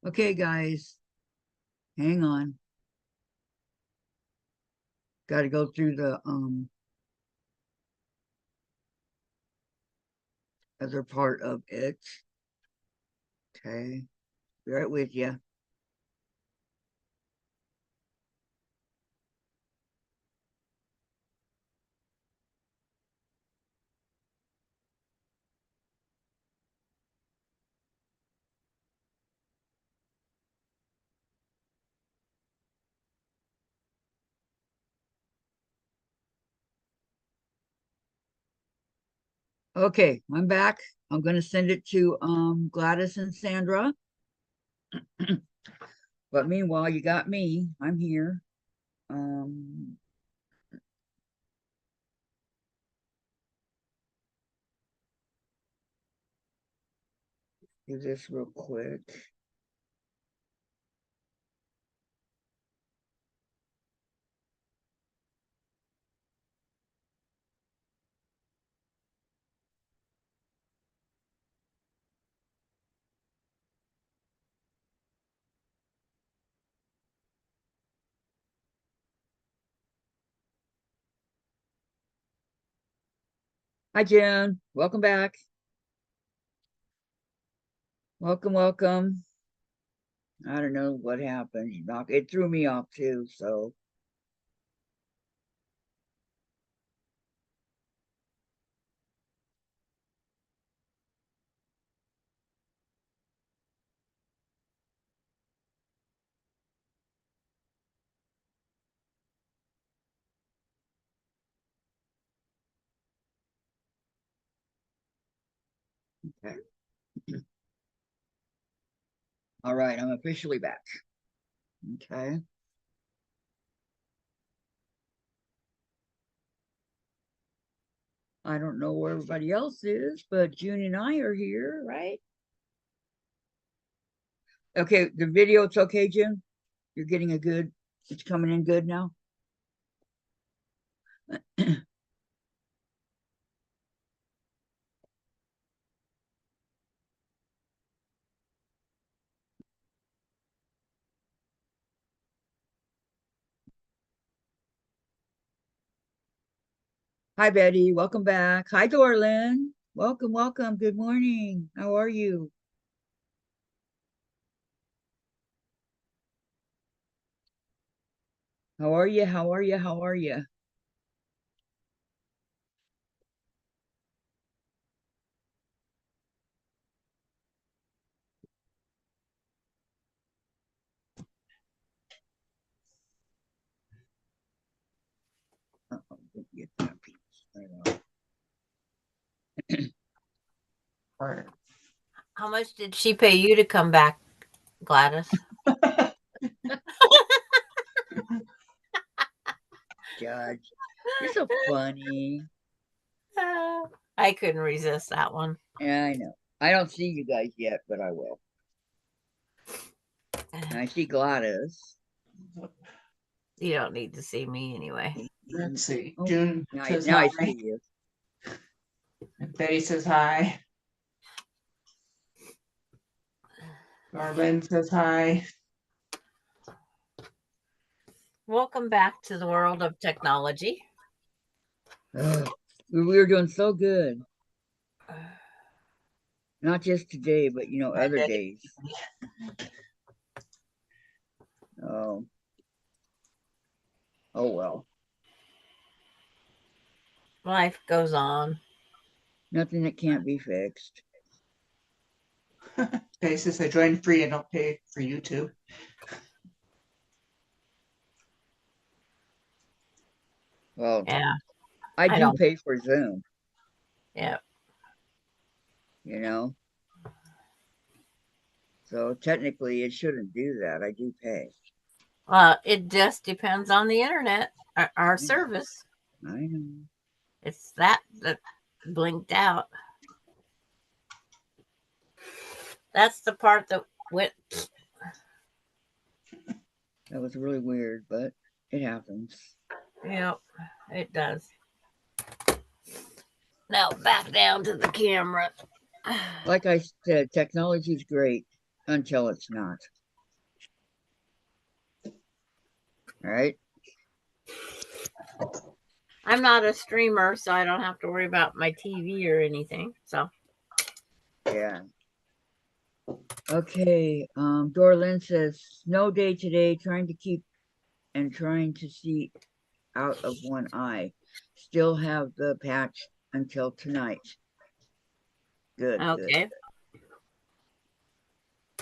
Okay, guys, hang on. Got to go through the other part of it. Okay, be right with you. Okay, I'm back. I'm going to send it to Gladys and Sandra. But meanwhile, you got me. I'm here. Um, do this real quick. Hi, Jen. Welcome back. Welcome, welcome. I don't know what happened. It threw me off too. So, okay. All right, I'm officially back. Okay. I don't know where everybody else is, but June and I are here, right? Okay, the video, it's okay, June? You're getting a good, it's coming in good now? Hi, Betty. Welcome back. Hi, Dorlin. Welcome, welcome. Good morning. How are you? How are you? How are you? How are you? Uh-oh, get that piece right Or How much did she pay you to come back, Gladys? Judge, you're so funny. I couldn't resist that one. Yeah, I know. I don't see you guys yet, but I will. And I see Gladys. You don't need to see me anyway. let's see. Oh, June now, says now hi. I see you. Betty says hi. Garland says hi. Welcome back to the world of technology. Ugh, we were doing so good. Not just today, but other days. Oh. Oh well. Life goes on. Nothing that can't be fixed. Betty says I joined free and I'll pay for YouTube. Well, Yeah. I do don't. pay for Zoom, Yeah. you know. So technically it shouldn't do that. I do pay. It just depends on the internet, our service. I know. It's that blinked out. That's the part that went. That was really weird, but it happens. Yep, it does. Now back down to the camera. Like I said, technology is great until it's not. All right. I'm not a streamer, so I don't have to worry about my TV or anything. So Yeah. Okay. Dorlyn says snow day today, trying to see out of one eye. Still have the patch until tonight. Good, good. okay.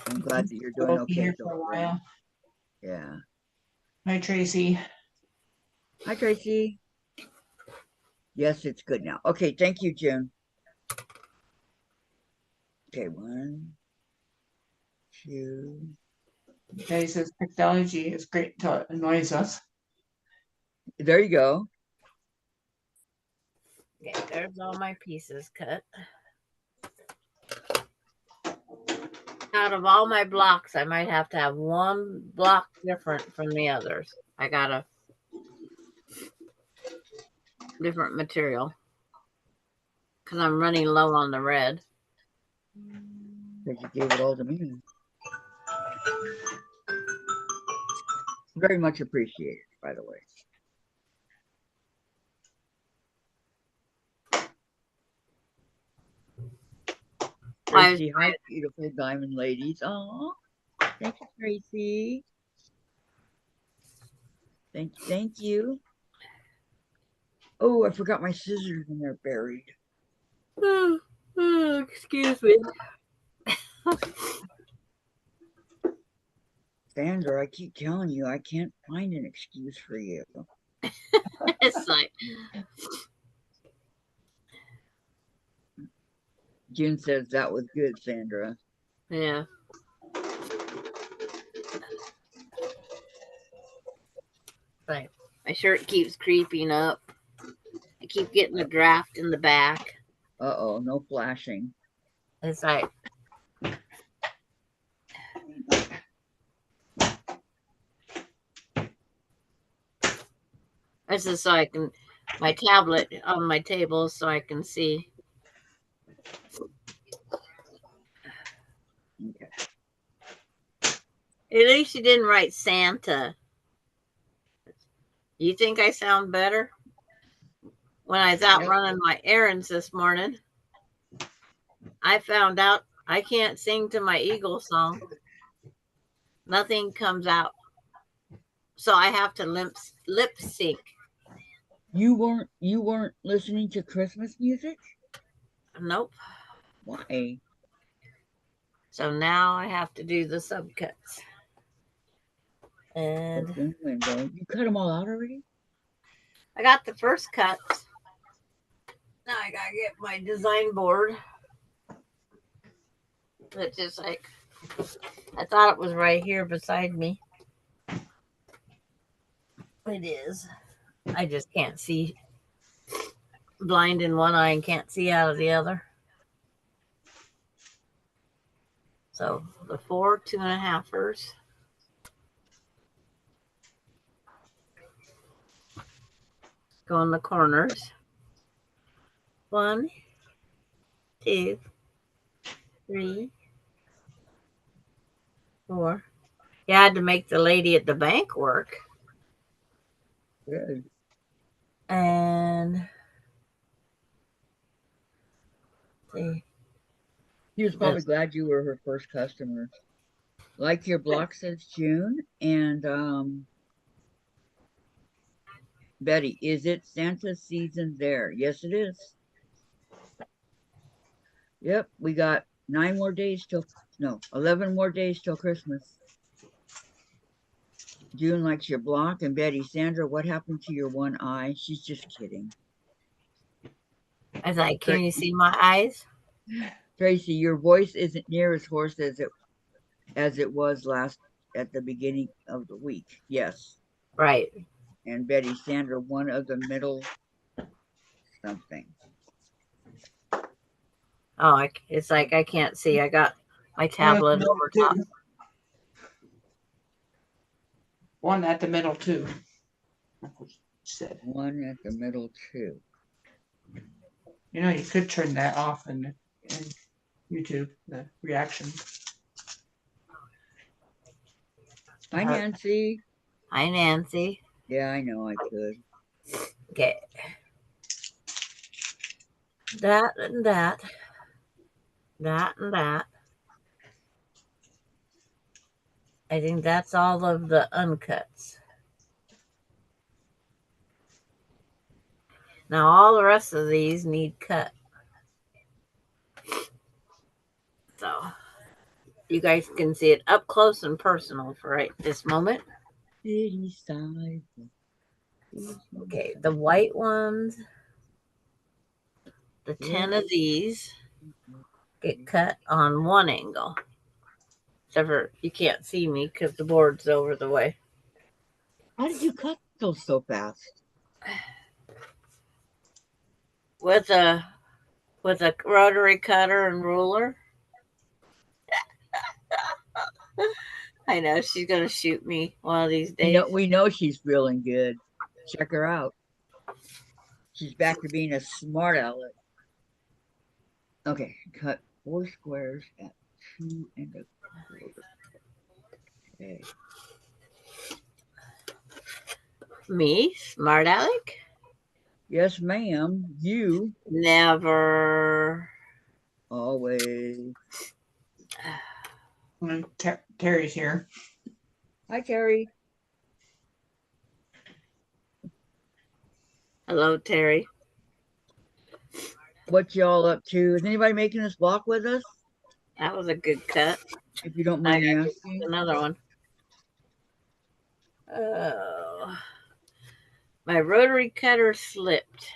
I'm glad that you're doing We'll be okay, here for a Dorlyn. while. Yeah. Hi, Tracy. Hi, Tracy. Yes, it's good now. Okay, thank you, Jim. Okay, 1, 2. Betty says technology is great until it annoys us. There you go. Okay, there's all my pieces cut. Out of all my blocks, I might have to have one block different from the others. I got a different material because I'm running low on the red. Because you gave it all to me. Very much appreciated, by the way. Tracy, hi, beautiful diamond ladies. Oh, thank you, Tracy. Thank you. Oh, I forgot my scissors and they're buried. Excuse me. Sandra, I keep telling you, I can't find an excuse for you. It's like, June says that was good, Sandra. yeah. Like, my shirt keeps creeping up. I keep getting a draft in the back. Uh-oh, no flashing. It's like, this is so I can, my tablet on my table so I can see. Okay. At least you didn't write Santa. You think I sound better? When I was out running my errands this morning, I found out I can't sing to my Eagle song. Nothing comes out. So I have to lip sync. You weren't listening to Christmas music? Nope. Why? So now I have to do the subcuts. And Open window. You cut them all out already? I got the first cuts. Now I gotta get my design board. It's just like, I thought it was right here beside me. It is. I just can't see. Blind in one eye and can't see out of the other. So the 4 2.5ers. Go in the corners. 1, 2, 3, 4. You had to make the lady at the bank work. Good. And see. She was probably glad you were her first customer. Like your block says June. And Betty, is it Santa season there? Yes, it is. Yep, we got 11 more days till Christmas. June likes your block. And Betty, Sandra, what happened to your one eye? She's just kidding. I was like, can you see my eyes? Tracy, your voice isn't near as hoarse as it was at the beginning of the week. Yes. Right. And Betty, Sandra, one of the middle something. Oh, it's like I can't see. I got my tablet over top. One at the middle too. Said. One at the middle too. You know, you could turn that off and YouTube, the reaction. Hi, Heart. Nancy. Hi, Nancy. Yeah, I know I could. Okay. That and that. That and that. I think that's all of the uncuts. Now all the rest of these need cut. So you guys can see it up close and personal for right this moment. City side. Okay, the white ones, the 10 of these get cut on one angle. Except for you can't see me because the board's over the way. How did you cut those so fast? With a rotary cutter and ruler. I know she's gonna shoot me one of these days. We know she's feeling good. Check her out. She's back to being a smart aleck. Okay, cut 4 squares at 2 1/4. Okay. Me, smart aleck? Yes, ma'am. You Never. always. And Terry's here. Hi, Terry. Hello, Terry. What y'all up to? Is anybody making this block with us? That was a good cut. If you don't I mind me got asking. another one. Oh, my rotary cutter slipped.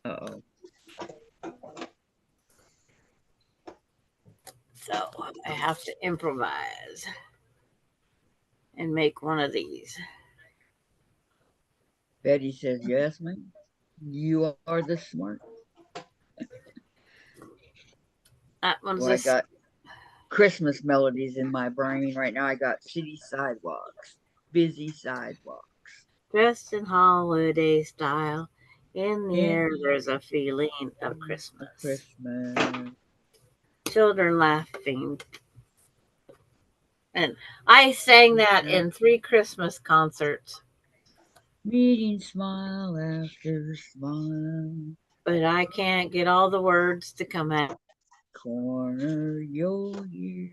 Uh-oh. So I have to improvise and make one of these. Betty says, yes, ma'am. You are the smart. That one's Well, I got Christmas melodies in my brain right now. I got city sidewalks, busy sidewalks. dressed in holiday style. In the air, In there's a feeling of Christmas. Christmas. Children laughing. And I sang that in 3 Christmas concerts. Meeting smile after smile. But I can't get all the words to come out. Corner your ear.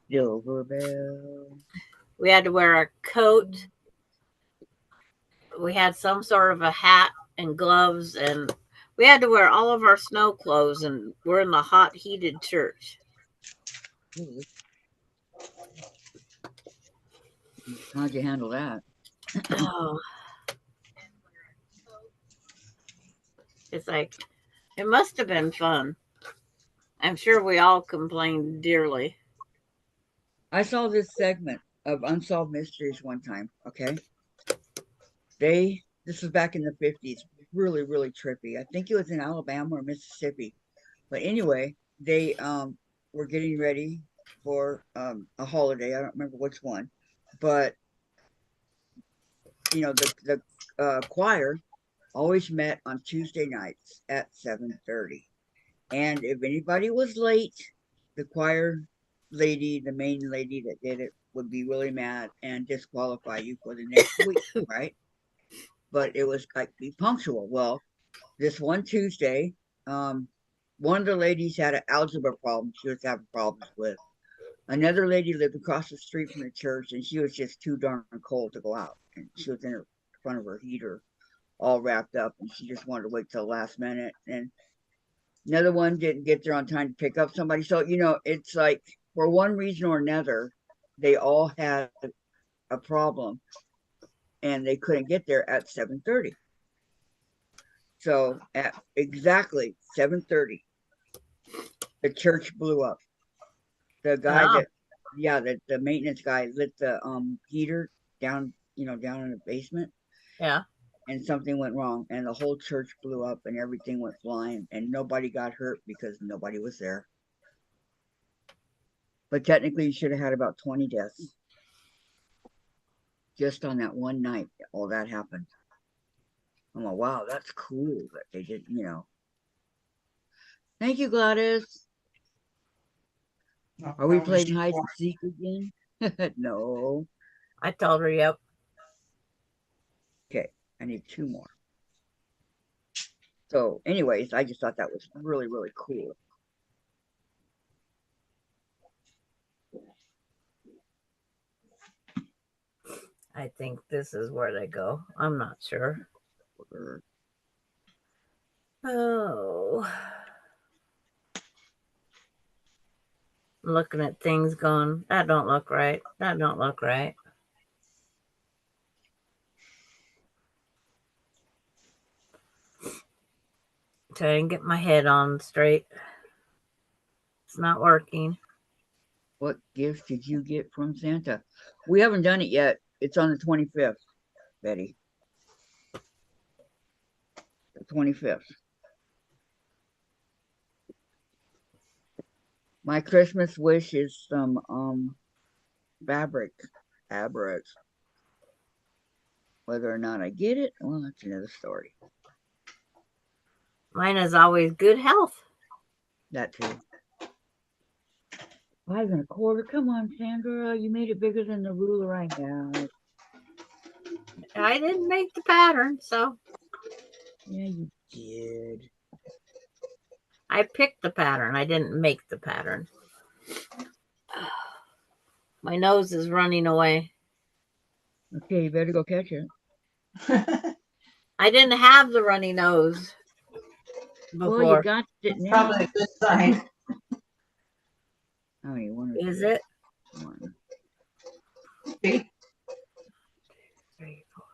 Silver bell. We had to wear a coat. We had some sort of a hat and gloves, and we had to wear all of our snow clothes, and we're in the hot, heated church. How'd you handle that? Oh, it's like, it must have been fun. I'm sure we all complained dearly. I saw this segment of Unsolved Mysteries one time, okay? This was back in the 50s, really, really trippy. I think it was in Alabama or Mississippi. But anyway, they were getting ready for a holiday. I don't remember which one. But, the choir always met on Tuesday nights at 7:30. And if anybody was late, the choir lady, the main lady that did it, would be really mad and disqualify you for the next week, right? But it was like be punctual. Well, this one Tuesday, one of the ladies had an algebra problem she was having problems with. Another lady lived across the street from the church, and she was just too darn cold to go out. And she was in front of her heater, all wrapped up, and she just wanted to wait till the last minute. And another one didn't get there on time to pick up somebody. So, it's like for one reason or another, they all had a problem and they couldn't get there at 7:30. So at exactly 7:30, the church blew up. The guy Oh, the maintenance guy lit the heater down, down in the basement, yeah. and something went wrong and the whole church blew up and everything went flying and nobody got hurt because nobody was there. But technically, you should have had about 20 deaths just on that one night. All that happened. I'm like, wow, that's cool that they did. Thank you, Gladys. No, Are we that was playing just hide one. and seek again? No. I told her, yep. Okay, I need 2 more. So, anyways, I just thought that was really, really cool. I think this is where they go. I'm not sure. Oh. I'm looking at things going, that don't look right. That don't look right. Trying to get my head on straight. It's not working. What gifts did you get from Santa? We haven't done it yet. It's on the 25th, Betty. The 25th. My Christmas wish is some fabric. Whether or not I get it, well, that's another story. Mine is always good health. That too. 5 1/4. Come on, Sandra. You made it bigger than the ruler I have. I didn't make the pattern, so Yeah, you did. I picked the pattern. I didn't make the pattern. My nose is running away. Okay, you better go catch it. I didn't have the runny nose Well, you before. got it now. Probably a good sign. How many? 1 or Is 2? it? 1. See? 3, 4.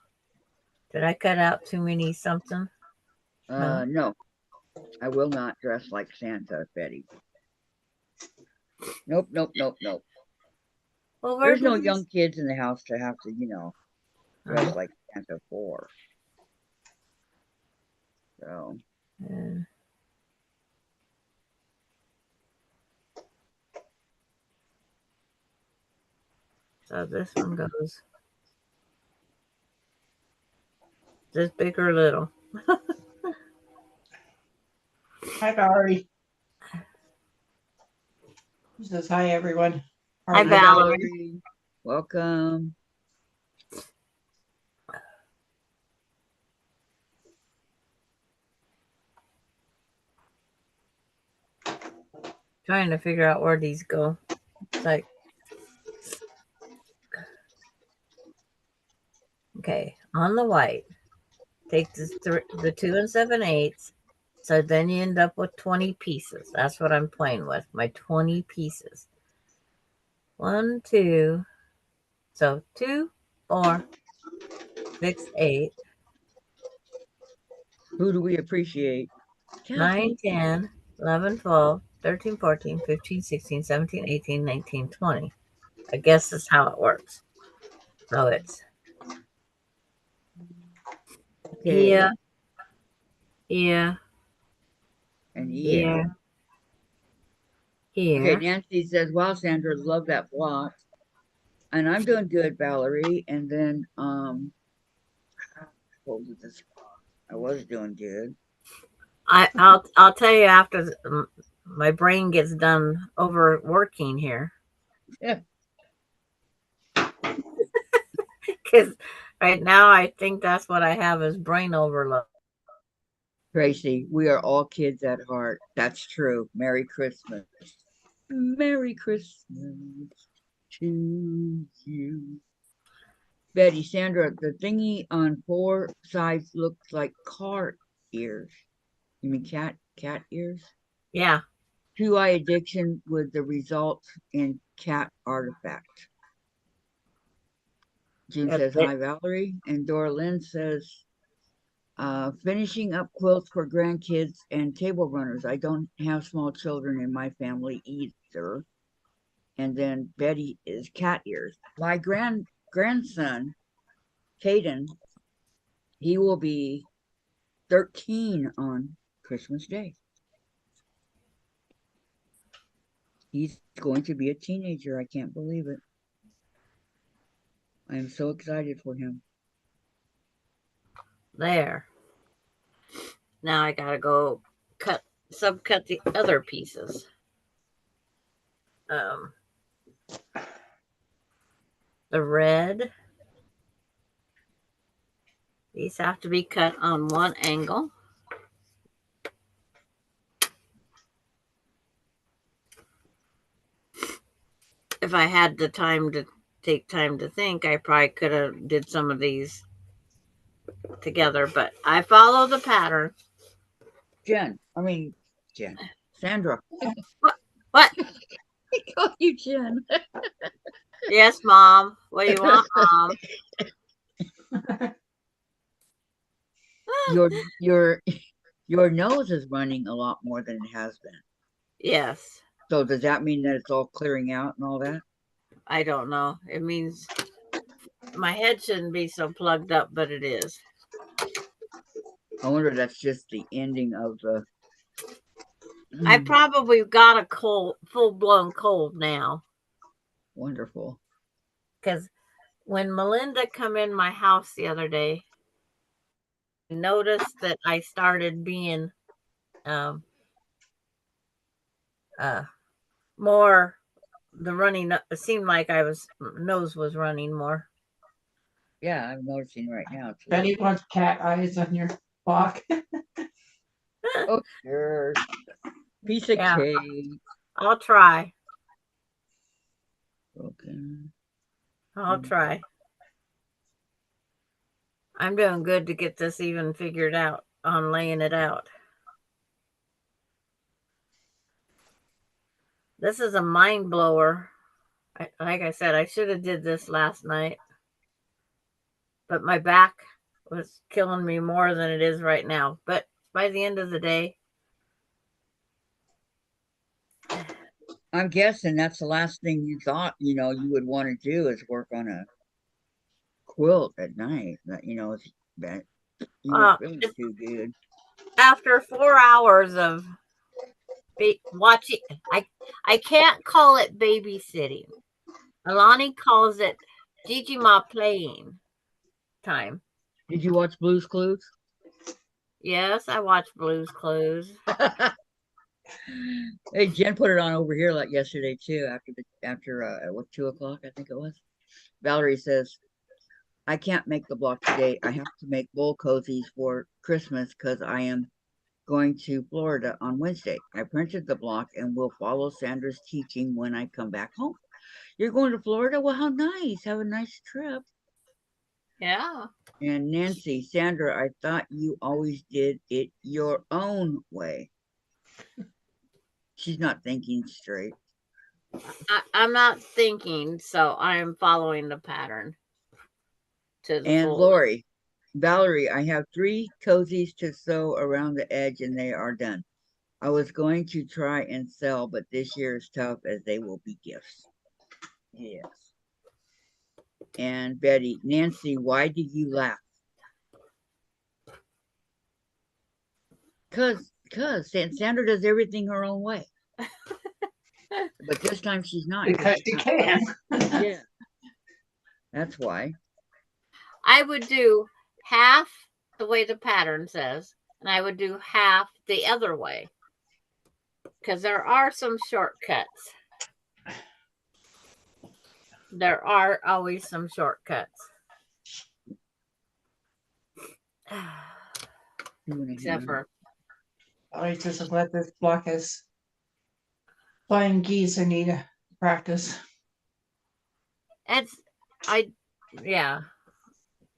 Did I cut out too many something? No. I will not dress like Santa, Betty. Nope. Well, There's no young kids in the house to have to, dress Oh. like Santa for. So, Yeah. So this one goes. Is this big or little? Hi, Valerie. She says hi, everyone. Hi, Hi, Valerie. Welcome. Trying to figure out where these go. It's like, okay, on the white, take the 2 7/8. So then you end up with 20 pieces. That's what I'm playing with, my 20 pieces. 1, 2. So 2, 4, 6, 8, Who do we appreciate? 9, 10, 11, 12, 13, 14, 15, 16, 17, 18, 19, 20. I guess that's how it works. So it's Okay. here, And here, Okay, here. Nancy says, wow, Sandra, love that block. And I'm doing good, Valerie. And then, what was this? I was doing good. I'll tell you after my brain gets done overworking here. Yeah. Because right now I think that's what I have is brain overload. Tracy, we are all kids at heart. That's true. Merry Christmas. Merry Christmas to you. Betty, Sandra, the thingy on 4 sides looks like car ears. You mean cat ears? Yeah. 2-eye addiction with the result in cat artifact. June says, hi, Valerie. And Dora Lynn says, finishing up quilts for grandkids and table runners. I don't have small children in my family either. And then Betty is cat ears. My grandson, Caden, he will be 13 on Christmas Day. He's going to be a teenager. I can't believe it. I am so excited for him. There. Now I gotta go subcut the other pieces. um, the red. These have to be cut on one angle. If I had the time to take time to think, I probably could have did some of these together, but I follow the pattern. Jen, Sandra. What? I call you Jen. Yes, Mom. What do you want, Mom? your your your nose is running a lot more than it has been. Yes. So does that mean that it's all clearing out and all that? I don't know. It means my head shouldn't be so plugged up, but it is. I wonder if that's just the ending of the. I probably got a cold, full blown cold now. Wonderful. Because when Melinda come in my house the other day, I noticed that I started being um, more the running. It seemed like nose was running more. Yeah, I'm noticing right now too. Betty wants cat eyes on your block. Oh, sure. Piece of Yeah. cake. I'll try. Broken. I'll try. I'm doing good to get this even figured out on laying it out. This is a mind blower. Like I said, I should have did this last night, but my back was killing me more than it is right now. But by the end of the day, I'm guessing that's the last thing you thought, you would want to do is work on a quilt at night. That you weren't feeling too good. after 4 hours of watching, I can't call it babysitting. Alani calls it Jijima playing time. Did you watch Blue's Clues? Yes, I watched Blue's Clues. Hey, Jen put it on over here like yesterday too. After what 2 o'clock I think it was. Valerie says, "I can't make the block today. I have to make wool cozies for Christmas because I am going to Florida on Wednesday. I printed the block and will follow Sandra's teaching when I come back home." You're going to Florida? Well, how nice. Have a nice trip. Yeah. And Nancy, Sandra, I thought you always did it your own way. She's not thinking straight. I'm not thinking, so I'm following the pattern to the And full. Lori, Valerie, I have 3 cozies to sew around the edge and they are done. I was going to try and sell, but this year is tough as they will be gifts. Yes. And Betty, Nancy, why do you laugh? Cause Sandra does everything her own way. But this time she's not. Because she can. Yeah. That's why. I would do half the way the pattern says, and I would do half the other way. Because there are some shortcuts. There are always some shortcuts. Except for I just glad this block has flying geese. I need to practice. yeah.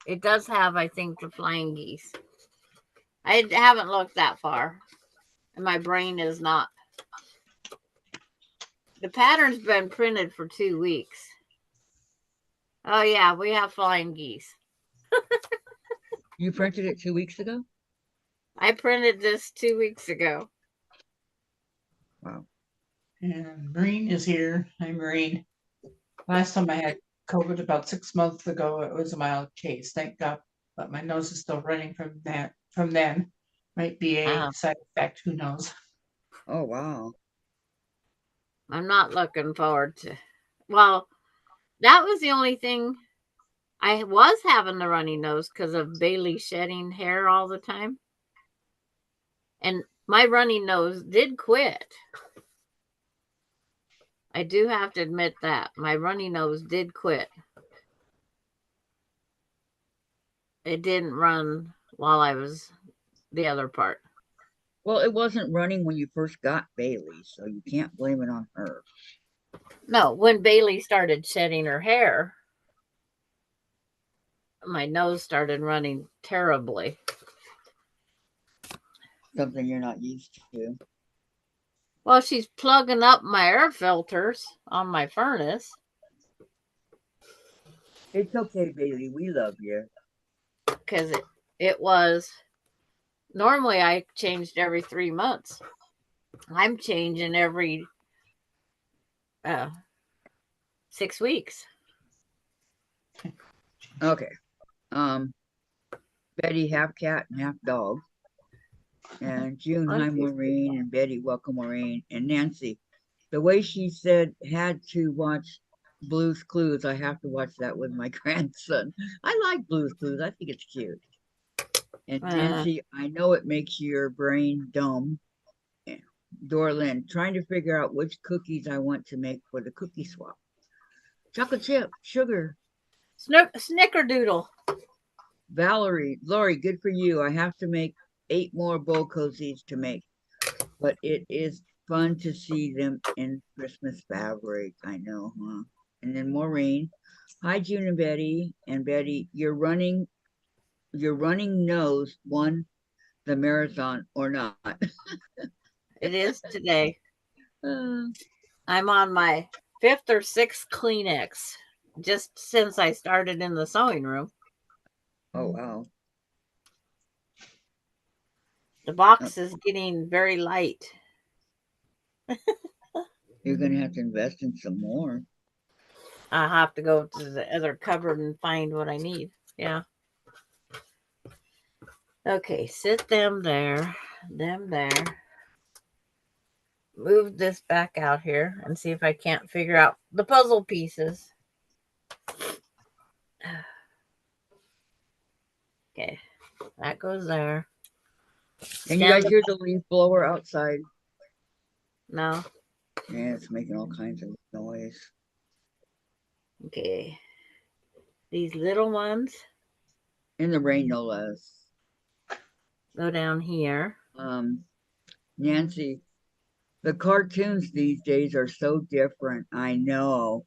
It does have, I think, the flying geese. I haven't looked that far. And my brain is not. The pattern's been printed for 2 weeks. Oh, yeah, we have flying geese. You printed it 2 weeks ago? I printed this 2 weeks ago. Wow. And Marine is here. Hi, Marine. Last time I had COVID about 6 months ago, it was a mild case, thank God. But my nose is still running from then. Might be a side effect, who knows? Oh, wow. I'm not looking forward to. Well, that was the only thing. I was having the runny nose because of Bailey shedding hair all the time. And my runny nose did quit. I do have to admit that my runny nose did quit. It didn't run while I was the other part. Well, it wasn't running when you first got Bailey, so you can't blame it on her. No, when Bailey started shedding her hair, my nose started running terribly. Something you're not used to. Well, she's plugging up my air filters on my furnace. It's okay, Bailey. We love you. Because it was normally I changed every 3 months. I'm changing every 6 weeks. Okay. Betty, half cat and half dog. And June, hi Maureen, and Betty, welcome Maureen, and Nancy. The way she said had to watch Blue's Clues, I have to watch that with my grandson. I like Blue's Clues. I think it's cute. And Nancy, I know it makes your brain dumb. Dorlin, trying to figure out which cookies I want to make for the cookie swap. Chocolate chip, sugar. Snickerdoodle. Valerie, Lori, good for you. I have to make 8 more bowl cozies to make, but it is fun to see them in Christmas fabric. I know, huh? And then Maureen, hi June and Betty. And Betty, your running nose won the marathon or not? It is today. I'm on my 5th or 6th Kleenex just since I started in the sewing room. Oh, wow. The box is getting very light. You're going to have to invest in some more. I have to go to the other cupboard and find what I need. Yeah. Okay, sit them there. Move this back out here and see if I can't figure out the puzzle pieces. Okay, that goes there. Can you guys hear the leaf blower outside? No. Yeah, it's making all kinds of noise. Okay. These little ones. In the rain, no less. Go down here. Nancy, the cartoons these days are so different. I know.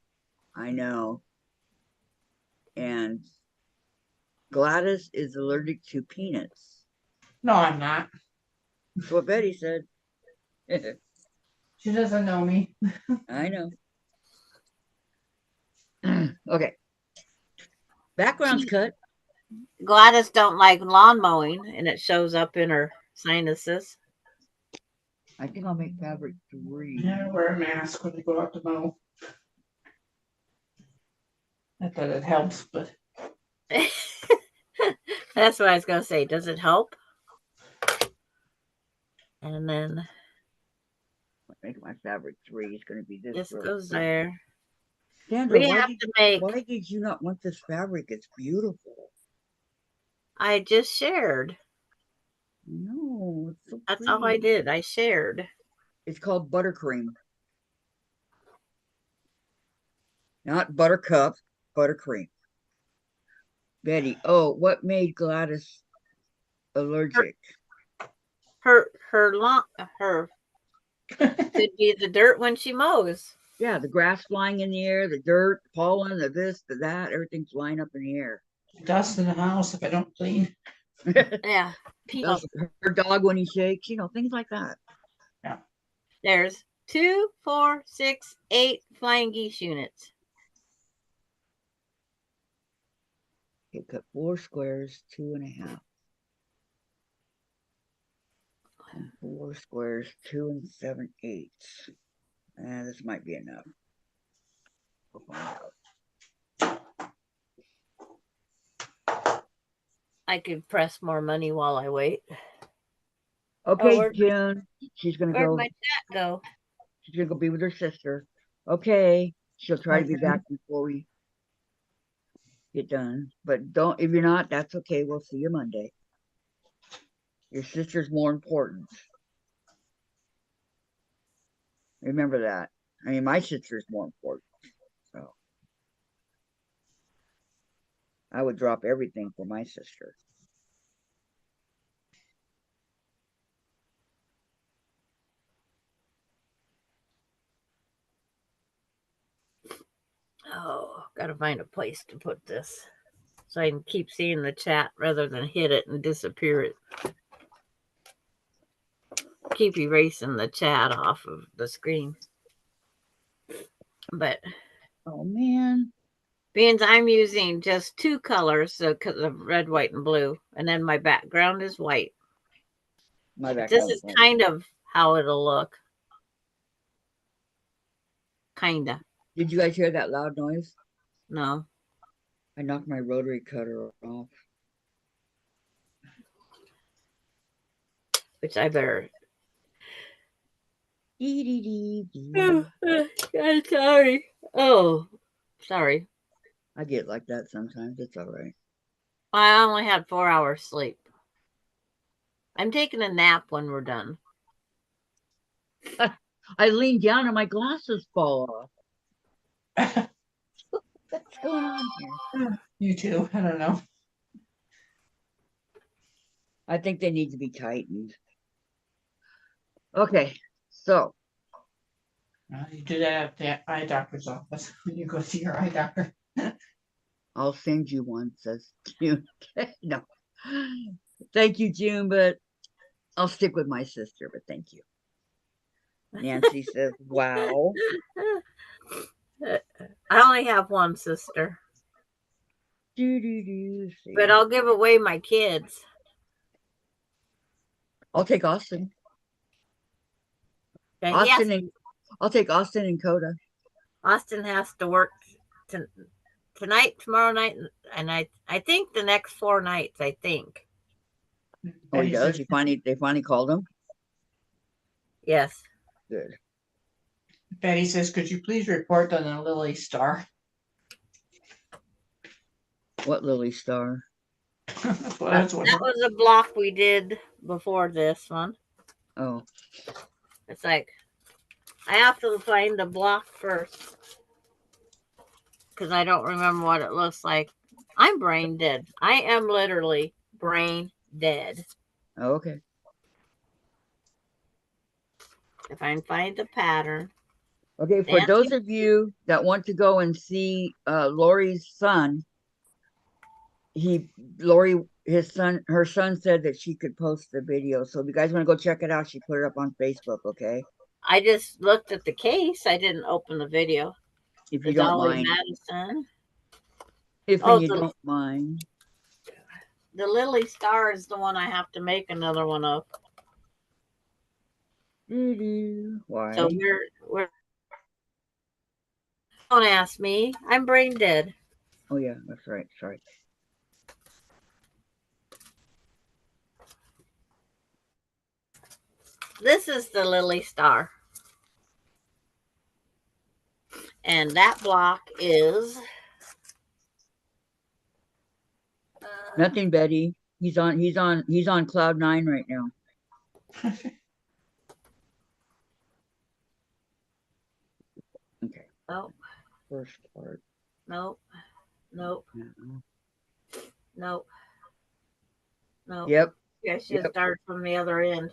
And Gladys is allergic to peanuts. No, I'm not. That's what Betty said. She doesn't know me. I know. Okay. Background's cut. Gladys don't like lawn mowing, and it shows up in her sinuses. I think I'll make fabric 3. Yeah, wear a mask when you go out to mow. Not that it helps, but that's what I was going to say. Does it help? And then make my fabric 3 is going to be this really goes cool. there. Sandra, why did you not want this fabric? It's beautiful. I just shared. No, it's so That's pretty. all I did. I shared. It's called buttercream. Not buttercup, buttercream. Betty, oh, what made Gladys allergic? Her could be the dirt when she mows. Yeah, the grass flying in the air, the dirt, the pollen, the this, the that, everything's flying up in the air. Dust in the house if I don't clean. Yeah. Her dog when he shakes, things like that. Yeah. There's 2, 4, 6, 8 flying geese units. Okay, cut 4 squares, 2.5. And 4 squares, 2 7/8. This might be enough. We'll find out. I could press more money while I wait. Okay, June. She's gonna Where'd go. my chat go? She's gonna go be with her sister. Okay. She'll try to be back before we get done. But if you're not, that's okay. We'll see you Monday. Your sister's more important. Remember that. I mean, my sister's more important. So I would drop everything for my sister. Oh, gotta find a place to put this so I can keep seeing the chat rather than hit it and disappear it. Keep erasing the chat off of the screen. But Oh man. being I'm using just two colors, so because of red, white, and blue, and then my background is white. My But this background's is white. kind of how it'll look. Kinda. Did you guys hear that loud noise? No. I knocked my rotary cutter off. Which I better. Dee, dee, dee, dee. I'm sorry. Oh, sorry. I get like that sometimes. It's all right. I only had 4 hours sleep. I'm taking a nap when we're done. I lean down and my glasses fall off. What's going on here? You too. I don't know. I think they need to be tightened. Okay, so You do that at the eye doctor's office when you go see your eye doctor. I'll send you one, says June. No. Thank you, June, but I'll stick with my sister, but thank you. Nancy says, wow. I only have one sister, See. but I'll give away my kids. I'll take Austin. And Austin and I'll take Austin and Coda. Austin has to work tonight, tomorrow night, and I think the next 4 nights. I think. Oh, he does. They finally called him. Yes. Good. Betty says, "Could you please report on the Lily Star?" What Lily Star? That was a block we did before this one. Oh. It's like I have to find the block first because I don't remember what it looks like. I'm brain dead. I am literally brain dead. Oh, okay. If I can find the pattern. Okay, for those of you that want to go and see Lori's son, her son said that she could post the video. So if you guys want to go check it out, she put it up on Facebook, okay? I just looked at the case. I didn't open the video. If you don't mind. Madison. If you don't mind. The Lily Star is the one I have to make another one of. Why? So we're don't ask me. I'm brain dead. Oh yeah, that's right. Sorry. This is the Lily Star. And that block is nothing, Betty. He's on cloud 9 right now. Okay. Nope. First part. Nope. Nope. Nope. Nope. Yep. Yeah, she started from the other end.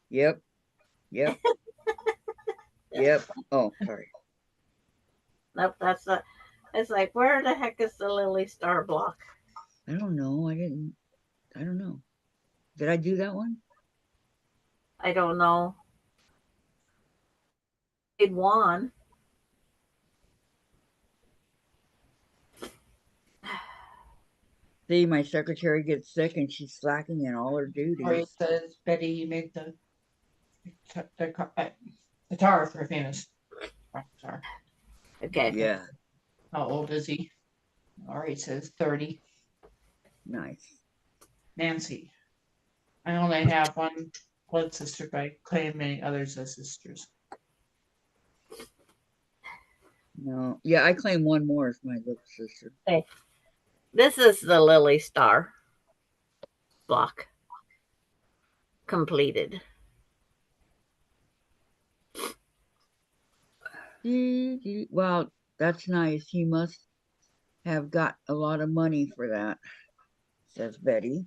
Yep. Yep. Yep. Oh, sorry. Nope, that's not. It's like, where the heck is the Lily Star block? I don't know. I don't know. Did I do that one? I don't know. I did one. See, my secretary gets sick and she's slacking in all her duties. Or it says, "Betty, you made the guitar for famous rock star." Okay. Yeah. How old is he? All right, says 30. Nice. Nancy, I only have one blood sister, but I claim many others as sisters. No. Yeah, I claim one more as my little sister. Okay. This is the Lily Star block. Completed. Well, that's nice. He must have got a lot of money for that, says Betty.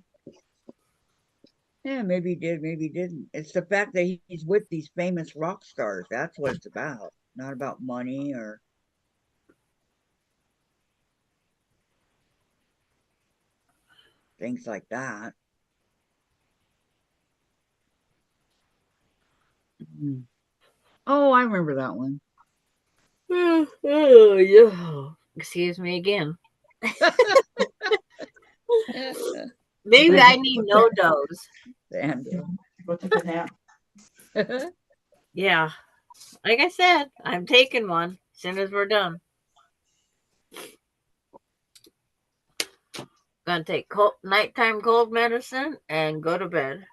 Yeah, maybe he did, maybe he didn't. It's the fact that he's with these famous rock stars. That's what it's about. Not about money or things like that. Mhm. Oh, I remember that one. Oh, yeah. Excuse me again. Maybe I need no dose. Sandra. Go take a nap. Yeah. Like I said, I'm taking one as soon as we're done. Gonna take nighttime cold medicine and go to bed.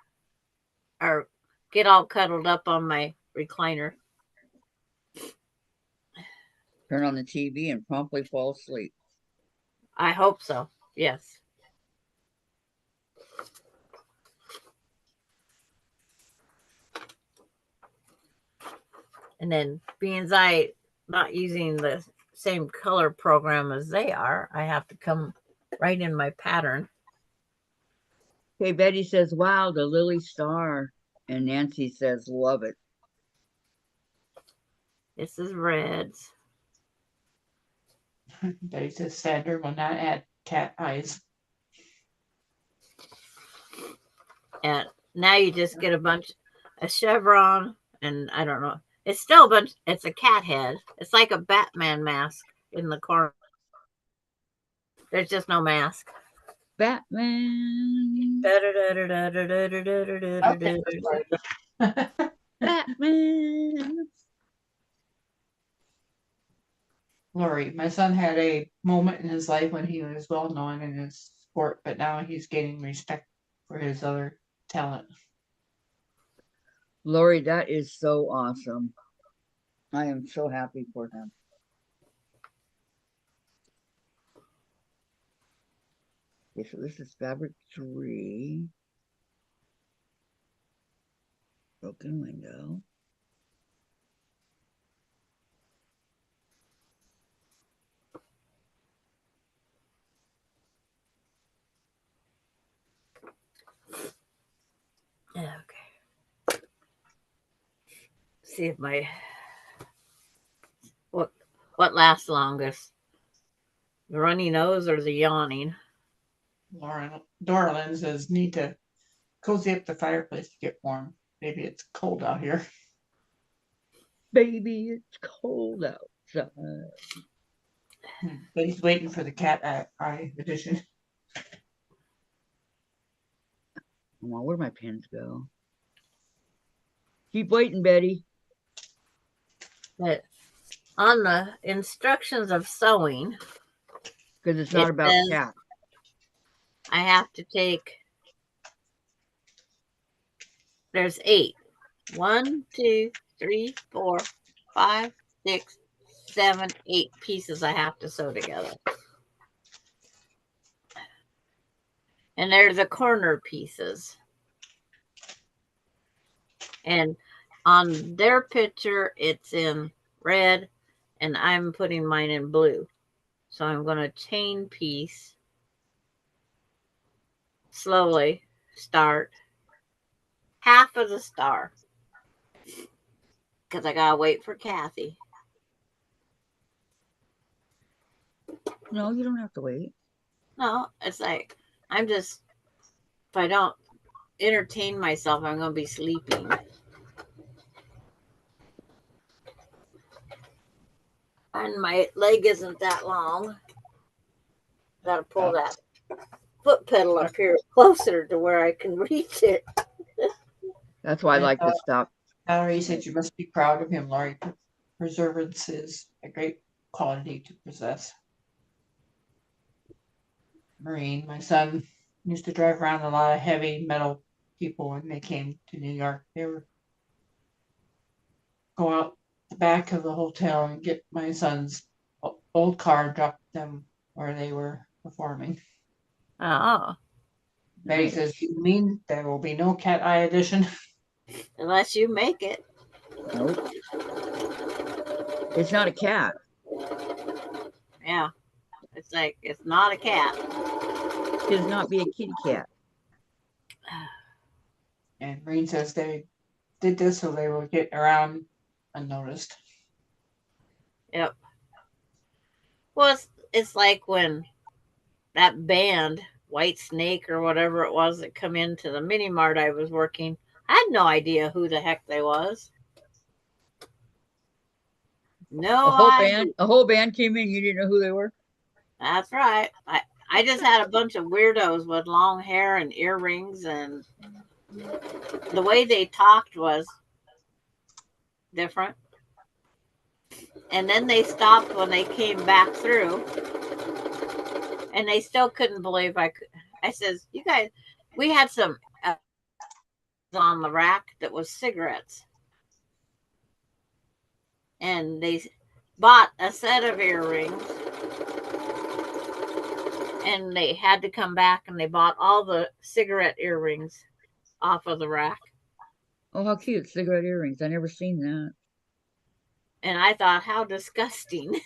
Or get all cuddled up on my recliner. Turn on the TV and promptly fall asleep. I hope so. Yes. And then being I not using the same color program as they are, I have to come right in my pattern. Okay, Betty says, wow, the Lily Star. And Nancy says, love it. This is reds. Betty says Sandra will not add cat eyes. And now you just get a chevron, and I don't know. It's still a bunch, it's a cat head. It's like a Batman mask in the corner. There's just no mask. Batman. Okay. Batman. Lori, my son had a moment in his life when he was well known in his sport, but now he's gaining respect for his other talent. Lori, that is so awesome. I am so happy for him. Okay, so this is fabric 3. Broken window. Okay. See if what lasts longest. The runny nose or the yawning? Dorlin says need to cozy up the fireplace to get warm. Maybe it's cold out here. Baby, it's cold outside. But he's waiting for the cat eye edition. Well, where'd my pens go? Keep waiting, Betty. But on the instructions of sewing, Because it's not about says cat. I have to take, there's 8. 1, 2, 3, 4, 5, 6, 7, 8 pieces I have to sew together. And they're the corner pieces. And on their picture, it's in red, and I'm putting mine in blue. So I'm going to chain piece slowly, start half of the star. Because I got to wait for Kathy. No, you don't have to wait. No, it's like, if I don't entertain myself, I'm going to be sleeping. And my leg isn't that long. Got to pull that foot pedal up here closer to where I can reach it. That's why I like to stop. Valerie said you must be proud of him, Lori. Perseverance is a great quality to possess. Marine, my son used to drive around a lot of heavy metal people when they came to New York. They would go out the back of the hotel and get my son's old car, drop them where they were performing. Oh. Betty says, you mean there will be no cat eye edition? Unless you make it. Nope. It's not a cat. Yeah. It's like, it's not a cat. It does not be a kitty cat. And Marine says they did this so they were getting around unnoticed. Yep. Well, it's like when that band, White Snake or whatever it was, that come into the mini mart I was working. I had no idea who the heck they was. No idea. A whole band came in. You didn't know who they were. That's right. I just had a bunch of weirdos with long hair and earrings, and the way they talked was different. And then they stopped when they came back through, and they still couldn't believe I could. I says, "You guys, we had some on the rack that was cigarettes, and they bought a set of earrings, and they had to come back and they bought all the cigarette earrings off of the rack." Oh, how cute. Cigarette earrings. I never seen that. And I thought, how disgusting.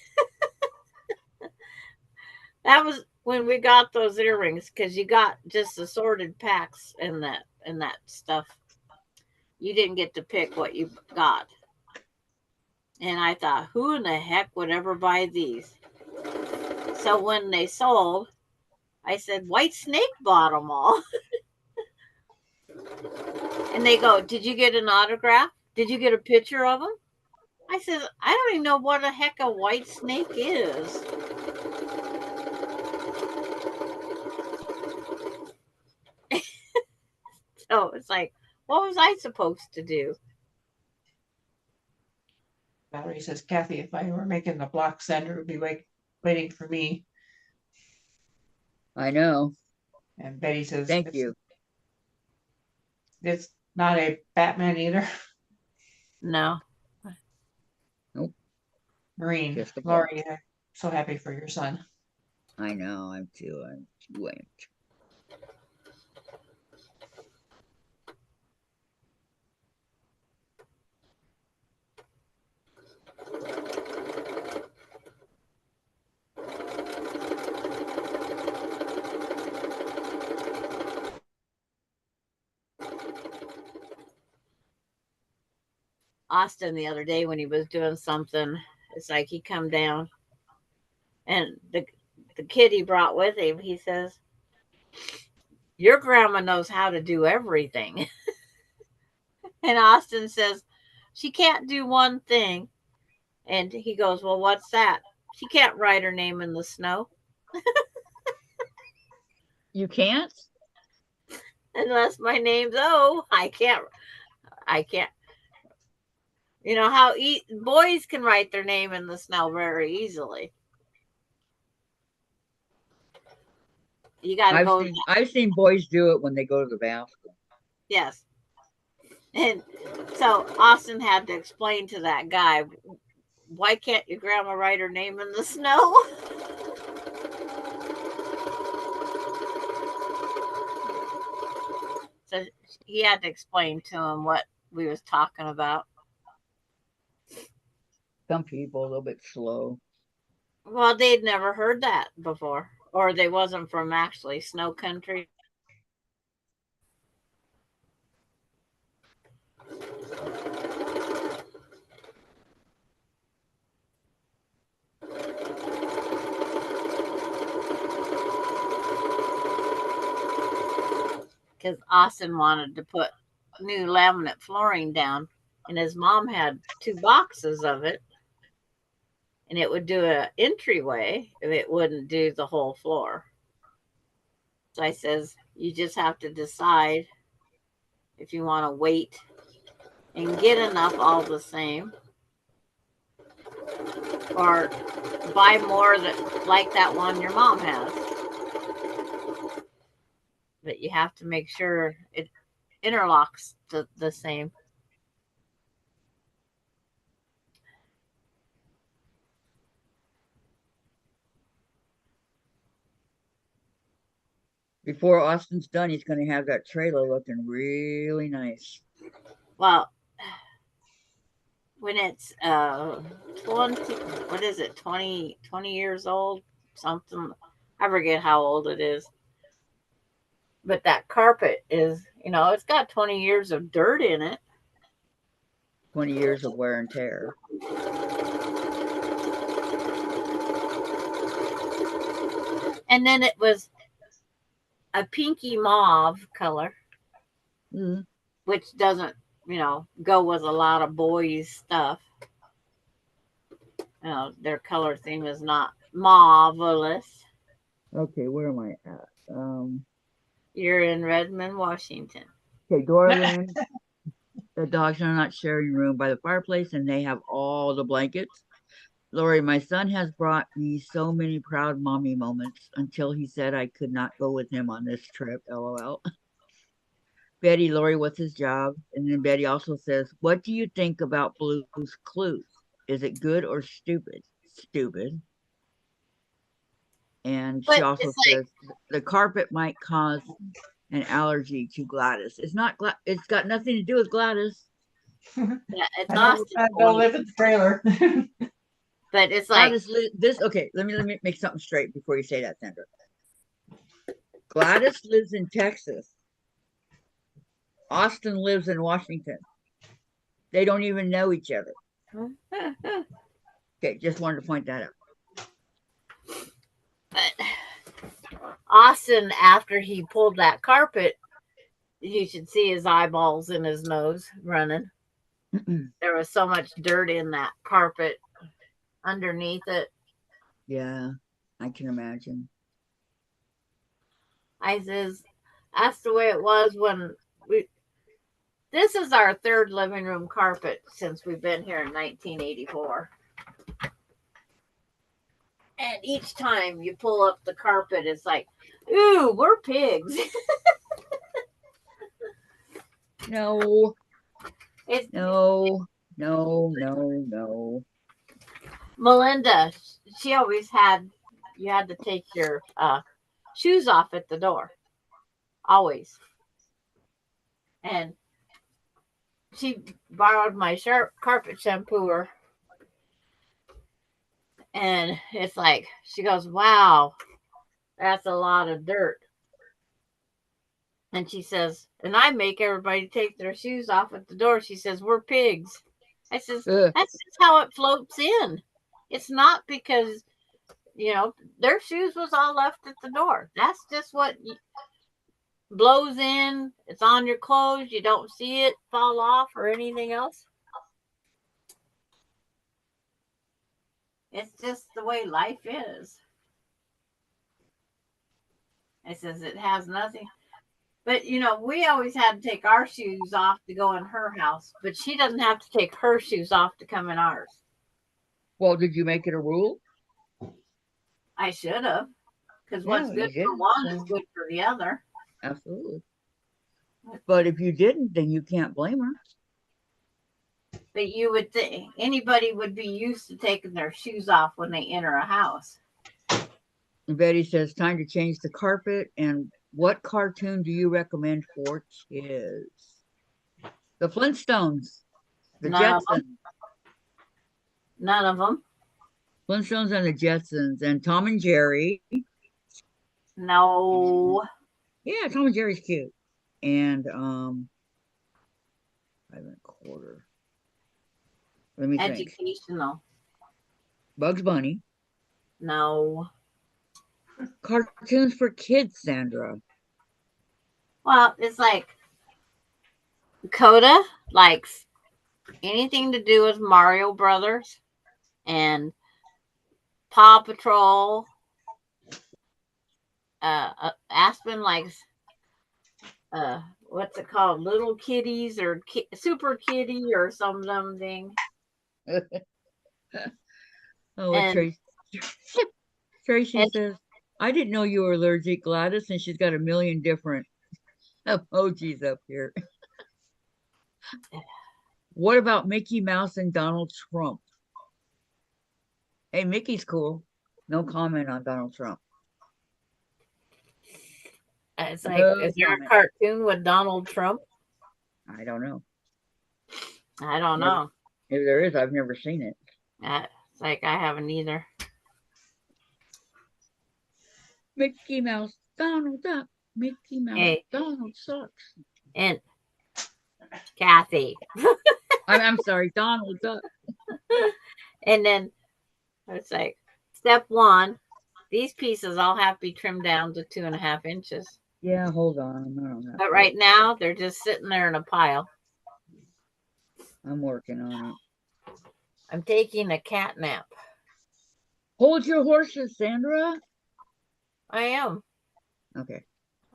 That was when we got those earrings, because you got just assorted packs in that stuff. You didn't get to pick what you got. And I thought, who in the heck would ever buy these? So when they sold, I said, White Snake bought them all. And they go, did you get an autograph? Did you get a picture of them? I said, I don't even know what the heck a White Snake is. So it's like, what was I supposed to do? Valerie says, Kathy, if I were making the block, Sandra would be waiting for me. I know. And Betty says, Thank you. It's not a Batman either. No. Nope. Marine, Just a block. Lori, I'm so happy for your son. I know. I'm too amped. Austin the other day when he was doing something, it's like he come down, and the kid he brought with him, he says, your grandma knows how to do everything. And Austin says, she can't do one thing. And he goes, well, what's that? She can't write her name in the snow. You can't? Unless my name's O, I can't. You know how boys can write their name in the snow very easily. You got to go. I've seen boys do it when they go to the bathroom. Yes. And so Austin had to explain to that guy, why can't your grandma write her name in the snow? So he had to explain to him what we was talking about. Some people a little bit slow. Well, they'd never heard that before, or they wasn't from actually snow country. Because Austin wanted to put new laminate flooring down, and his mom had 2 boxes of it, and it would do an entryway if it wouldn't do the whole floor. So I says, you just have to decide if you want to wait and get enough all the same, or buy more that like that one your mom has. But you have to make sure it interlocks the same. Before Austin's done, he's going to have that trailer looking really nice. Well, when it's 20, what is it, 20 years old, something, I forget how old it is, but that carpet is, it's got 20 years of dirt in it. 20 years of wear and tear. And then it was a pinky mauve color, Mm. which doesn't, go with a lot of boys' stuff. Their color theme is not marvelous. Okay, where am I at? You're in Redmond, Washington. Okay, Dorland. The dogs are not sharing room by the fireplace, and they have all the blankets. Lori, my son has brought me so many proud mommy moments until he said I could not go with him on this trip. LOL. Betty, Lori, what's his job? And then Betty also says, what do you think about Blue's Clues? Is it good or stupid? Stupid. And she But also it's says the carpet might cause an allergy to Gladys. It's not. It's got nothing to do with Gladys. yeah, it's I don't, Austin. I don't live in the trailer. But it's like, Gladys. This okay. Let me make something straight before you say that, Sandra. Gladys lives in Texas. Austin lives in Washington. They don't even know each other. Okay, just wanted to point that out. but Austin, after he pulled that carpet, you should see his eyeballs and his nose running. There was so much dirt in that carpet underneath it. Yeah, I can imagine. I says, that's the way it was when this is our third living room carpet since we've been here in 1984. And each time you pull up the carpet, it's like, ooh, we're pigs. No, It's no. Melinda, she always had, you had to take your shoes off at the door. Always. And she borrowed my carpet shampooer. And it's like, she goes, wow, that's a lot of dirt. And she says, and I make everybody take their shoes off at the door. She says, we're pigs. I says, Ugh. that's just how it floats in. It's not because, their shoes was all left at the door. That's just what blows in. It's on your clothes. You don't see it fall off or anything else. It's just the way life is. I says, it has nothing. But, we always had to take our shoes off to go in her house, but she doesn't have to take her shoes off to come in ours. Well, did you make it a rule? I should have, because Yeah, what's you good for didn't, one so- is good for the other. Absolutely. But if you didn't, then you can't blame her. But you would think anybody would be used to taking their shoes off when they enter a house. And Betty says, time to change the carpet. And what cartoon do you recommend for kids? The Flintstones, the None of Jetsons. them. None of them. Flintstones and the Jetsons, and Tom and Jerry. No. Yeah, Tom and Jerry's cute. And 5 1/4. Let me think. Educational. Bugs Bunny. No. Cartoons for kids, Sandra. Well, it's like Coda likes anything to do with Mario Brothers and Paw Patrol. Aspen likes what's it called, Little Kitties or Super Kitty or something. Oh, And Tracy and says, I didn't know you were allergic, Gladys, and she's got a million different emojis up here. What about Mickey Mouse and Donald Trump? Hey, Mickey's cool. No comment on Donald Trump. it's like, No is there a comment. cartoon with Donald Trump? I don't know. I don't Never, know. If there is, I've never seen it. It's like I haven't either. Mickey Mouse, Donald Duck. Mickey Mouse, Hey. Donald sucks. And Kathy. I'm sorry, Donald Duck. And then it's like step one, these pieces all have to be trimmed down to 2.5 inches. Yeah, hold on. I don't know. But right now they're just sitting there in a pile. I'm working on it. I'm taking a cat nap. Hold your horses, Sandra. I am. Okay.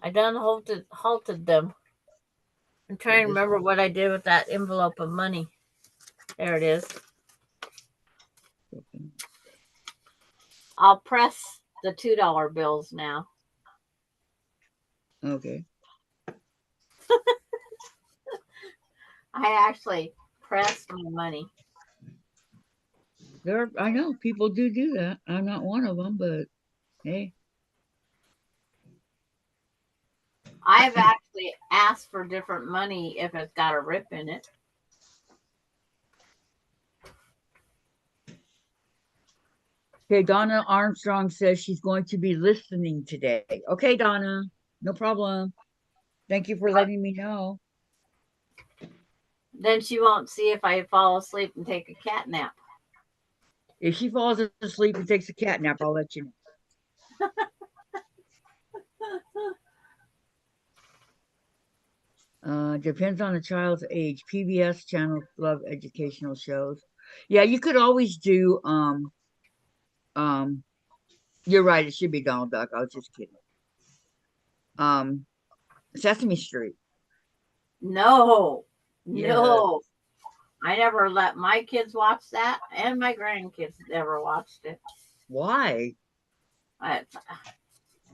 I done halted them. I'm trying to remember what I did with that envelope of money. There it is. Okay. I'll press the $2 bills now. Okay. I actually pressed my money. I know people do that. I'm not one of them, but hey. I've actually asked for different money if it's got a rip in it. Okay, Donna Armstrong says she's going to be listening today. Okay, Donna, no problem. Thank you for letting me know. Then she won't see if I fall asleep and take a cat nap. If she falls asleep and takes a cat nap, I'll let you know. Depends on the child's age. PBS channels love educational shows. Yeah, you could always do you're right, it should be Donald Duck. I was just kidding. Sesame Street. No. Yes. No. I never let my kids watch that, and my grandkids never watched it. Why?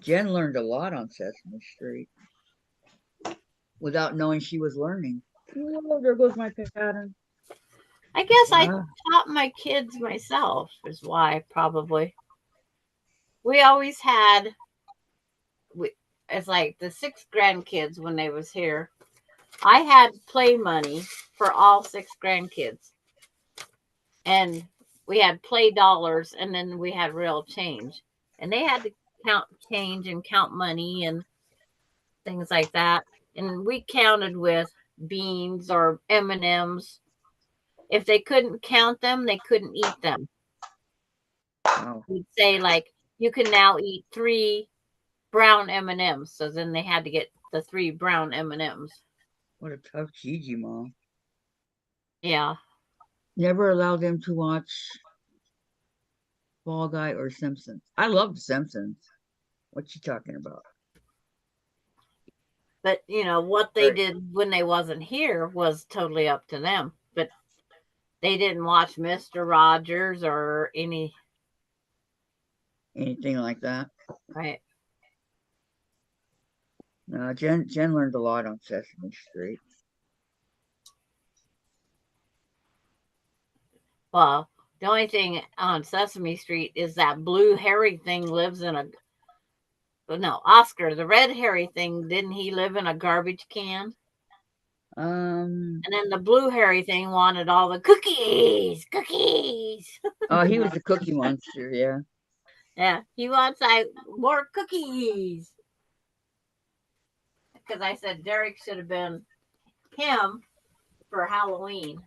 Jen learned a lot on Sesame Street without knowing she was learning. Oh, there goes my pattern. I guess I taught my kids myself, is why, probably. We always had, it's like the 6 grandkids when they was here. I had play money for all 6 grandkids. And we had play dollars, and then we had real change. And they had to count change and count money and things like that. And we counted with beans or M&Ms. If they couldn't count them, they couldn't eat them. Wow. We'd say, like, you can now eat 3 brown M&Ms. So then they had to get the 3 brown M&Ms. What a tough Gigi mom. Yeah. Never allowed them to watch Fall Guy or Simpsons. I love The Simpsons. What you talking about? But, what they did when they wasn't here was totally up to them. But they didn't watch Mr. Rogers or anything like that. Right. No, Jen learned a lot on Sesame Street. Well, the only thing on Sesame Street is that blue hairy thing lives in Oscar, the red hairy thing, didn't he live in a garbage can? And then the blue hairy thing wanted all the cookies. Oh, he was the Cookie Monster, yeah. Yeah, he wants more cookies. Because I said Derek should have been him for Halloween.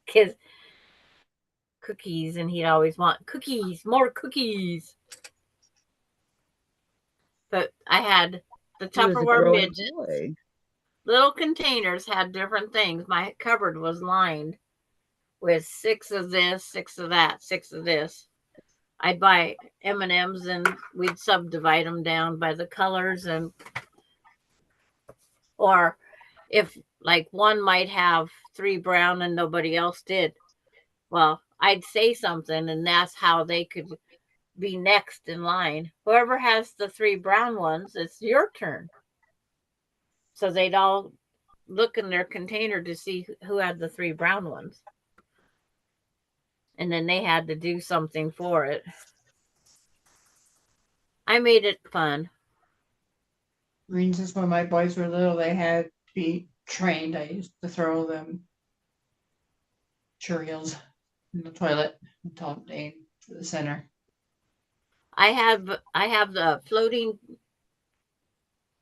Because cookies, and he'd always want cookies, more cookies. But I had the Tupperware midgets. Little containers had different things. My cupboard was lined with 6 of this, 6 of that, 6 of this. I'd buy M&Ms and we'd subdivide them down by the colors, or if like one might have 3 brown and nobody else did. Well, I'd say something and that's how they could be next in line. Whoever has the 3 brown ones, it's your turn. So they'd all look in their container to see who had the 3 brown ones. And then they had to do something for it. I made it fun. Marines is when my boys were little, they had to be trained. I used to throw them Cheerios in the toilet until they to the center. I have the floating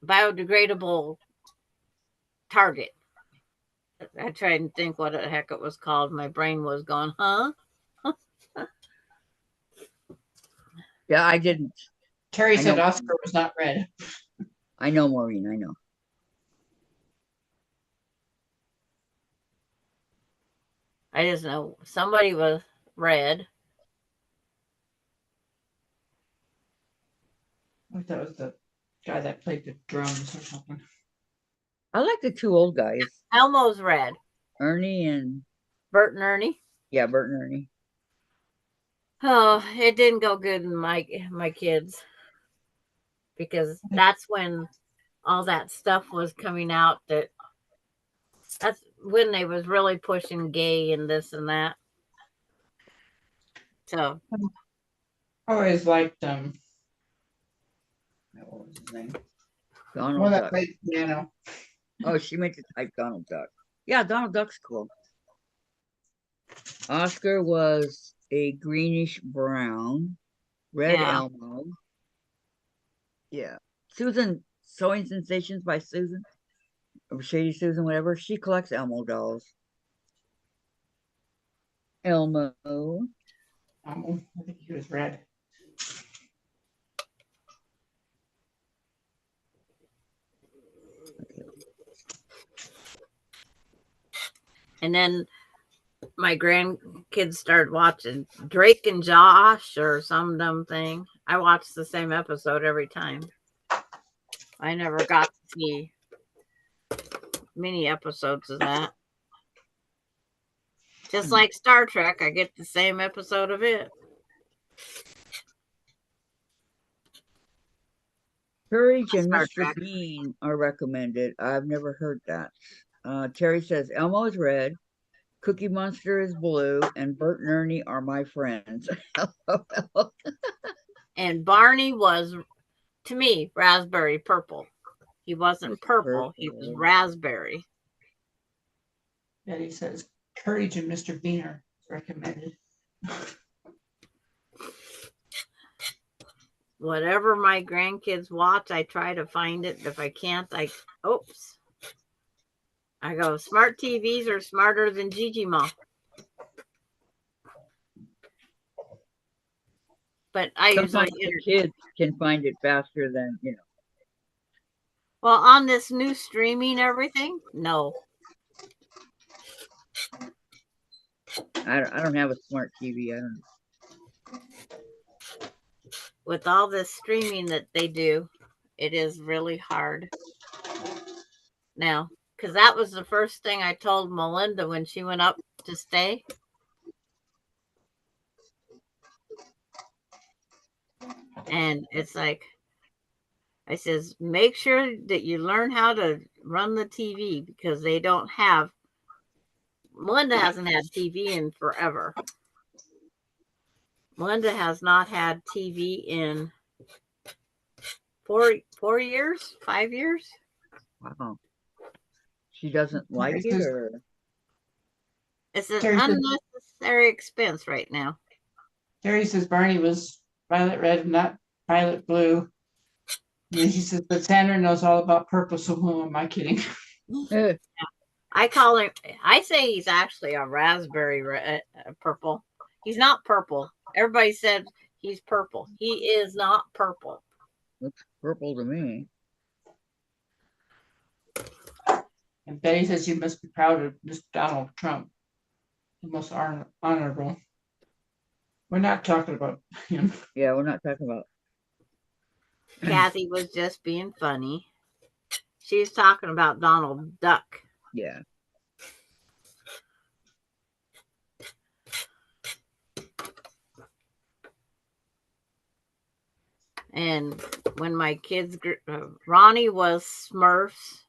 biodegradable Target. I tried and think what the heck it was called. My brain was going, huh? Yeah, I didn't. Terry I said know. Oscar was not red. I know, Maureen. I know. I just know somebody was red. I thought it was the guy that played the drums or something. I like the two old guys, Elmo's red. Ernie and Bert and Ernie. yeah, Bert and Ernie. Oh, it didn't go good in my kids because that's when all that stuff was coming out. That's when they was really pushing gay and this and that. So I always liked what was his name? Donald One that Duck. played piano. Oh, she meant to type Donald Duck. Yeah, Donald Duck's cool. Oscar was a greenish brown, red yeah, Elmo. Yeah. Susan, Sewing Sensations by Susan, or Shady Susan, whatever. She collects Elmo dolls. Elmo. I think he was red. and then my grandkids started watching Drake and Josh or some dumb thing. I watched the same episode every time. I never got to see many episodes of that. Just like Star Trek, I get the same episode of it. Courage and Star Mr. Trek. Bean are recommended. I've never heard that. Terry says Elmo is red, Cookie Monster is blue, and Bert and Ernie are my friends. And Barney was, to me, raspberry purple. He wasn't purple, he was raspberry. Betty says Courage and Mr. Bean are recommended. Whatever my grandkids watch, I try to find it. If I can't, I go, smart TVs are smarter than Gigi Mom. But I Sometimes usually the kids can find it faster than, Well, on this new streaming everything, no. I don't have a smart TV. I don't. With all this streaming that they do, it is really hard now. Because that was the first thing I told Melinda when she went up to stay. And it's like, I says, make sure that you learn how to run the TV because they don't have. Melinda hasn't had TV in forever. Melinda has not had TV in 4 years, 5 years. Wow. She doesn't like it, or it's an unnecessary expense right now. Terry says Barney was violet red, not violet blue. And then she says, but Sandra knows all about purple, so who am I kidding? I call him, I say he's actually a raspberry purple. He's not purple. Everybody said he's purple. He is not purple. looks purple to me. And Betty says you must be proud of Mr. Donald Trump, the most honorable. We're not talking about him. Yeah, we're not talking about. Kathy was just being funny. She's talking about Donald Duck. Yeah. And when my kids, Ronnie was Smurfs.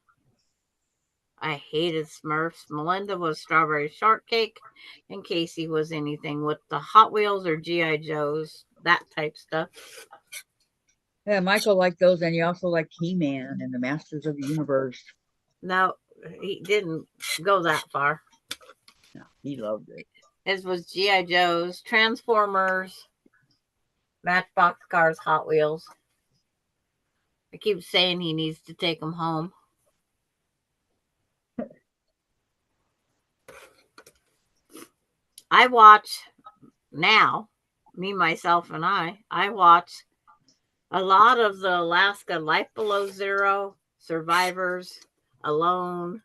I hated Smurfs. Melinda was Strawberry Shortcake. And Casey was anything with the Hot Wheels or G.I. Joes, that type stuff. Yeah, Michael liked those, and he also liked He-Man and the Masters of the Universe. No, he didn't go that far. No, he loved it. His was G.I. Joe's, Transformers, Matchbox cars, Hot Wheels. I keep saying he needs to take them home. I watch now, me, myself, and I watch a lot of the Alaska Life Below Zero, Survivors, Alone.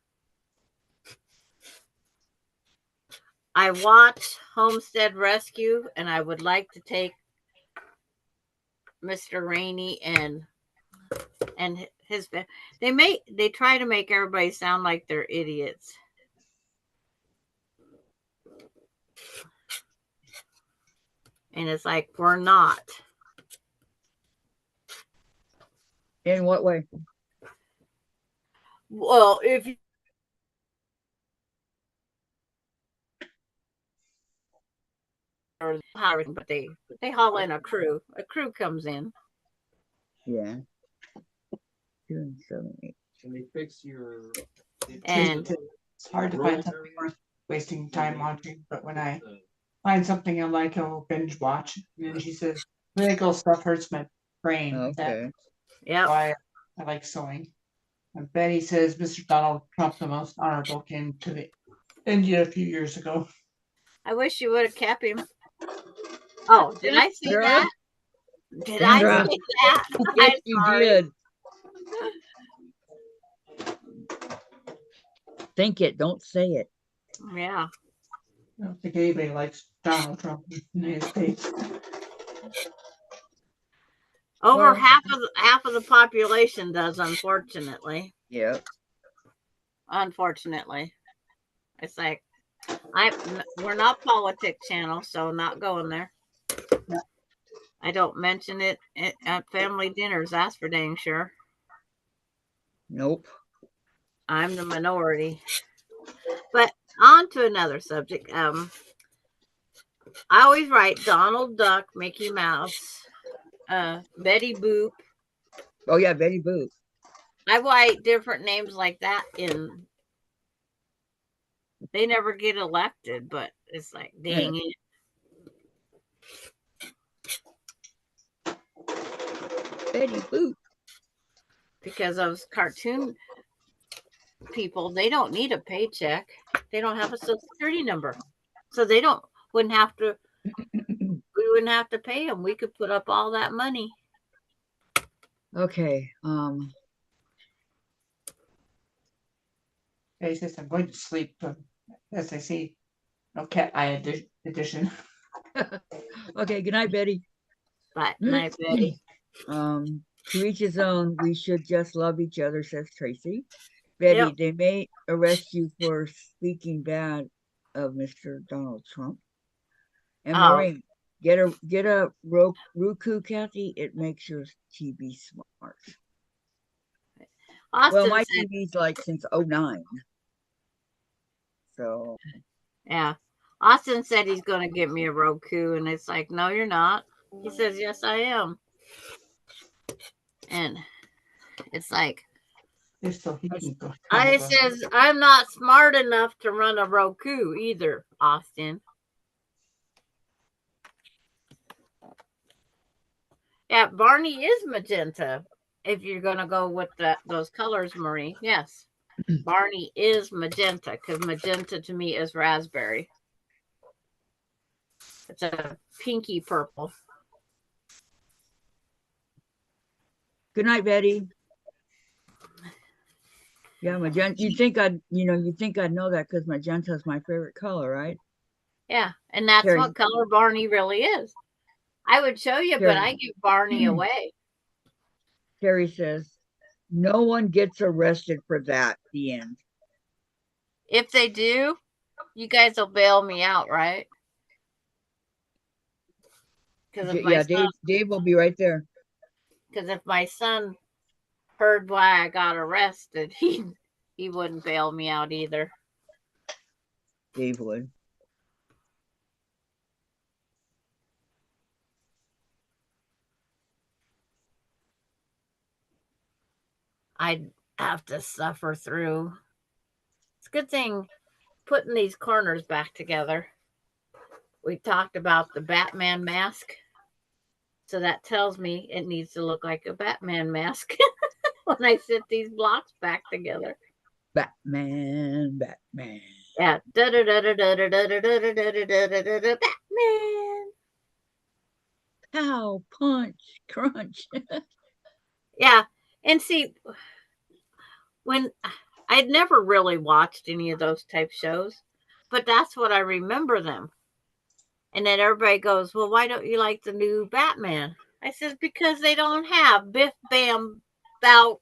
I watch Homestead Rescue, and I would like to take Mr. Rainey and his. They try to make everybody sound like they're idiots. And it's like, we're not. In what way? Well, if you but they haul in a crew. A crew comes in. Yeah. 2 and 7, 8. Can they fix your? And It's hard to find something worth wasting time watching, but when I find something I like, I'll binge watch. And then she says, political stuff hurts my brain. Okay. That's yeah, why I like sewing. And Betty says Mr. Donald Trump, the most honorable, came to the India a few years ago. I wish you would have kept him. Oh, did I say Sandra? that? Did Sandra. I say that? Yes, I'm you sorry. did. Think it, don't say it. Yeah. I don't think anybody likes Donald Trump in the United States. Over Well- half of the population does, unfortunately. Yep. Unfortunately. It's like we're not politics channel, so not going there. Yeah. I don't mention it at family dinners, that's for dang sure. Nope. I'm the minority. But on to another subject. I always write Donald Duck, Mickey Mouse, Betty Boop. Oh yeah, Betty Boop. I write different names like that in. They never get elected, but it's like, dang it. Betty Boop. Because those cartoon people, they don't need a paycheck. They don't have a social security number. So they wouldn't have to we wouldn't have to pay them. We could put up all that money. Okay. Betty says I'm going to sleep, as I see no cat eye edition. Okay, good night, Betty. But night, Betty. To each his own, we should just love each other, says Tracy. Betty, Yep. they may arrest you for speaking bad of Mr. Donald Trump. And Oh. Maureen, get a Roku, Kathy. It makes your TV smart. Austin Well, my said, TV's like since 09. So yeah. Austin said he's going to get me a Roku, and it's like, no, you're not. He says, yes, I am. And it's like, Just so he can go. I says, I'm not smart enough to run a Roku either, Austin. Yeah, Barney is magenta. If you're going to go with those colors, Marie. Yes. Barney is magenta, because magenta to me is raspberry. It's a pinky purple. good night, Betty. Yeah, magenta. You think I'd know that because magenta is my favorite color, right? Yeah, and that's Terry. what color Barney really is. I would show you, but Terry. I give Barney away. Terry says, no one gets arrested for that. The end. If they do, you guys will bail me out, right? Because Yeah, Dave will be right there. Because if my son heard why I got arrested, he wouldn't bail me out either. Dave would. I'd have to suffer through. It's a good thing putting these corners back together. we talked about the Batman mask. So that tells me it needs to look like a Batman mask when I sit these blocks back together. Batman, Batman. Yeah. Batman. Pow, punch, crunch. Yeah. And see, when I'd never really watched any of those type shows, but that's what I remember them. And then everybody goes, "Well, why don't you like the new Batman?" I said, "Because they don't have Biff Bam Bow,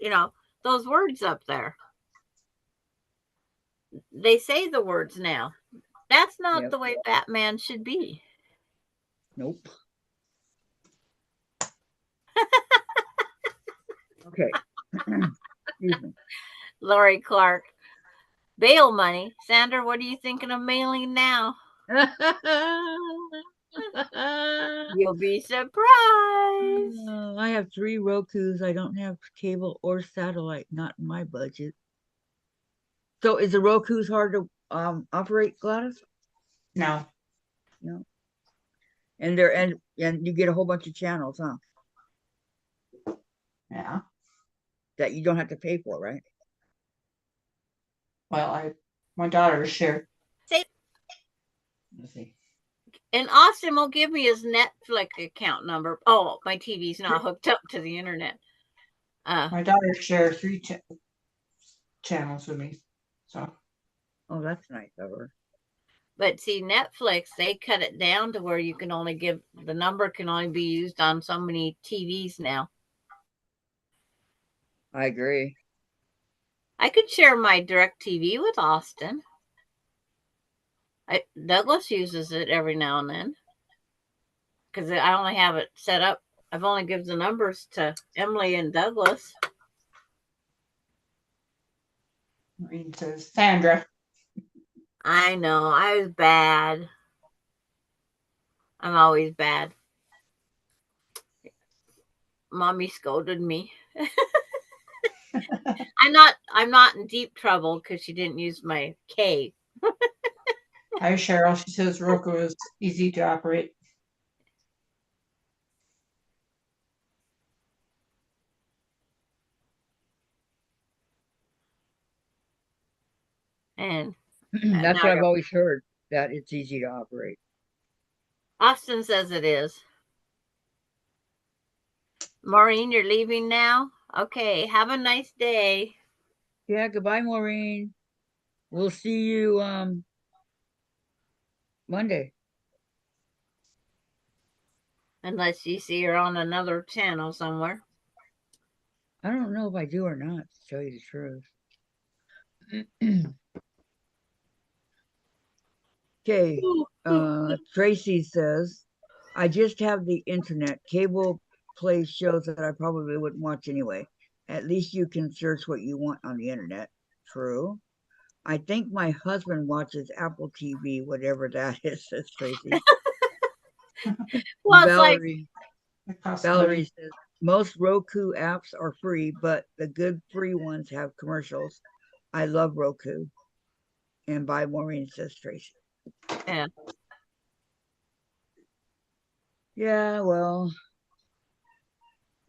you know, those words up there. They say the words now. That's not Yep. the way Batman should be." Nope. Okay. Excuse me. Lori Clark, bail money. Sandra, what are you thinking of mailing now? You'll be surprised. I have 3 Rokus. I don't have cable or satellite, not in my budget. So is the Roku's hard to operate, Gladys? No. No. And they're and you get a whole bunch of channels, huh? Yeah. That you don't have to pay for, right? Well, my daughter shared. Say, Let's see. and Austin will give me his Netflix account number. Oh, my TV's not hooked up to the internet. My daughter shared 3 channels with me. So. Oh, that's nice of her. But see, Netflix, they cut it down to where you can only give the number can only be used on so many TVs now. I agree. I could share my direct TV with Austin. Douglas uses it every now and then because I only have it set up. I've only given the numbers to Emily and Douglas. Maureen says, Sandra. I know, I was bad. I'm always bad. Mommy scolded me. I'm not in deep trouble because she didn't use my K. Hi, Cheryl. She says Roku is easy to operate. And That's now what I've always heard, that it's easy to operate. Austin says it is. Maureen, you're leaving now? Okay, have a nice day. Yeah, goodbye, Maureen. We'll see you Monday. Unless you see her on another channel somewhere. I don't know if I do or not, to tell you the truth. Okay. Tracy says, I just have the internet. Cable plays shows that I probably wouldn't watch anyway. At least you can search what you want on the internet. True. I think my husband watches Apple TV, whatever that is, says Tracy. Well, it's like Valerie says, most Roku apps are free, but the good free ones have commercials. I love Roku. And by Maureen, says Tracy. yeah. Yeah, well,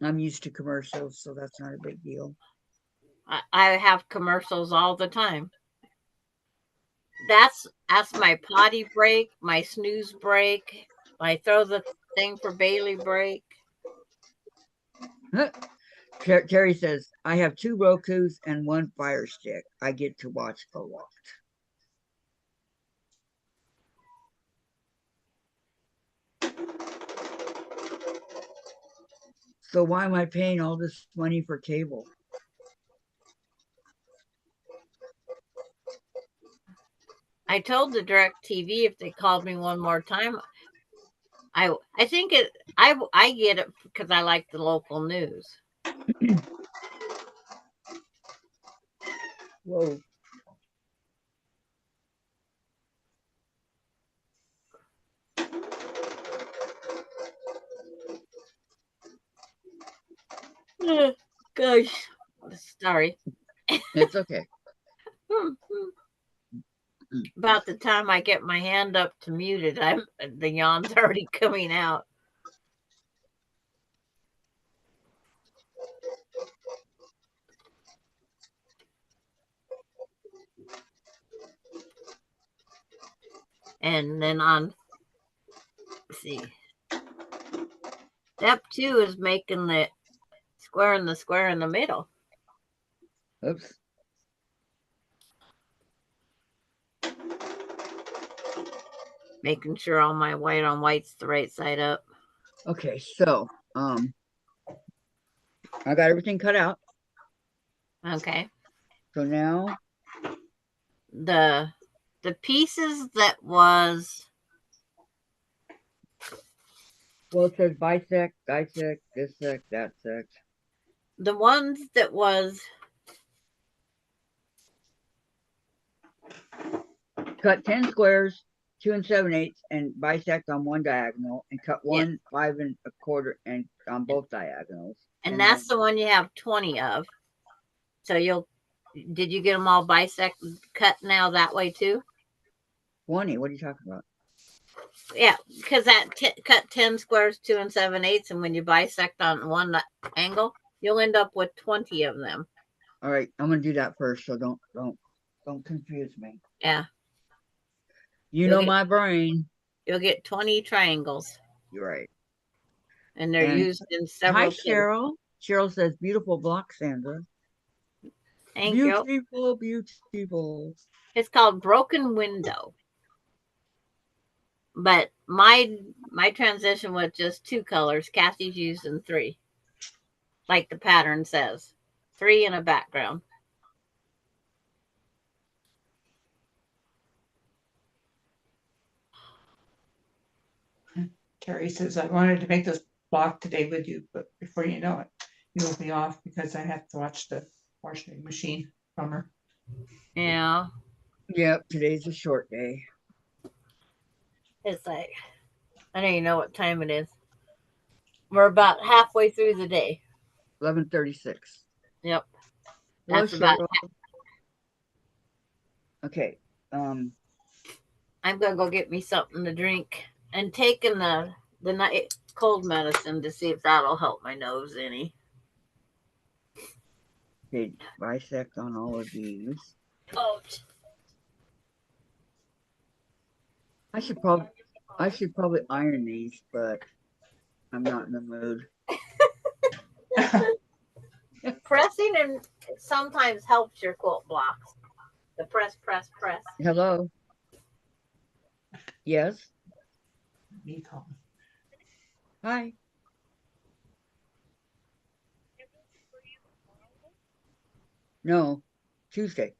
I'm used to commercials, so that's not a big deal. I have commercials all the time. That's my potty break, my snooze break. I throw the thing for Bailey break. Terry says, I have 2 Rokus and 1 Fire Stick. I get to watch a lot. So why am I paying all this money for cable? I told the direct TV if they called me one more time, I think I get it because I like the local news. Whoa. Gosh, sorry. It's okay. About the time I get my hand up to mute it, the yawn's already coming out. And then let's see, step 2 is making the square in the middle. Oops. Making sure all my white on white's the right side up. Okay, so I got everything cut out. Okay. So now The pieces that was, well, it says bisect, dissect, dissect, that sect. the ones that was, Cut 10 squares, 2 7/8, and bisect on one diagonal, and cut Yeah. 1 5 1/4 and on both diagonals. and that's then, the one you have 20 of. So did you get them all bisect cut now that way too? 20. What are you talking about? Yeah, because that cut 10 squares, 2 7/8, and when you bisect on one angle, you'll end up with 20 of them. All right, I'm gonna do that first, so don't confuse me. Yeah. You know my brain. You'll get 20 triangles. You're right. And they're And used in several hi, places. Cheryl. Cheryl says, beautiful block, Sandra. Thank you. Beautiful, beautiful. It's called Broken Window. But my transition was just 2 colors. Kathy's using 3. Like the pattern says. 3 in a background. Terry says, I wanted to make this block today with you, but before you know it, you'll be off because I have to watch the washing machine plumber. Yeah. Yep, today's a short day. It's like, I don't even know what time it is. We're about halfway through the day. 11:36. Yep. Hello, That's about. Okay. I'm gonna go get me something to drink and taking the night cold medicine to see if that'll help my nose any. Okay, bisect on all of these. Oh. I should probably iron these, but I'm not in the mood. Pressing and sometimes helps your quilt blocks. The press. Hello. Yes. Me call. Hi. No, Tuesday.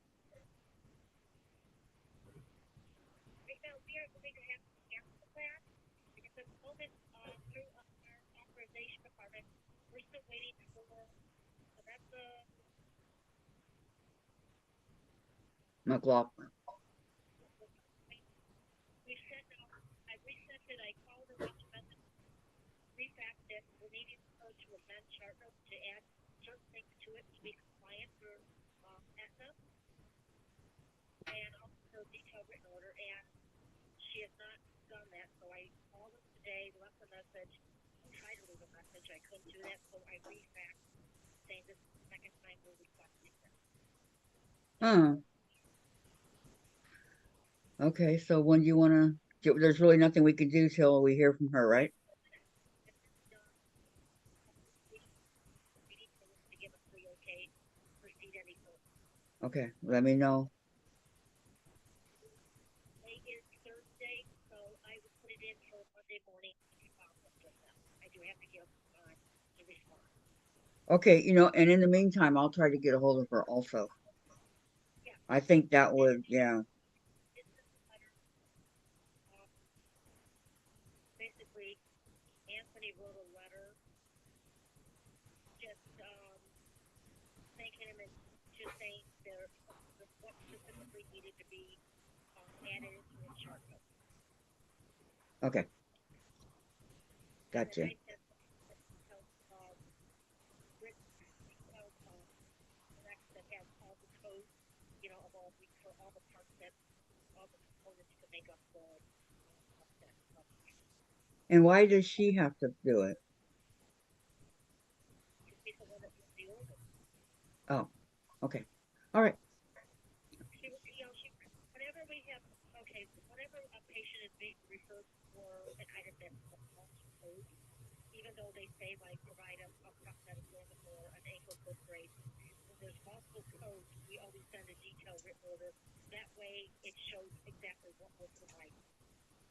McLaughlin. Huh. Okay, so when do you want to? There's really nothing we can do till we hear from her, right? Okay, let me know. Okay, and in the meantime, I'll try to get a hold of her also. I think that would, yeah. Okay. Gotcha. And why does she have to do it? Oh, okay. All right.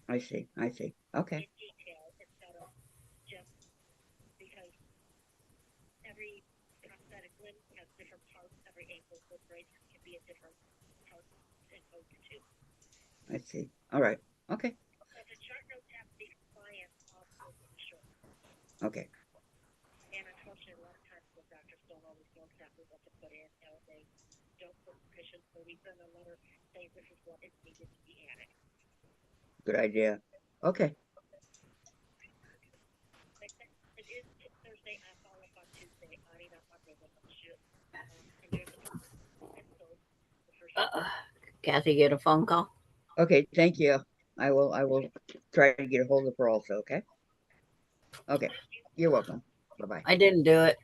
I see. I see. Okay. I see. All right. Okay. Okay. Good idea. Okay. Kathy get a phone call. Okay. Thank you. I will try to get a hold of her also. Okay. Okay. You're welcome. Bye bye. I didn't do it.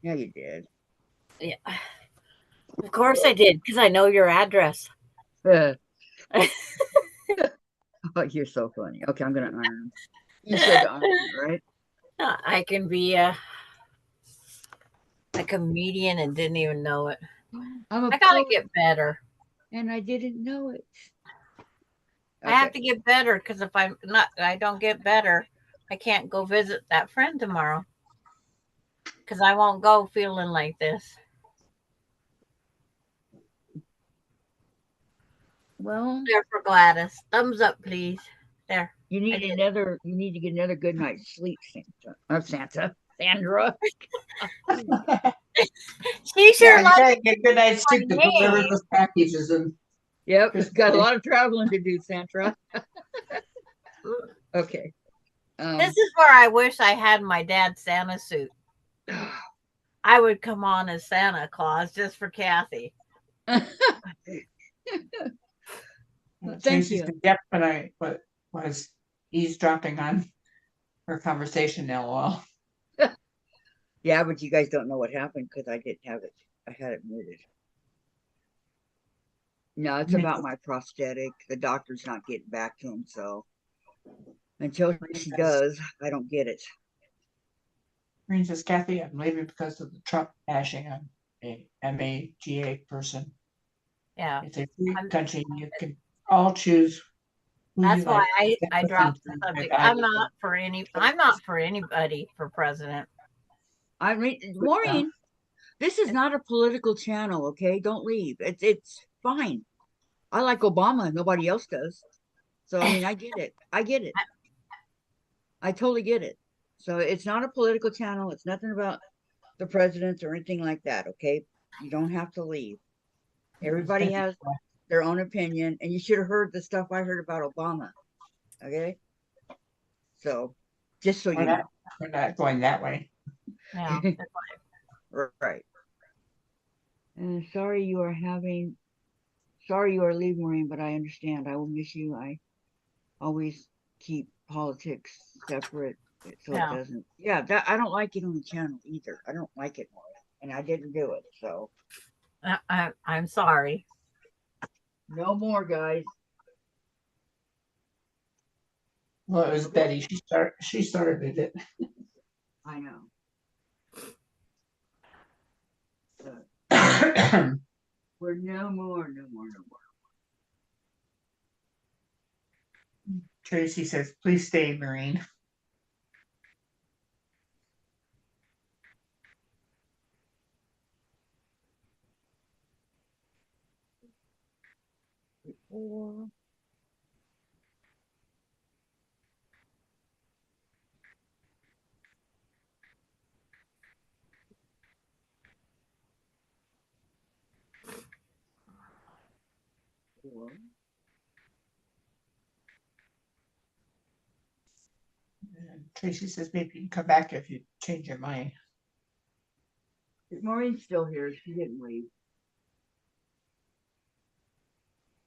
Yeah, you did. Yeah, of course I did because I know your address. Oh, you're so funny. Okay, I'm gonna iron. You said to iron, right? I can be a comedian and didn't even know it. I'm a I gotta poet get better. and I didn't know it. I have Okay. to get better because if I don't get better, I can't go visit that friend tomorrow because I won't go feeling like this. Well, There for Gladys. Thumbs up, please. There. you I need did. another. You need to get another good night's sleep, Santa. Santa. Sandra. She Yeah, sure you likes gotta get good night's my sleep to deliver name. those packages and Yep, Christmas got a Day. lot of traveling to do, Sandra. Okay. This is where I wish I had my dad's Santa suit. I would come on as Santa Claus just for Kathy. Thank Tracy's you. yep, but I was eavesdropping on her conversation, LOL. Yeah, but you guys don't know what happened because I didn't have it. I had it muted. No, it's about my prosthetic. The doctor's not getting back to him, so until she does, I don't get it. Green says, Kathy, I'm leaving because of the Trump bashing on a MAGA person. Yeah. It's a free country. You can all choose who you That's why like. I dropped the subject. I'm not for anybody for president. I mean, Maureen, this is not a political channel, okay? Don't leave. It's fine. I like Obama. Nobody else does. So I mean, I get it. I get it. I totally get it. So it's not a political channel. It's nothing about the presidents or anything like that. Okay, you don't have to leave. Everybody has their own opinion, and you should have heard the stuff I heard about Obama. Okay, so just so you know, we're not going that way. Yeah. right. And sorry you are having. Sorry you are leaving, Maureen, but I understand. I will miss you. I always keep politics separate so it Yeah. doesn't. Yeah, that I don't like it on the channel either. I don't like it, and I didn't do it. So I'm sorry. no more, guys. Well, it was Betty. She started it. I know. We're no more, no more, no more. Tracy says, please stay, Marine. Or And Tracy says, maybe you can come back if you change your mind. Maureen's still here. She didn't leave.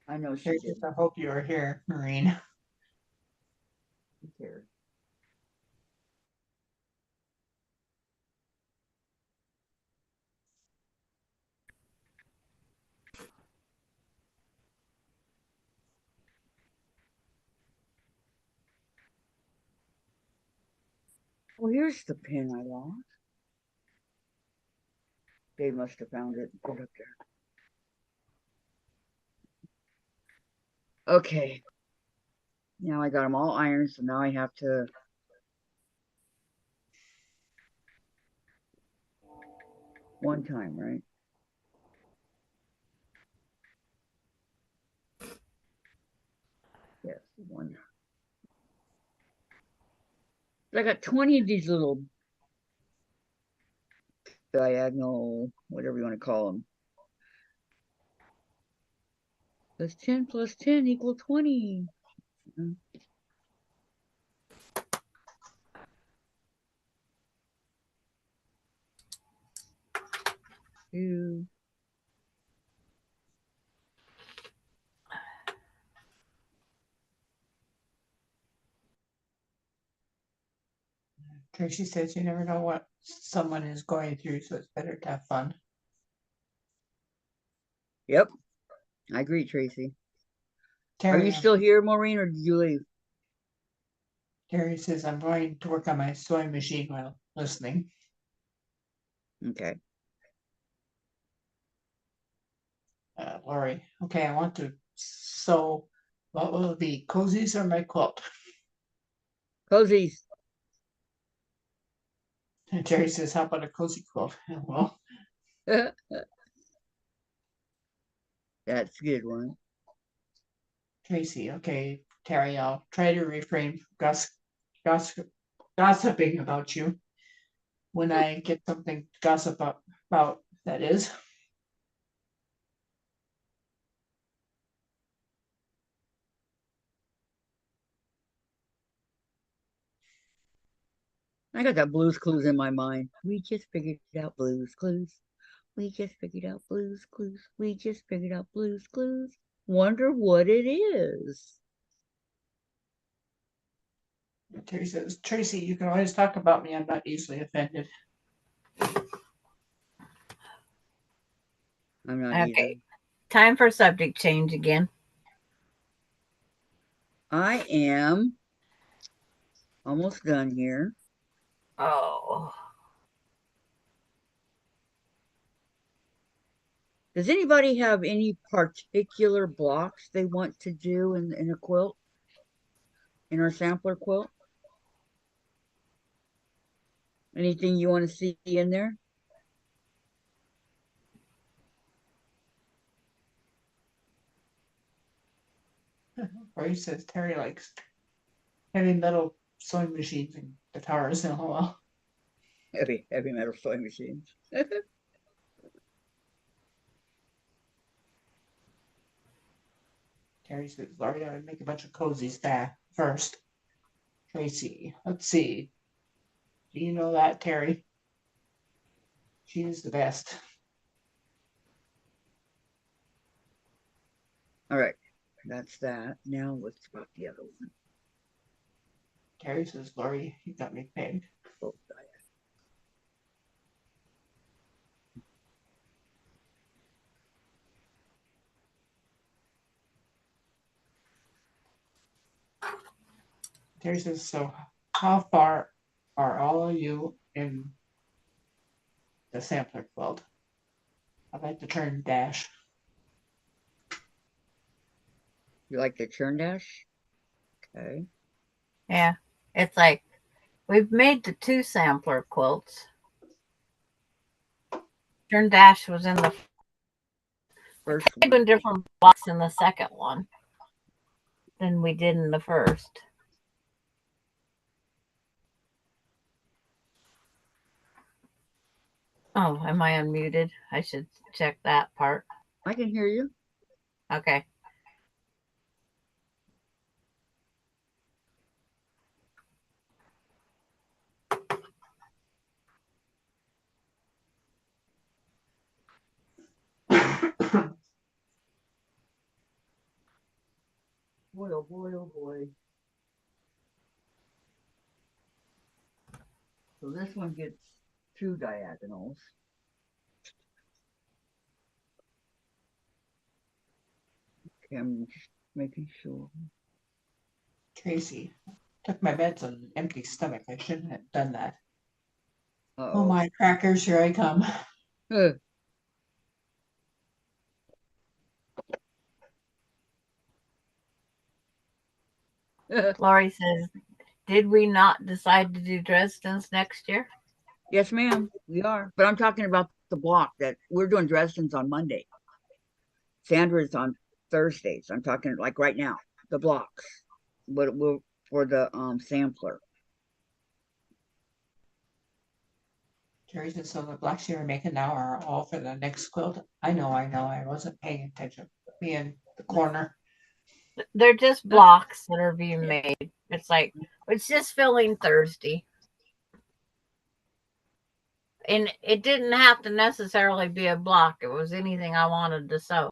I know she Terry did. says, I hope you are here, Maureen. She I did. hope you are here, Maureen. Who cares? Well, here's the pin I lost. Dave must have found it and put it up there. Okay. Now I got them all ironed, so now I have to one time, right? Yes, one. I got 20 of these little diagonal, whatever you want to call them. Plus 10 equal 20. Two. Tracy says you never know what someone is going through, so it's better to have fun. Yep, I agree, Tracy. Are Terry, you still here, Maureen, or did you leave? Terry says I'm going to work on my sewing machine while listening. Okay. Lori, okay, I want to sew. What will it be, cozies or my quilt? Cozies. And Terry says, how about a cozy quilt? Well, That's a good one. Tracy, okay, Terry, I'll try to refrain from gossiping about you when I get something to gossip about, that is. I got that Blues Clues in my mind. We just figured out Blues Clues. We just figured out Blues Clues. We just figured out Blues Clues. Wonder what it is. Terry says, Tracy, you can always talk about me. I'm not easily offended. I'm not Okay. either. Time for subject change again. I am almost done here. Oh. Does anybody have any particular blocks they want to do in a quilt? In our sampler quilt? Anything you want to see in there? Ray says Terry likes heavy metal sewing machines and guitars and all. Heavy metal sewing machines. Terry says, Laurie, I would make a bunch of cozies back first. Tracy, let's see. Do you know that, Terry? She's the best. All right, that's that. Now what's about the other one? Terry says, Laurie, you got me pegged. Oh, Terry says, so how far are all of you in the sampler quilt? I'd like to turn dash. you like the churn dash? Okay. Yeah. It's like we've made the 2 sampler quilts. Turn dash was in the First kind one. of different blocks in the second one than we did in the first. Oh, am I unmuted? I should check that part. I can hear you. Okay. boy, oh boy, oh boy. So this one gets 2 diagonals. Okay, I'm just making sure. Tracy, took my meds on an empty stomach. I shouldn't have done that. Oh Uh-oh. my crackers, here I come. Huh. Lori says, did we not decide to do Dresden's next year? Yes, ma'am, we are. But I'm talking about the block that we're doing Dresden's on Monday. Sandra's on Thursdays. I'm talking like right now, the blocks. But we'll for the sampler. Terry said, so the blocks you're making now are all for the next quilt. I know. I wasn't paying attention. Me in the corner. They're just blocks that are being made. It's just filling Thursday. And it didn't have to necessarily be a block. It was anything I wanted to sew.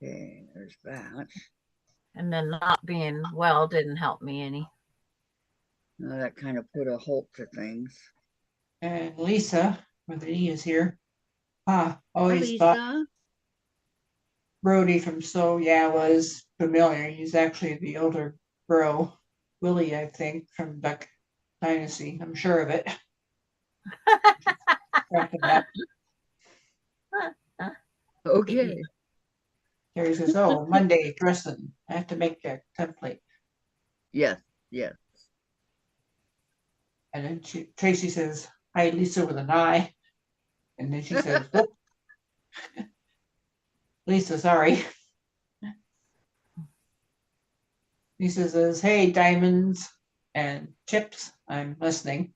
Okay, there's that. And then not being well didn't help me any. That kind of put a halt to things. And Lisa, with the E is here. Always Hi, thought Lisa. Brody from So Yeah was familiar. He's actually the older bro. Willie, I think, from Duck Dynasty. I'm sure of it. Okay. Terry says, oh, Monday, Dresden. I have to make a template. Yes, yes. And then Tracy says, hi, Lisa, with an I. And then she says, whoop. Lisa, sorry. Lisa says, hey, diamonds and chips. I'm listening.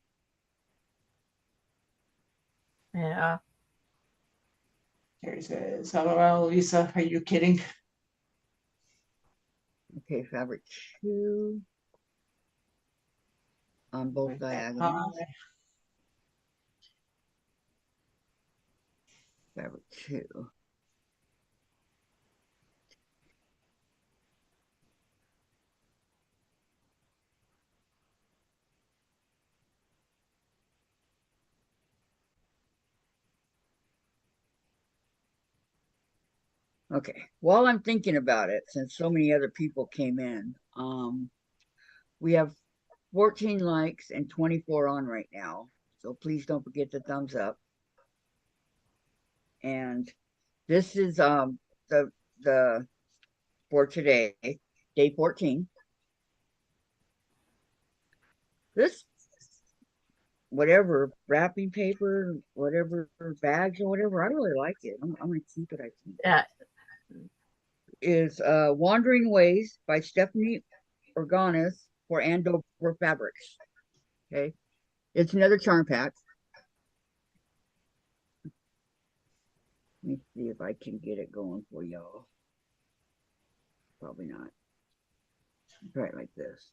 Yeah. Terry says, LOL, Lisa, are you kidding? Okay, fabric 2 on both diagonals. Fabric 2. Okay, while I'm thinking about it, since so many other people came in, we have 14 likes and 24 on right now. So please don't forget the thumbs up. And this is the for today, day 14. This whatever wrapping paper, whatever bags or whatever, I really like it. I'm gonna keep it, I think. Yeah. Is Wandering Ways by Stephanie Organis for Andover Fabrics. Okay. It's another charm pack. Let me see if I can get it going for y'all. Probably not. Try it like this.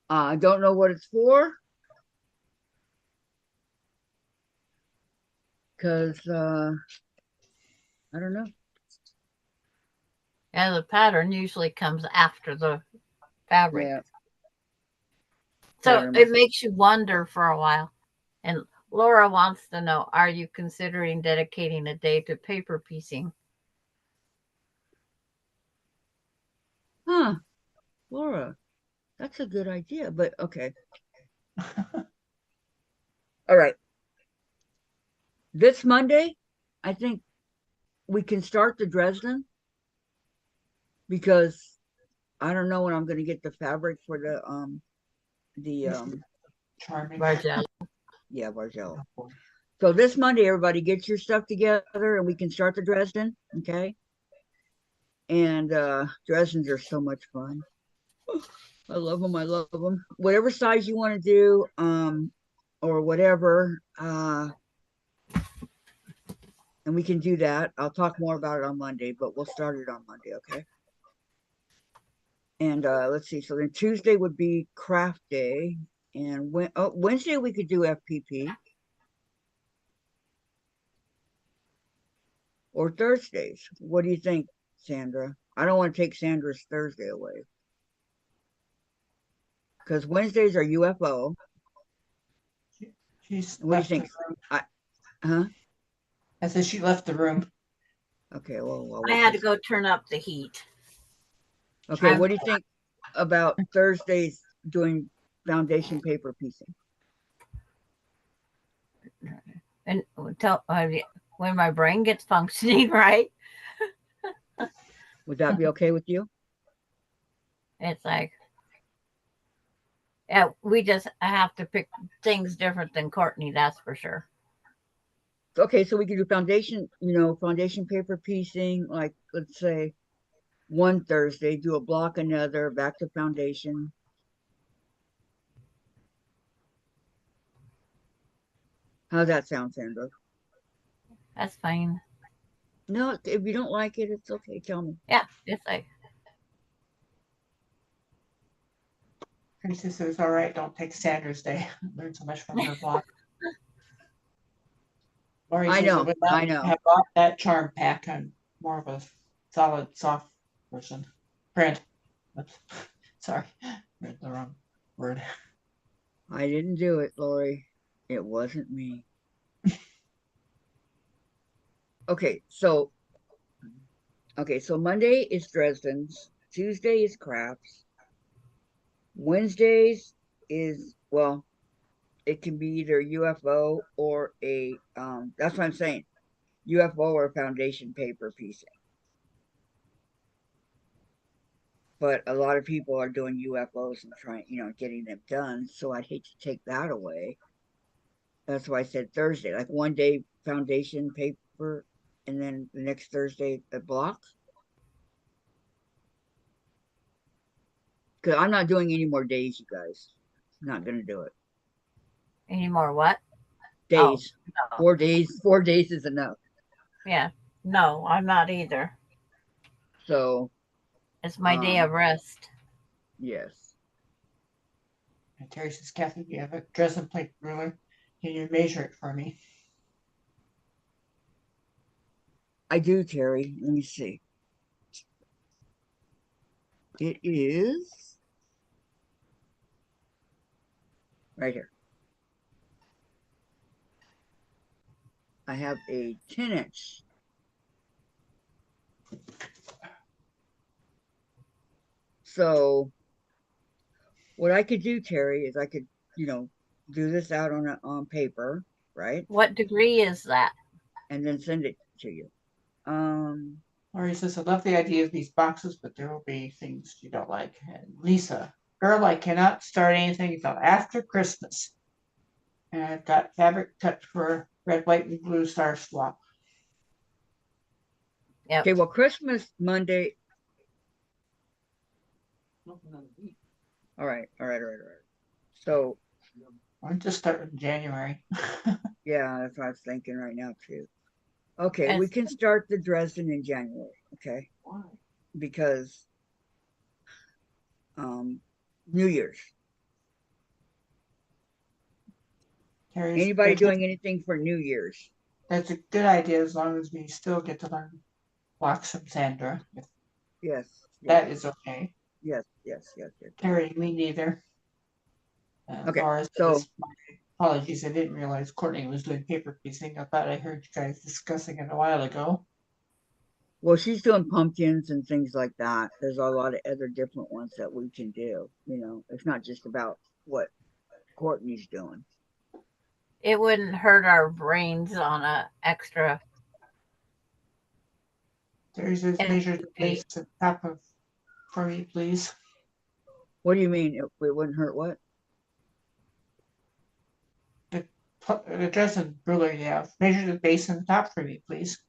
I don't know what it's for. Because I don't know. And the pattern usually comes after the fabric. Yeah. So it makes you wonder for a while. And Laura wants to know, are you considering dedicating a day to paper piecing? Huh. Laura, that's a good idea, but okay. All right. This Monday, I think we can start the Dresden because I don't know when I'm going to get the fabric for the Charming. Bargel. Yeah, Bargel. So this Monday, everybody get your stuff together and we can start the Dresden, okay? And Dresdens are so much fun. I love them. I love them. Whatever size you want to do, or whatever, and we can do that. I'll talk more about it on Monday, but we'll start it on Monday, okay? And let's see. So then Tuesday would be craft day, and Wednesday we could do FPP. or Thursdays. What do you think, Sandra? I don't want to take Sandra's Thursday away because Wednesdays are UFO. She's What do you left the think? room. Huh? I said she left the room. Okay, well, I had to go turn up the heat. Okay, I'm- what do you think about Thursdays doing foundation paper piecing? And tell when my brain gets functioning right, Would that be okay with you? it's like, yeah, we just have to pick things different than Courtney, that's for sure. Okay, so we could do foundation, foundation paper piecing, like let's say one Thursday, do a block another, back to foundation. How's that sound, Sandra? That's fine. No, if you don't like it, it's okay. Tell me. Yeah, it's like, Tracy says, all right, don't take Sandra's Day. Learned so much from her blog. Lori I says, know, would not I know. have bought that charm pack. I'm more of a solid, soft person. Print. Oops. Sorry, read the wrong word. I didn't do it, Lori. It wasn't me. Okay, so Monday is Dresden's, Tuesday is crafts, Wednesdays is, well, it can be either UFO or that's what I'm saying, UFO or foundation paper piecing. But a lot of people are doing UFOs and trying, getting them done. So I'd hate to take that away. That's why I said Thursday, like one day foundation paper, and then the next Thursday a block. Because I'm not doing any more days, you guys. I'm not gonna do it. any more what? Days. No. 4 days. 4 days is enough. Yeah. No, I'm not either. So It's my day of rest. yes. And Terry says, Kathy, do you have a Dresden plate ruler? Can you measure it for me? I do, Terry. Let me see. It is right here. I have a 10-inch. So what I could do, Terry, is I could, do this out on paper, right? What degree is that? And then send it to you. Lori says, I love the idea of these boxes, but there will be things you don't like. And Lisa, girl, I cannot start anything until after Christmas. And I've got fabric cut for red, white, and blue star swap. Yep. Okay, well, Christmas Monday. All right. So Why don't you start in January? yeah, that's what I was thinking right now too. Okay, And we can start the Dresden in January. Okay, Why? because New Year's. Terry's Anybody doing anything for New Year's? That's a good idea as long as we still get to learn blocks from Sandra. If Yes. that is okay. Yes. Terry, me neither. Okay, Laura so says, my apologies, I didn't realize Courtney was doing paper piecing. I thought I heard you guys discussing it a while ago. well, she's doing pumpkins and things like that. There's a lot of other different ones that we can do. It's not just about what Courtney's doing. it wouldn't hurt our brains on a extra. Terry says, measure the base at the top of for me, please. What do you mean? It wouldn't hurt what? The Dresden ruler you have. Measure the base and the top for me, please.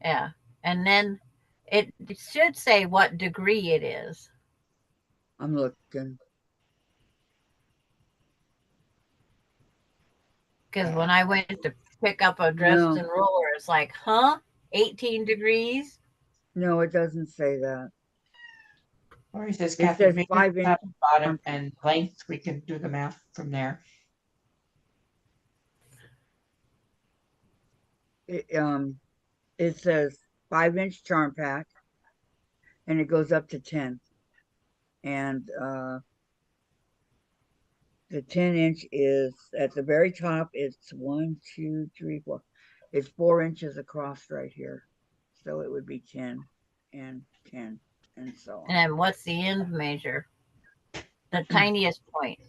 Yeah. And then it should say what degree it is. I'm looking. Because when I went to pick up a Dresden ruler, it's like, 18 degrees? No, it doesn't say that. Or he says, It Kathy, says measure 5 the inch. top and bottom and length. We can do the math from there. it says 5-inch charm pack, and it goes up to 10. And the 10-inch is at the very top. It's 1, 2, 3, 4. It's 4 inches across right here. So it would be 10 and 10 and so on. And what's the end measure? The tiniest point.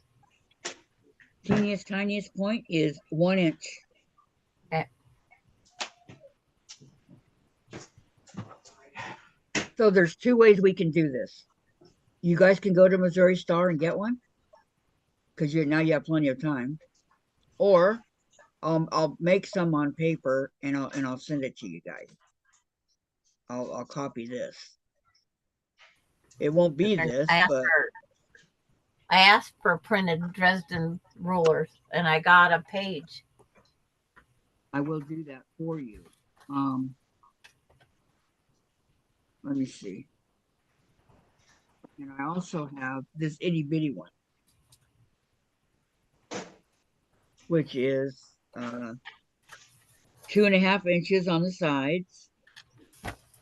Tiniest point is 1 inch. Okay. So there's 2 ways we can do this. You guys can go to Missouri Star and get one, because now you have plenty of time. Or I'll make some on paper and I'll send it to you guys. I'll copy this. It won't be this, but I asked for printed Dresden rulers, and I got a page. I will do that for you. Let me see. And I also have this itty bitty one, which is 2.5 inches on the sides,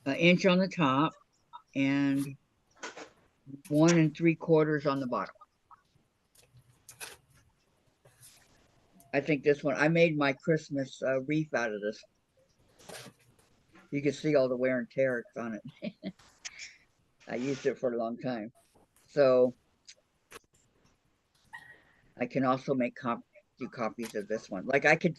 1 inch on the top, and 1 3/4 on the bottom. I think this one, I made my Christmas wreath out of this. You can see all the wear and tear on it. I used it for a long time. So I can also do copies of this one. Like I could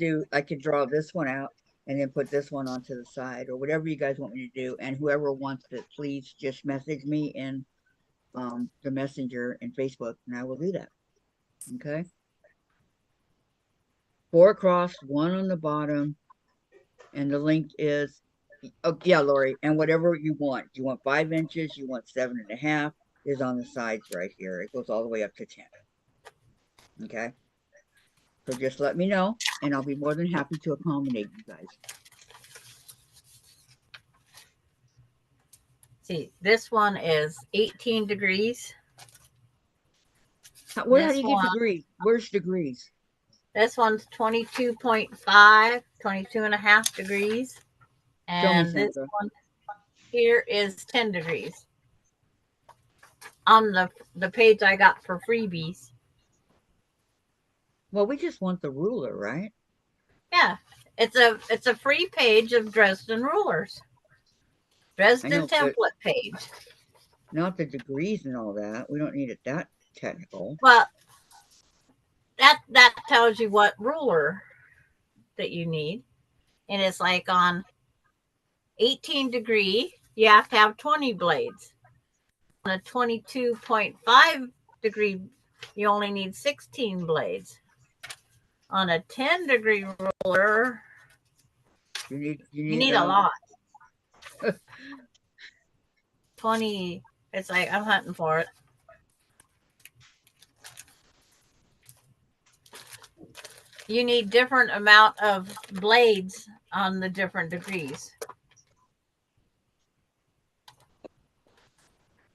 draw this one out and then put this one onto the side, or whatever you guys want me to do. And whoever wants it, please just message me in the messenger and Facebook, and I will do that. Okay. 4 across, 1 on the bottom, and the length is, oh yeah, Lori, and whatever you want. You want 5 inches, you want 7.5, is on the sides right here. It goes all the way up to 10. Okay. So just let me know, and I'll be more than happy to accommodate you guys. See, this one is 18 degrees. How do you get degrees? Where's degrees? This one's 22.5, 22.5 degrees. And this one here is 10 degrees. On the page I got for freebies. Well, we just want the ruler, right? Yeah. It's a free page of Dresden rulers. Dresden template page. Not the degrees and all that. We don't need it that technical. Well, that tells you what ruler that you need. And it's like on 18 degree, you have to have 20 blades. On a 22.5 degree, you only need 16 blades. On a 10 degree ruler, you need a lot. 20, it's like, I'm hunting for it. You need different amount of blades on the different degrees.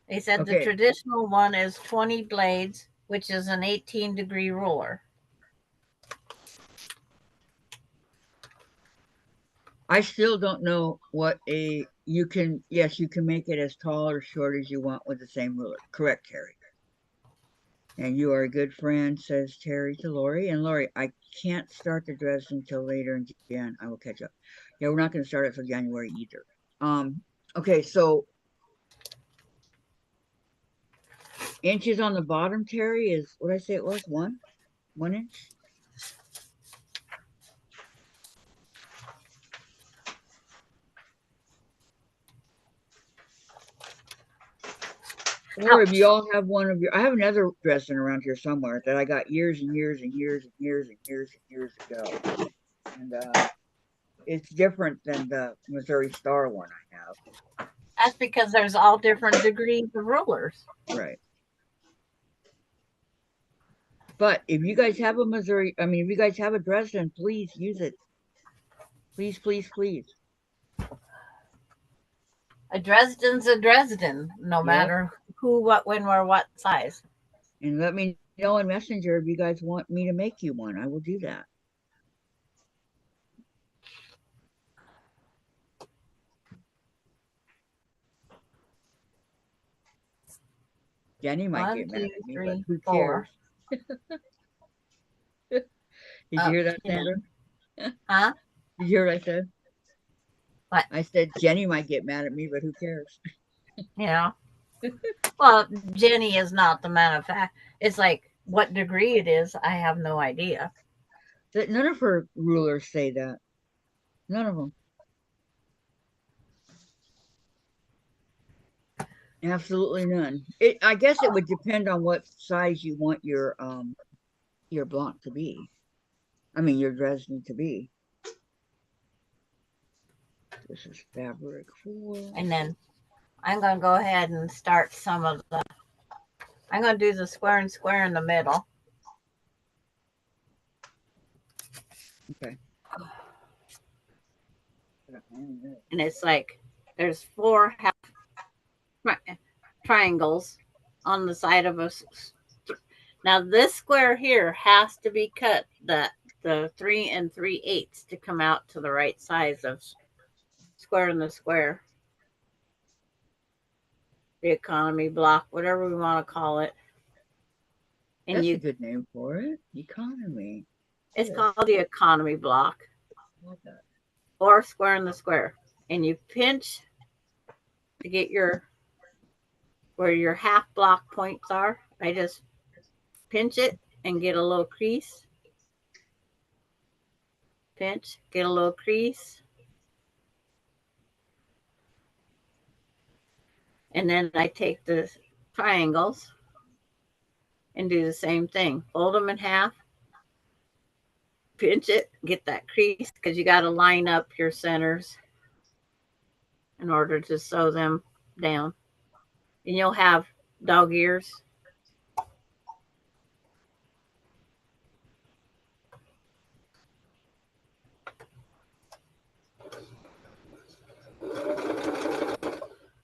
They said the traditional one is 20 blades, which is an 18 degree ruler. I still don't know what you can make it as tall or short as you want with the same ruler. Correct, Terry. And you are a good friend, says Terry to Lori. And Lori, I can't start the dress until later in Jan. I will catch up. Yeah, we're not going to start it for January either. Okay, so inches on the bottom, Terry, is what I say it was 1 inch. Or if you all have one of your, I have another Dresden around here somewhere that I got years and years and years and years and years and years ago. And it's different than the Missouri Star one I have. That's because there's all different degrees of rulers. Right. But if you guys have if you guys have a Dresden, please use it. Please, please, please. A Dresden's a Dresden, no matter who, what, when, where, what size. And let me know in Messenger if you guys want me to make you one. I will do that. Jenny might 1, get mad 2, at me, but 3, who 4. cares? Did you Up hear that, 10. Sandra? Huh? Did you hear what I said? What? I said Jenny might get mad at me, but who cares? Yeah. Well, Jenny is not the manufacturer. It's like what degree it is, I have no idea. None of her rulers say that. None of them. Absolutely none. I guess it would depend on what size you want your block to be. I mean your Dresden to be. This is fabric 4. And then I'm going to go ahead and start some of the, I'm going to do the square and square in the middle. Okay. And it's like there's 4 half triangles on the side of a. Now this square here has to be cut the 3 3/8 to come out to the right size of square in the square. The economy block, whatever we want to call it. And That's a good name for it. Economy. It's Yes. called the economy block. I love that. Or square in the square. And you pinch to get where your half block points are. I just pinch it and get a little crease. Pinch, get a little crease. And then I take the triangles and do the same thing. Fold them in half. Pinch it, get that crease because you got to line up your centers in order to sew them down. And you'll have dog ears.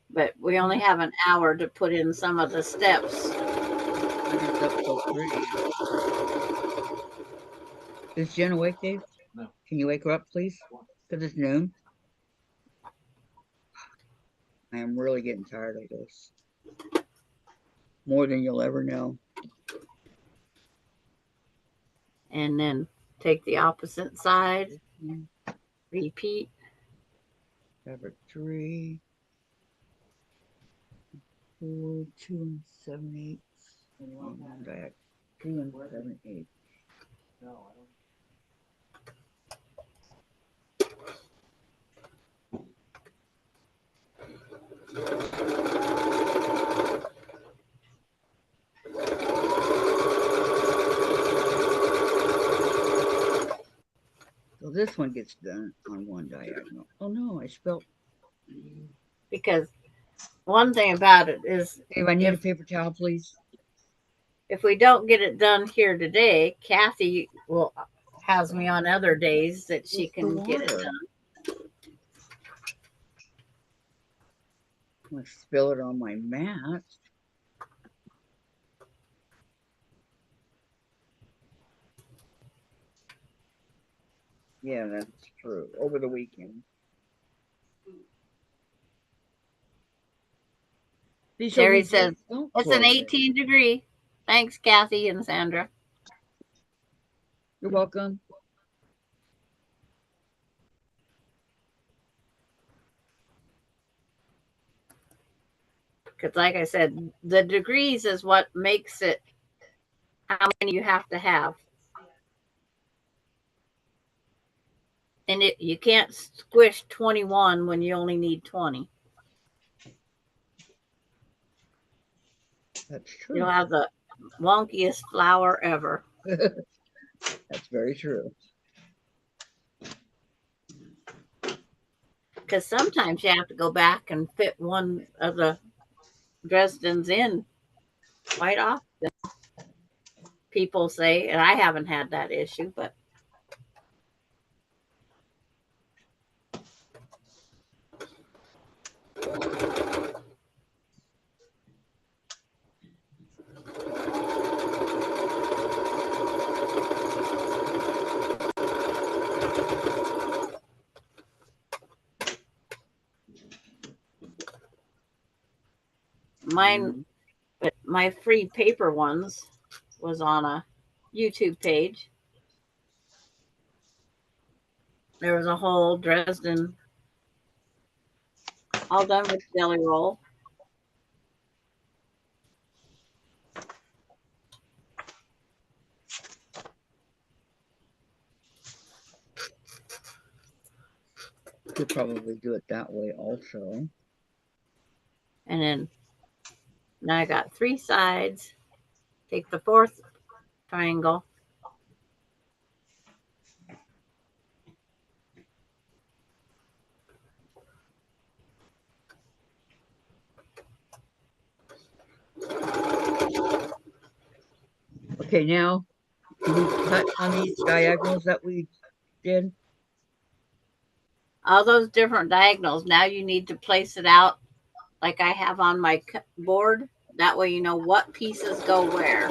But we only have an hour to put in some of the steps. Mine is up till 3. Is Jen awake, Dave? No. Can you wake her up, please? Because it's noon. I am really getting tired of this. More than you'll ever know. And then take the opposite side. Repeat. Fabric 3. 4, 2 7/8. And 1 diagonal. 2 7/8. No, I don't. So this one gets done on 1 diagonal. Oh no, I spelled. Because one thing about it is Dave, I need a paper towel, please. if we don't get it done here today, Kathy has me on other days that she can get it done. I'm gonna spill it on my mat. Yeah, that's true. Over the weekend. Terry says it's an 18 degree. Thanks, Kathy and Sandra. You're welcome. Because like I said, the degrees is what makes it how many you have to have. And you can't squish 21 when you only need 20. That's true. You'll have the wonkiest flower ever. That's very true. Because sometimes you have to go back and fit one of the Dresdens in quite often. People say, and I haven't had that issue, but mine, But my free paper ones was on a YouTube page. There was a whole Dresden all done with jelly roll. Could probably do it that way also. And then now I got 3 sides. Take the 4th triangle. Okay, now do we cut on these diagonals that we did? All those different diagonals. Now you need to place it out like I have on my board. That way you know what pieces go where.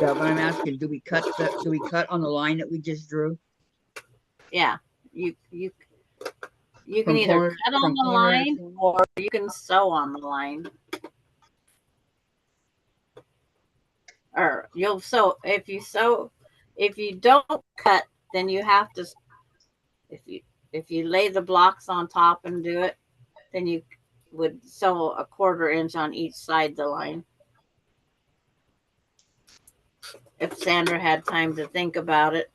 Yeah, but I'm asking, do we cut on the line that we just drew? Yeah. You can From either corner cut on the corner to line corner? or you can sew on the line. Or you'll sew if you don't cut, then you have to if you lay the blocks on top and do it, then you would sew a 1/4 inch on each side of the line. If Sandra had time to think about it,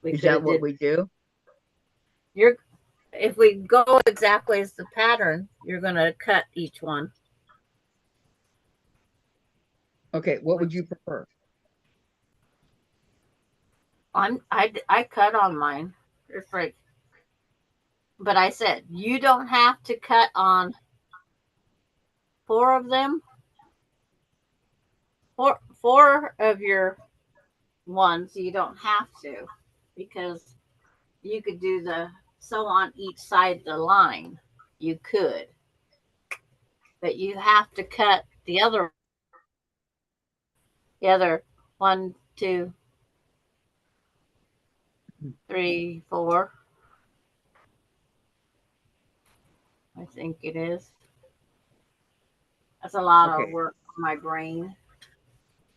we Is could that have what did. we do? If we go exactly as the pattern, you're going to cut each one. Okay, what would you prefer? I cut on mine. You're right. But I said you don't have to cut on 4 of them. Four of your ones you don't have to, because you could do the sew on each side of the line. You could, but you have to cut the other 1, 2, 3, 4. I think it is. That's a lot of Okay. work for my brain.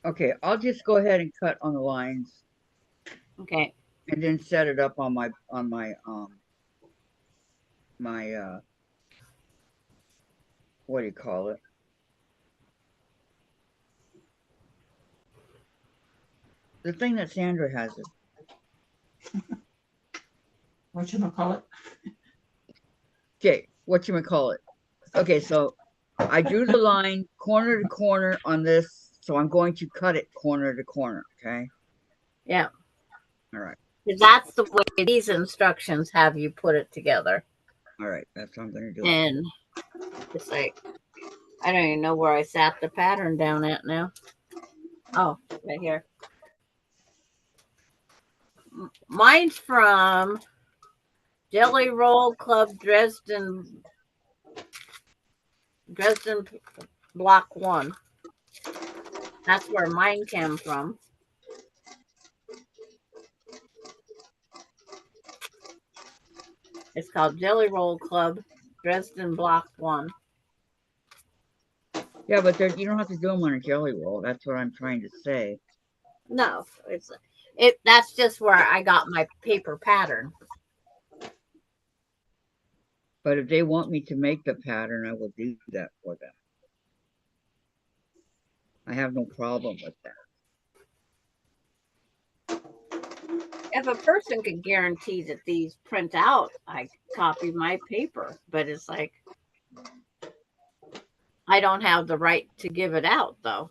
Okay, I'll just go ahead and cut on the lines Okay. and then set it up on my what do you call it? The thing that Sandra has it. Whatchamacallit? Okay, whatchamacallit. Okay, so I drew the line corner to corner on this, so I'm going to cut it corner to corner, okay? Yeah. All right. That's the way these instructions have you put it together. All right, that's how I'm going to do it. And it's like, I don't even know where I sat the pattern down at now. Oh, right here. Mine's from Jelly Roll Club Dresden Block 1. That's where mine came from. It's called Jelly Roll Club Dresden Block 1. Yeah, but you don't have to do them on a jelly roll. That's what I'm trying to say. No, that's just where I got my paper pattern. But if they want me to make the pattern, I will do that for them. I have no problem with that. If a person could guarantee that these print out, I copy my paper. But it's like, I don't have the right to give it out, though.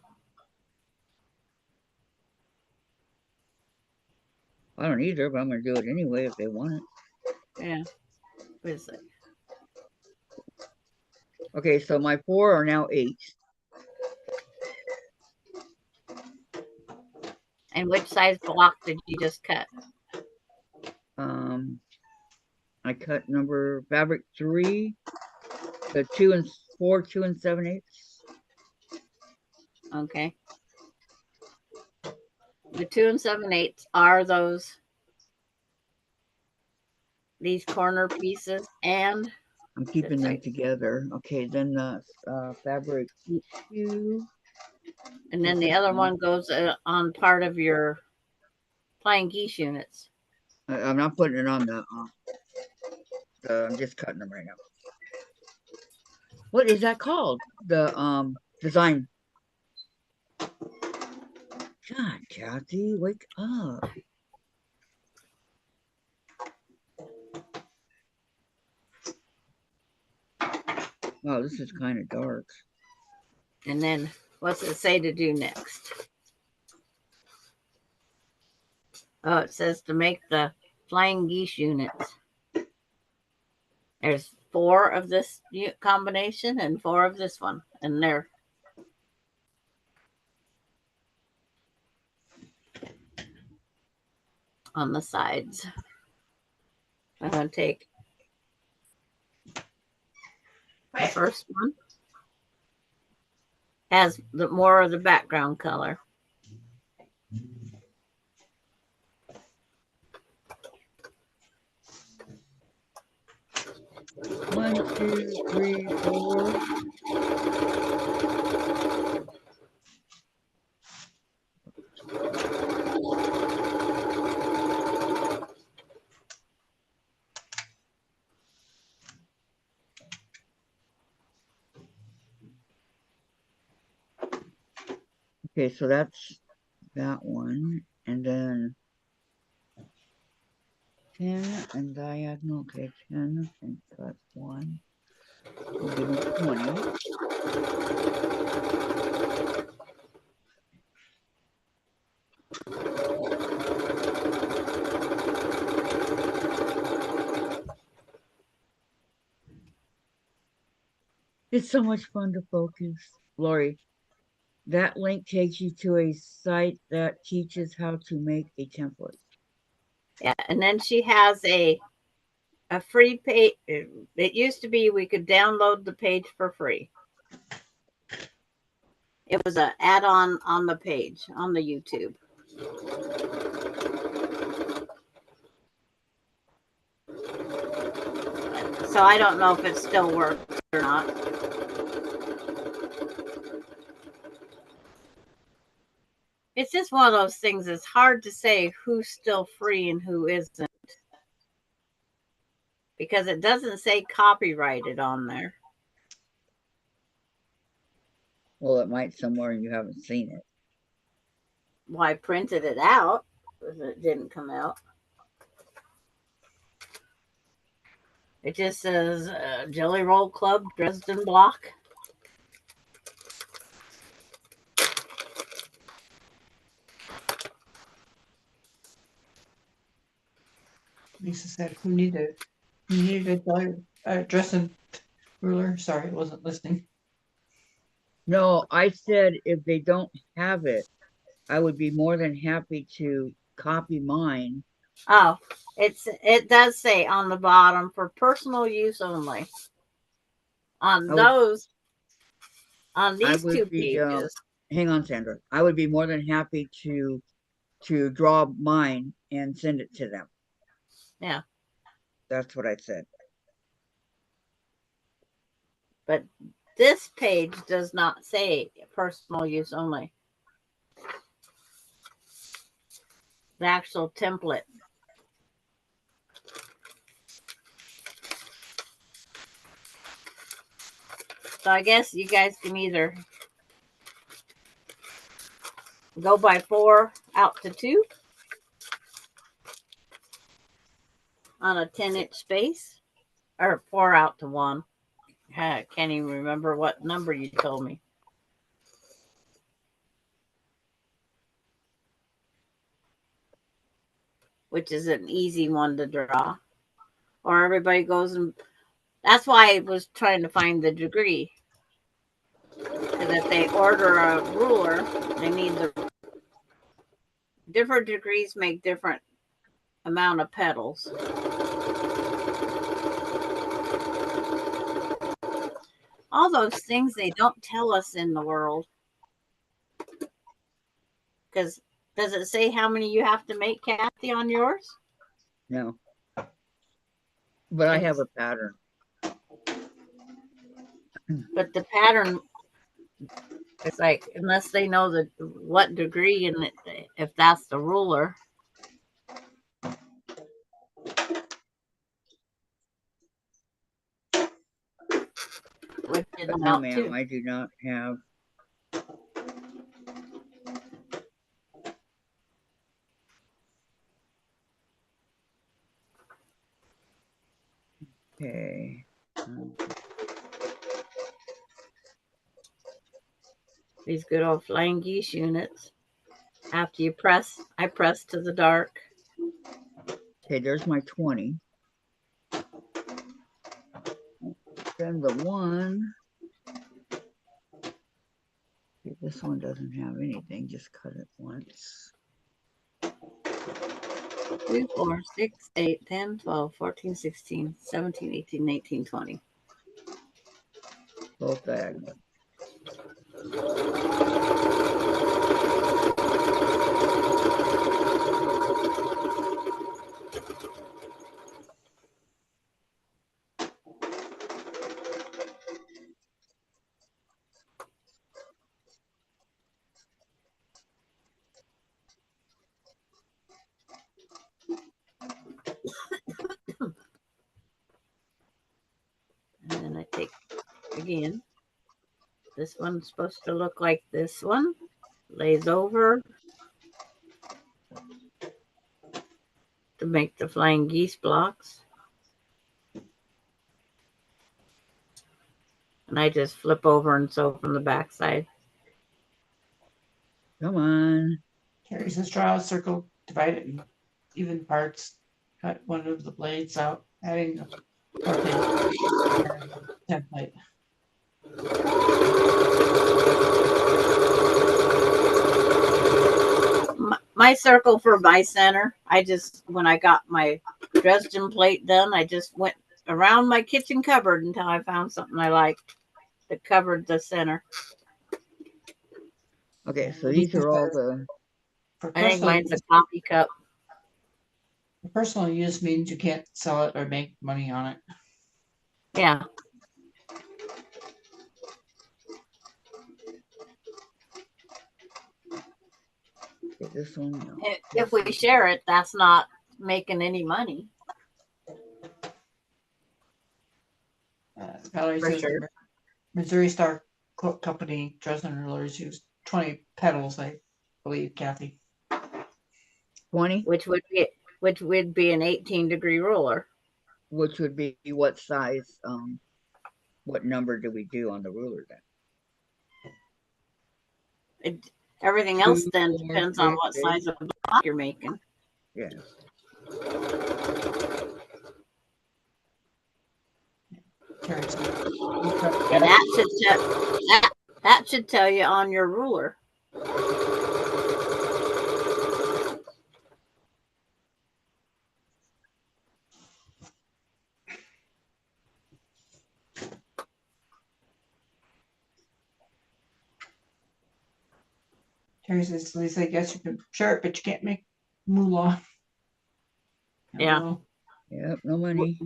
I don't either, but I'm going to do it anyway if they want it. Yeah. What is it? Okay, so my 4 are now 8. And which size block did you just cut? I cut fabric 3, the 2 and 4, 2 and 7/8. Okay. The 2 and 7/8 are these corner pieces, and I'm keeping That's them right. together. Okay, then the fabric issue. And then the other one goes on part of your flying geese units. I'm not putting it on I'm just cutting them right now. What is that called? The design. God, Kathy, wake up. Wow, this is kind of dark. And then what's it say to do next? Oh, it says to make the flying geese units. There's 4 of this combination and 4 of this one. And they're on the sides. I'm going to take the first one. Has the more of the background color. One, two, three, four. Okay, so that's that one. And then 10 and diagonal. Okay, 10 and cut 1. We'll give me 20. It's so much fun to focus. Lori, that link takes you to a site that teaches how to make a template. Yeah, and then she has a free page. It used to be we could download the page for free. It was an add-on on the page on the YouTube. So I don't know if it still works or not. It's just one of those things. It's hard to say who's still free and who isn't, because it doesn't say copyrighted on there. Well, it might somewhere and you haven't seen it. Well, I printed it out, but it didn't come out. It just says Jelly Roll Club Dresden Block. Lisa said, who needed a dressing ruler? Sorry, I wasn't listening. No, I said if they don't have it, I would be more than happy to copy mine. Oh, it does say on the bottom for personal use only. On those, on these 2 pages. Hang on, Sandra. I would be more than happy to draw mine and send it to them. Yeah. That's what I said. But this page does not say personal use only. The actual template. So I guess you guys can either go by 4 out to 2 on a 10-inch space, or 4 out to 1. I can't even remember what number you told me. Which is an easy one to draw. Or everybody goes and... That's why I was trying to find the degree. Because if they order a ruler, they need the... Different degrees make different amount of petals. All those things they don't tell us in the world. Because does it say how many you have to make, Kathy, on yours? No. But I have a pattern. But the pattern, it's like, unless they know what degree and if that's the ruler. Which did But them no, out ma'am, too. I do not have. Okay. These good old flying geese units. After you press, I press to the dark. Okay, there's my 20. Then the one. Okay, this one doesn't have anything. Just cut it once. 2, 4, 6, 8, 10, 12, 14, 16, 17, 18, 19, 20. Both diagonal. And then I take again. This one's supposed to look like this one. Lays over to make the flying geese blocks. And I just flip over and sew from the back side. Come on. Carrie says draw a circle, divide it in even parts, cut one of the blades out, adding a template. My circle for my center, I just, when I got my Dresden plate done, I just went around my kitchen cupboard until I found something I liked that covered the center. Okay, so these are all the. For I think personal mine's a use, coffee cup. for personal use means you can't sell it or make money on it. Yeah. Okay, this one. No. If we share it, that's not making any money. Valerie For says sure. the Missouri Star Company Dresden rulers use 20 petals, I believe, Kathy. 20? Which would be an 18-degree ruler. Which would be what size, what number do we do on the ruler then? Everything 2, else then 4, depends on 6, what 8. size of block you're making. Yes. And that should tell you on your ruler. Terry says, Lisa, I guess you can share it, but you can't make moolah. Yeah. Yep, no money.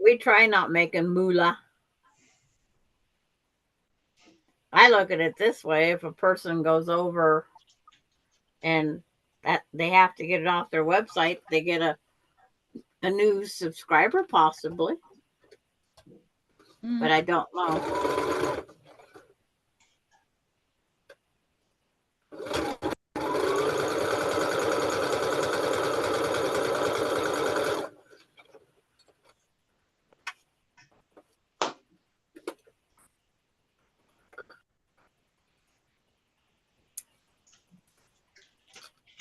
We try not making moolah. I look at it this way: if a person goes over and that they have to get it off their website, they get a new subscriber possibly, but I don't know.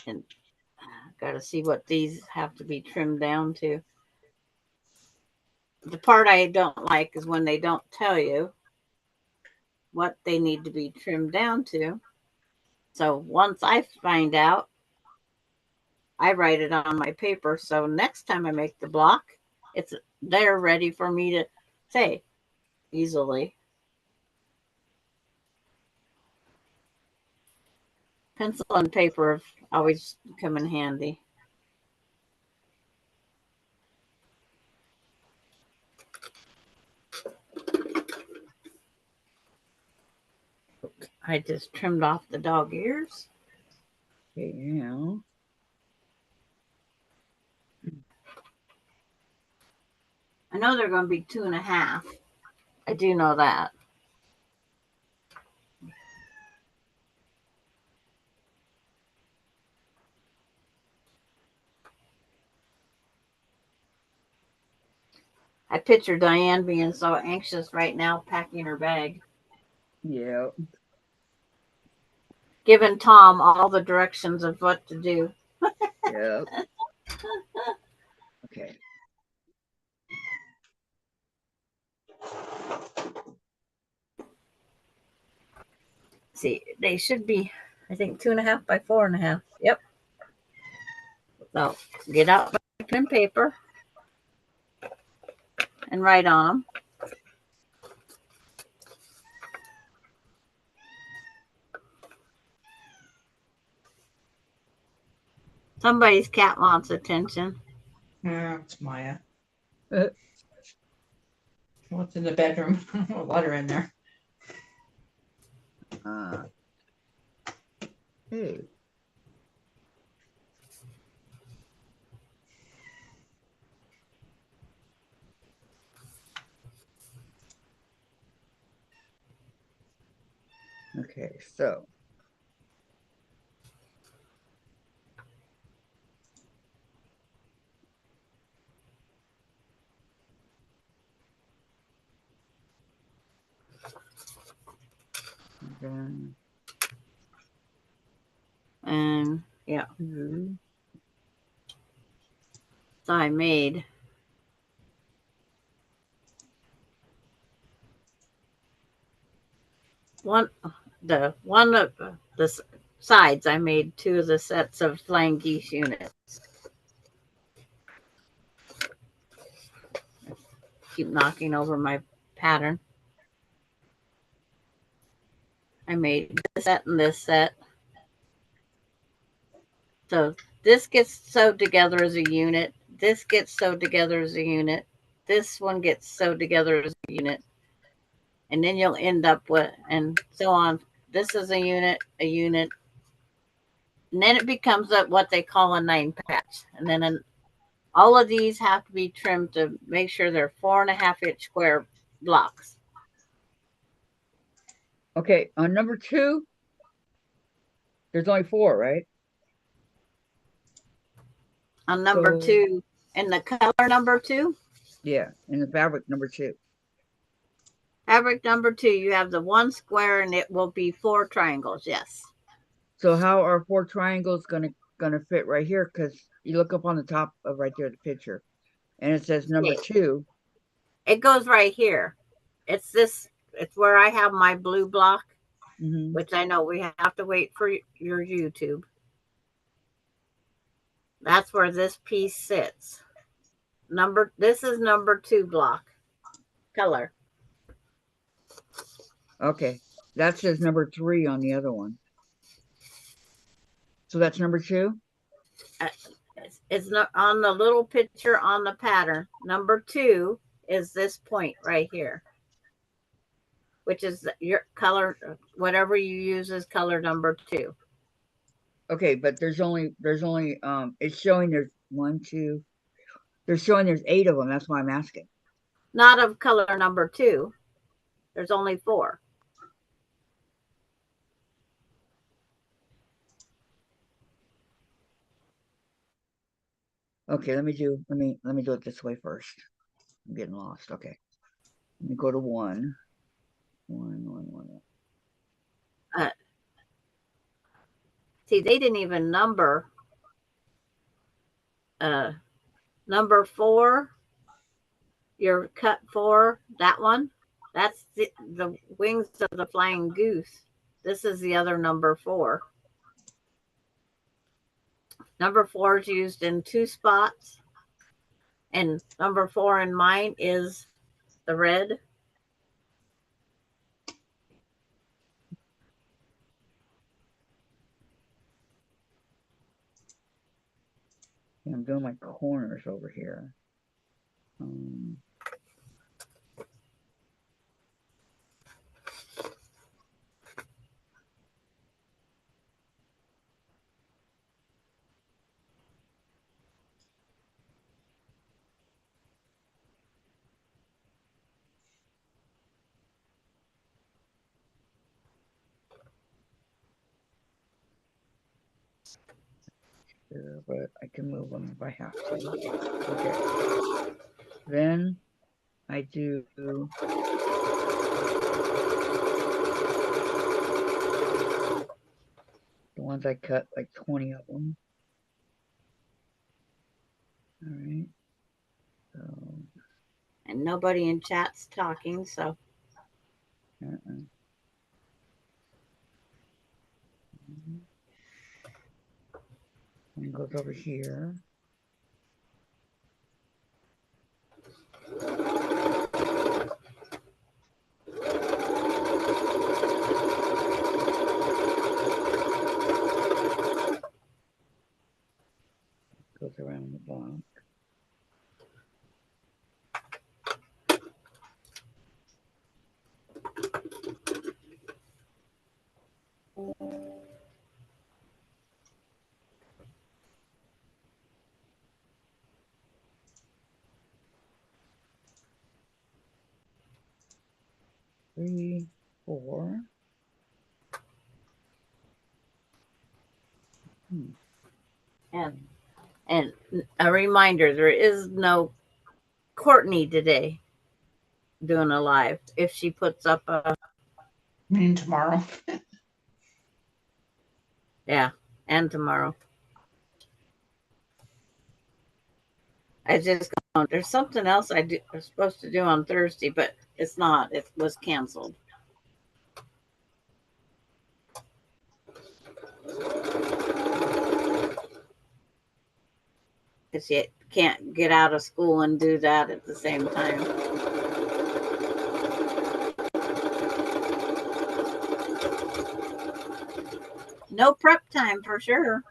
And got to see what these have to be trimmed down to. The part I don't like is when they don't tell you what they need to be trimmed down to. So once I find out, I write it on my paper. So next time I make the block, it's there ready for me to say easily. Pencil and paper have always come in handy. I just trimmed off the dog ears. Okay, now. I know they're going to be 2.5. I do know that. I picture Diane being so anxious right now, packing her bag, Yeah. giving Tom all the directions of what to do. Yep. Okay. See, they should be, I think, 2.5 by 4.5. Yep. So get out my pen and paper and write on them. Somebody's cat wants attention. Yeah, it's Maya. Uh, What's in the bedroom? We'll let her in there. Hey. Okay, so. Then And yeah, two. so I made one of the sides. I made 2 of the sets of flying geese units. Keep knocking over my pattern. I made this set and this set. So this gets sewed together as a unit. This gets sewed together as a unit. This one gets sewed together as a unit. And then you'll end up with, and so on. This is a unit, a unit. And then it becomes what they call a 9 patch. And then all of these have to be trimmed to make sure they're 4.5-inch square blocks. Okay, on number 2, there's only 4, right? On number So- 2, and the color number 2, Yeah, in the fabric number 2. fabric number 2, you have the 1 square and it will be 4 triangles. Yes. So how are 4 triangles gonna fit right here? Because you look up on the top of right there the picture, and it says number 2. It goes right here. It's this. It's where I have my blue block, which I know we have to wait for your YouTube. That's where this piece sits. This is number 2 block color. Okay, that says number 3 on the other one. So that's number 2? It's not on the little picture on the pattern. Number 2 is this point right here, which is your color, whatever you use as color number 2. Okay, but there's only it's showing there's 1, 2. They're showing there's 8 of them. That's why I'm asking. Not of color number 2. There's only 4. Okay, let me do it this way first. I'm getting lost. Okay. Let me go to 1. 1, 1, 1. See, they didn't even number number 4, your cut 4, that one. That's the wings of the flying goose. This is the other number 4. Number 4 is used in 2 spots. And number 4 in mine is the red. I'm doing my corners over here. here, but I can move them if I have to. Okay. Then I do the ones I cut, like 20 of them. All right. So, And nobody in chat's talking, so one goes over here. Goes around the block. Three, four. and a reminder, there is no Courtney today doing a live. If she puts up a Tomorrow. yeah, and tomorrow. I just there's something else I was supposed to do on Thursday, but it's not. It was canceled. Because you can't get out of school and do that at the same time. No prep time for sure.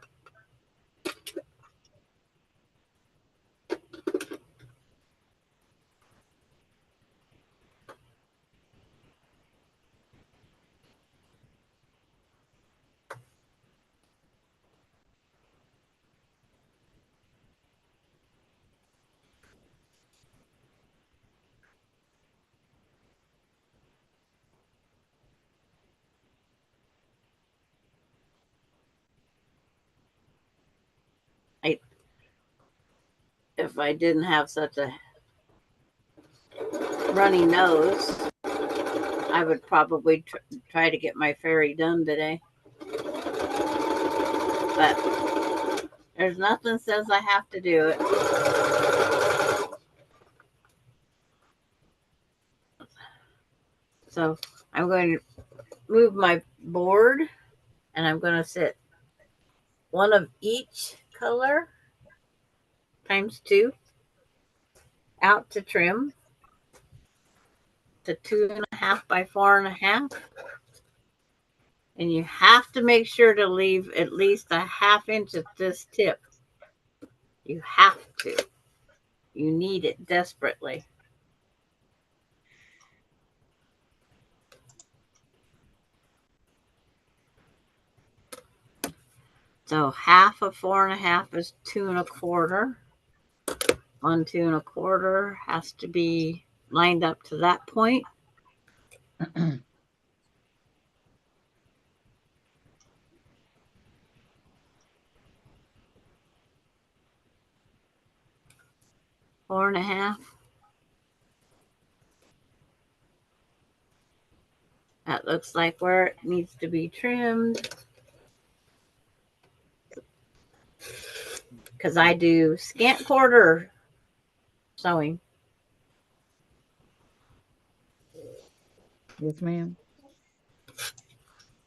If I didn't have such a runny nose, I would probably try to get my fairy done today. But there's nothing says I have to do it. So I'm going to move my board, and I'm going to sit one of each color times 2 out to trim to 2.5 by 4.5. And you have to make sure to leave at least a 1/2 inch at this tip. You have to. You need it desperately. So 1/2 of 4.5 is 2.25. 1 2.25 has to be lined up to that point. Four and a half. That looks like where it needs to be trimmed. Because I do scant quarter sewing. Yes, ma'am.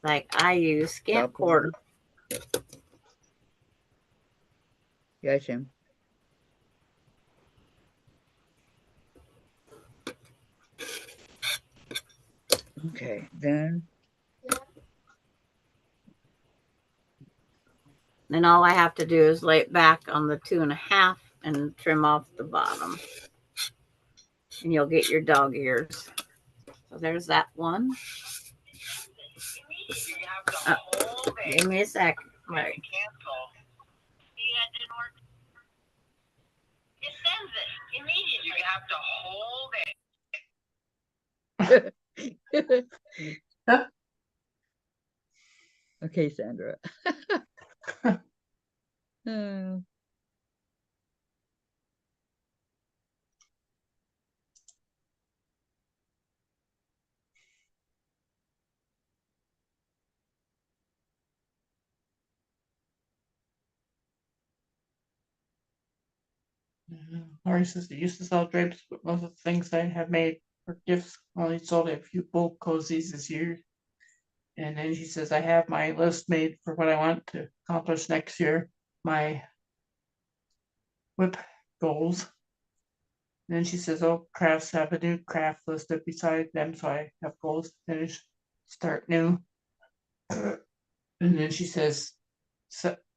Like I use scant quarter. Yes, ma'am. Okay, then. Then all I have to do is lay it back on the 2.5 and trim off the bottom. And you'll get your dog ears. So there's that one. Give me a sec. Right. It sends it immediately. You have to hold it. Okay, Sandra. Uh, Laurie says they used to sell drapes, but most of the things I have made for gifts only sold a few bulk cozies this year. And then she says, I have my list made for what I want to accomplish next year, my whip goals. And then she says, oh, crafts have a new craft listed beside them, so I have goals to finish, start new. And then she says,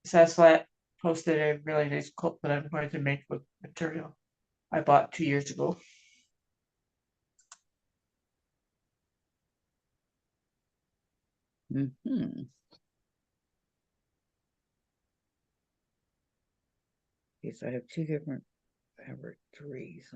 Saslat posted a really nice quilt that I'm going to make with material I bought 2 years ago. mhm. Yes, I have two different fabric trees.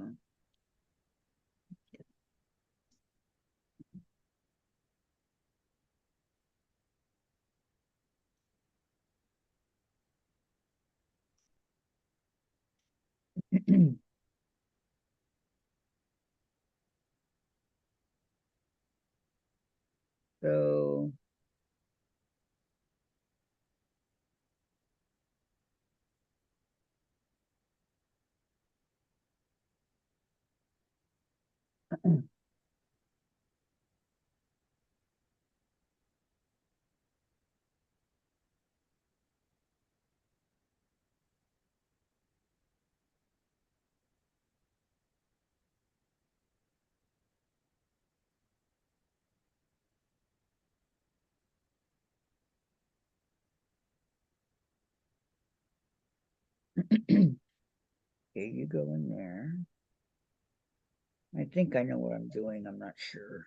So okay, you go in there. I think I know what I'm doing. I'm not sure.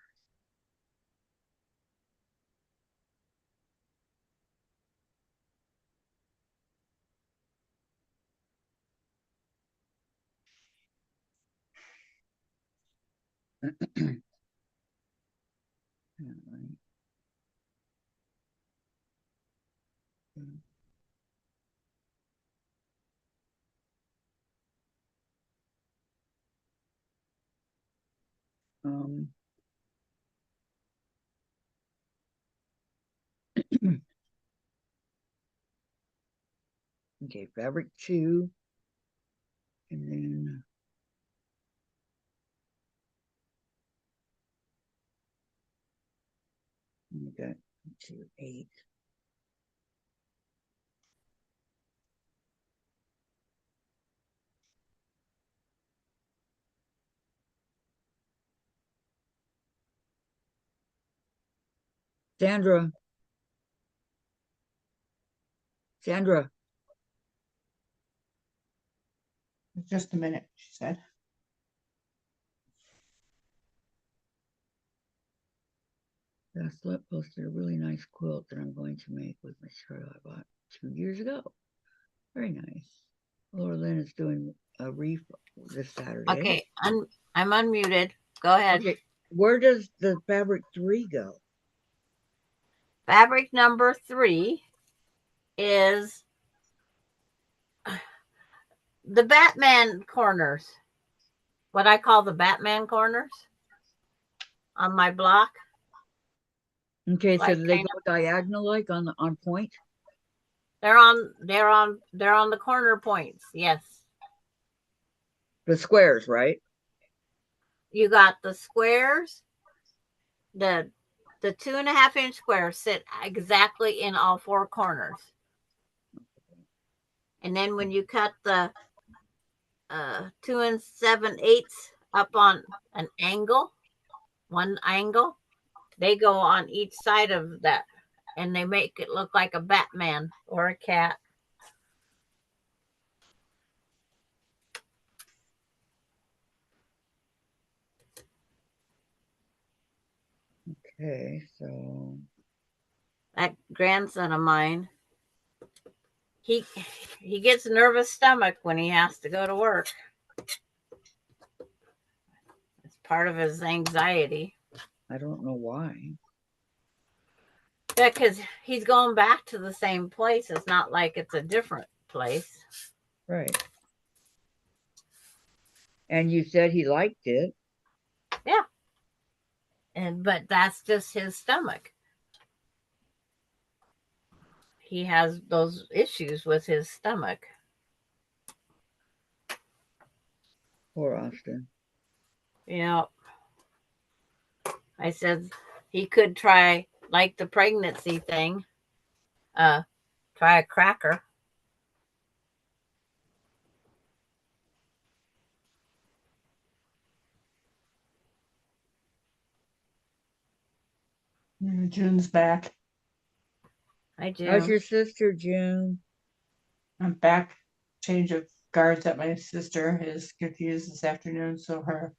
Alright. Um, okay, fabric 2, and then we got 2, 8. Sandra, Sandra, Just a minute, she said. Saslet posted a really nice quilt that I'm going to make with material I bought 2 years ago. Very nice. Laura Lynn is doing a reef this Saturday. Okay, I'm unmuted. Go ahead. Okay, where does the fabric 3 go? Fabric number 3 is the Batman corners. What I call the Batman corners on my block. Okay, so Like do they go diagonal like on point? They're on the corner points. Yes. The squares, right? You got the squares, the 2.5-inch squares sit exactly in all 4 corners. And then when you cut the 2 7/8 up on an angle, one angle, they go on each side of that, and they make it look like a Batman or a cat. Okay, so That grandson of mine, he gets a nervous stomach when he has to go to work. It's part of his anxiety. I don't know why. Yeah, because he's going back to the same place. It's not like it's a different place. Right. And you said he liked it. But that's just his stomach. He has those issues with his stomach. Poor Austin. Yeah. I said he could try like the pregnancy thing. Try a cracker. June's back. I do. How's your sister, June? I'm back. Change of guards at my sister is confused this afternoon, so her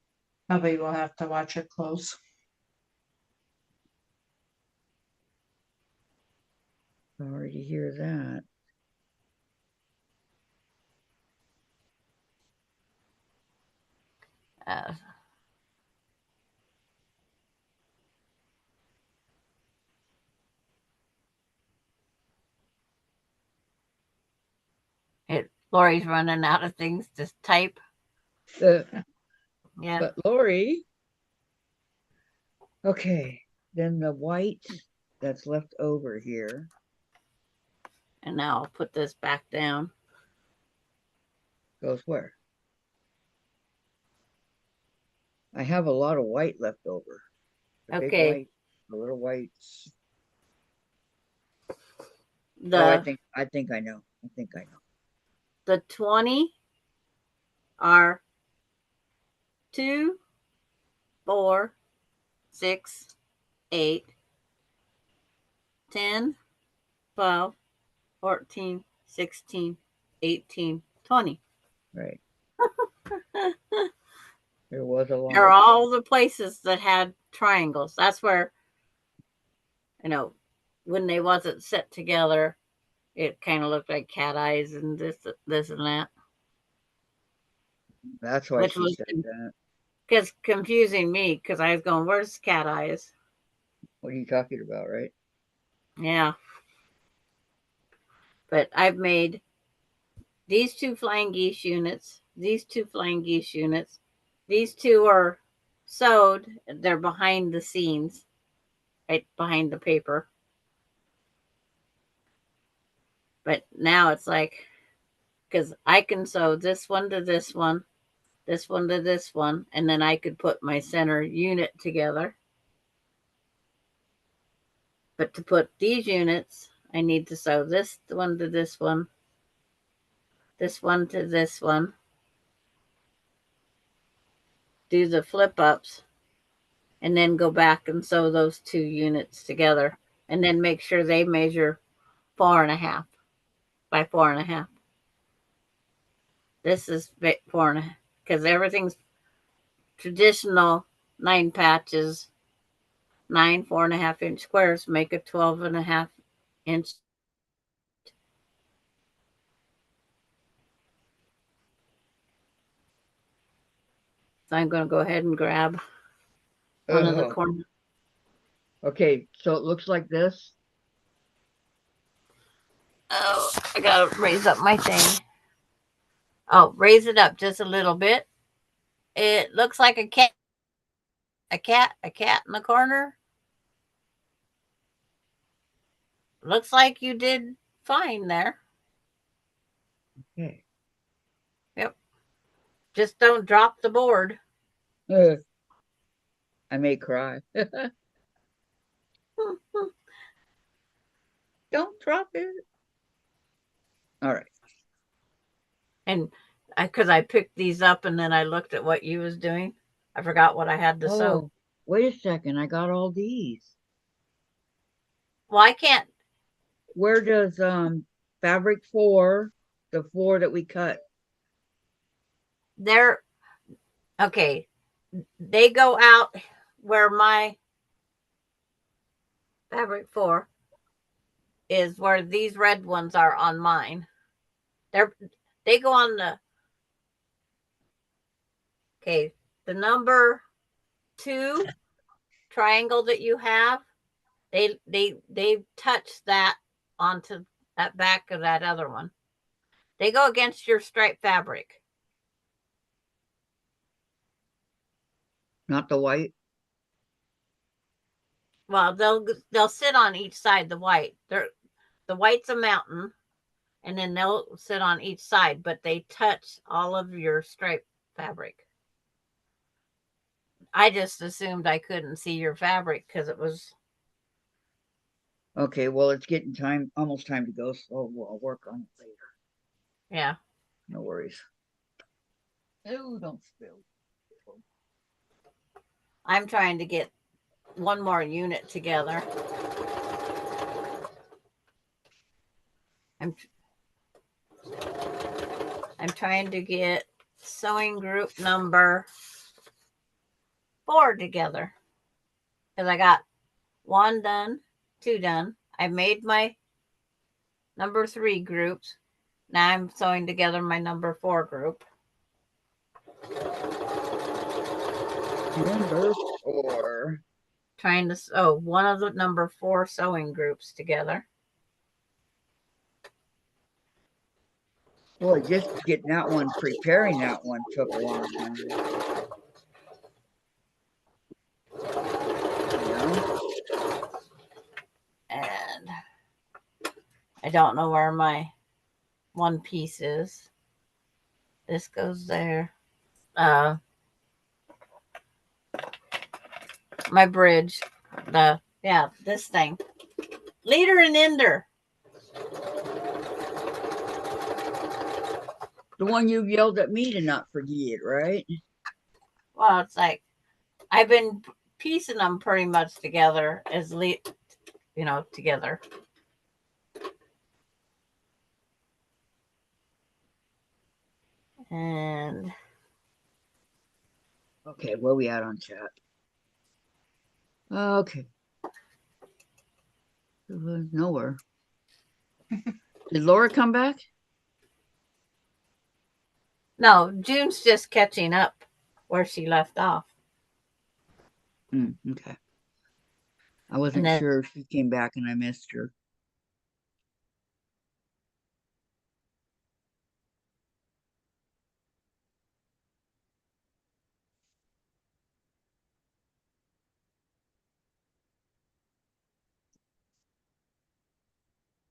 hubby will have to watch her close. Sorry to hear that. Uh, Lori's running out of things to type. Yeah. Yeah. But Lori, okay, then the white that's left over here. And now I'll put this back down. Goes where? I have a lot of white left over. The big Okay. white, the little whites. The Oh, I think I know. I think I know. the 20 are 2, 4, 6, 8, 10, 12, 14, 16, 18, 20. Right. There was a lot They're of all the places that had triangles. That's where, when they wasn't set together, it kind of looked like cat eyes and this and that, that's why which she was said that. confusing me because I was going, "Where's cat eyes?" What are you talking about, right? Yeah, but I've made these 2 flying geese units, these 2 flying geese units. These 2 are sewed. They're behind the scenes, right behind the paper. But now it's like, because I can sew this one to this one, this one to this one, and then I could put my center unit together. But to put these units, I need to sew this one to this one to this one, do the flip ups, and then go back and sew those 2 units together, and then make sure they measure 4.5 by 4.5. This is 4.5 because everything's traditional 9 patches, 9 4.5-inch squares make a 12.5-inch. So I'm going to go ahead and grab one of the Oh, corners. okay, so it looks like this. Oh, I gotta raise up my thing. Oh, raise it up just a little bit. It looks like a cat in the corner. Looks like you did fine there. Okay. Yep. Just don't drop the board. I may cry. Don't drop it. All right. And because I picked these up and then I looked at what you was doing, I forgot what I had to sew. Oh, wait a second. I got all these. Well, I can't. Where does fabric 4, the 4 that we cut? They're okay. They go out where my fabric 4 is, where these red ones are on mine. They go on the number 2 triangle that you have. They touch that onto that back of that other one. They go against your striped fabric. Not the white? Well, they'll sit on each side. The white's a mountain, and then they'll sit on each side, but they touch all of your striped fabric. I just assumed I couldn't see your fabric because it was. Okay, well, it's getting almost time to go, so I'll work on it later. Yeah. No worries. Oh, don't spill. I'm trying to get one more unit together. I'm trying to get sewing group number 4 together because I got 1 done, 2 done. I made my number 3 groups. Now I'm sewing together my number 4 group. Number 4. Trying to sew one of the number 4 sewing groups together. Boy, just getting that one, preparing that one took a long time. You know? And I don't know where my one piece is. This goes there. My bridge. This thing. Leader and ender. The one you yelled at me to not forget, right? Well, it's like I've been piecing them pretty much together as together. And Okay, where we at on chat? Okay. Nowhere. Did Laura come back? no, June's just catching up where she left off. Okay. I wasn't sure if she came back and I missed her.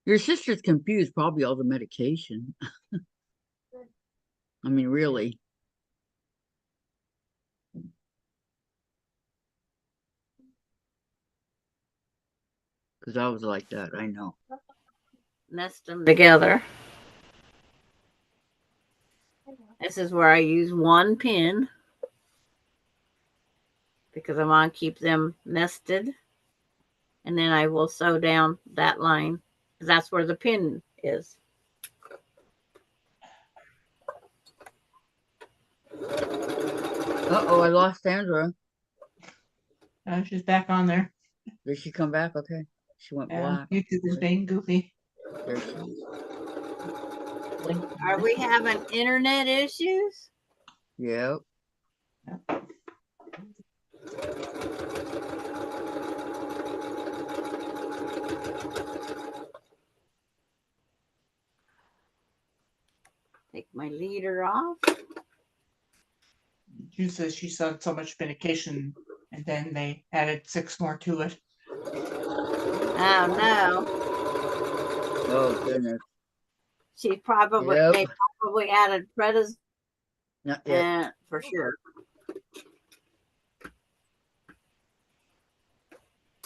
Your sister's confused, probably all the medication. I mean, really. Because I was like that, I know. Nest them together. This is where I use 1 pin because I want to keep them nested. And then I will sew down that line because that's where the pin is. Uh-oh, I lost Sandra. She's back on there. Did she come back? Okay. She went black. YouTube is being goofy. There she is. Are we having internet issues? Yep. Take my leader off. June says she saw so much medication, and then they added 6 more to it. Oh no. Oh goodness. They probably added prednisone. Not yet. For sure.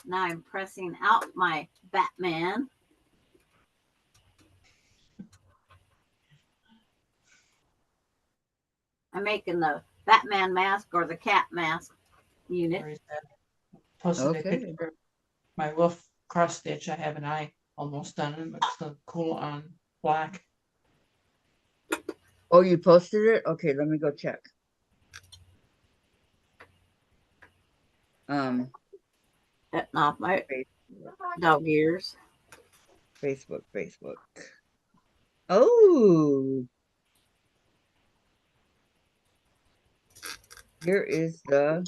Now I'm pressing out my Batman. I'm making the Batman mask or the cat mask unit. Posted a Okay. picture of my wolf cross stitch. I have an eye almost done. It looks so cool on black. Oh, you posted it? Okay, let me go check. Cutting off my dog ears. Facebook. Oh. Here is the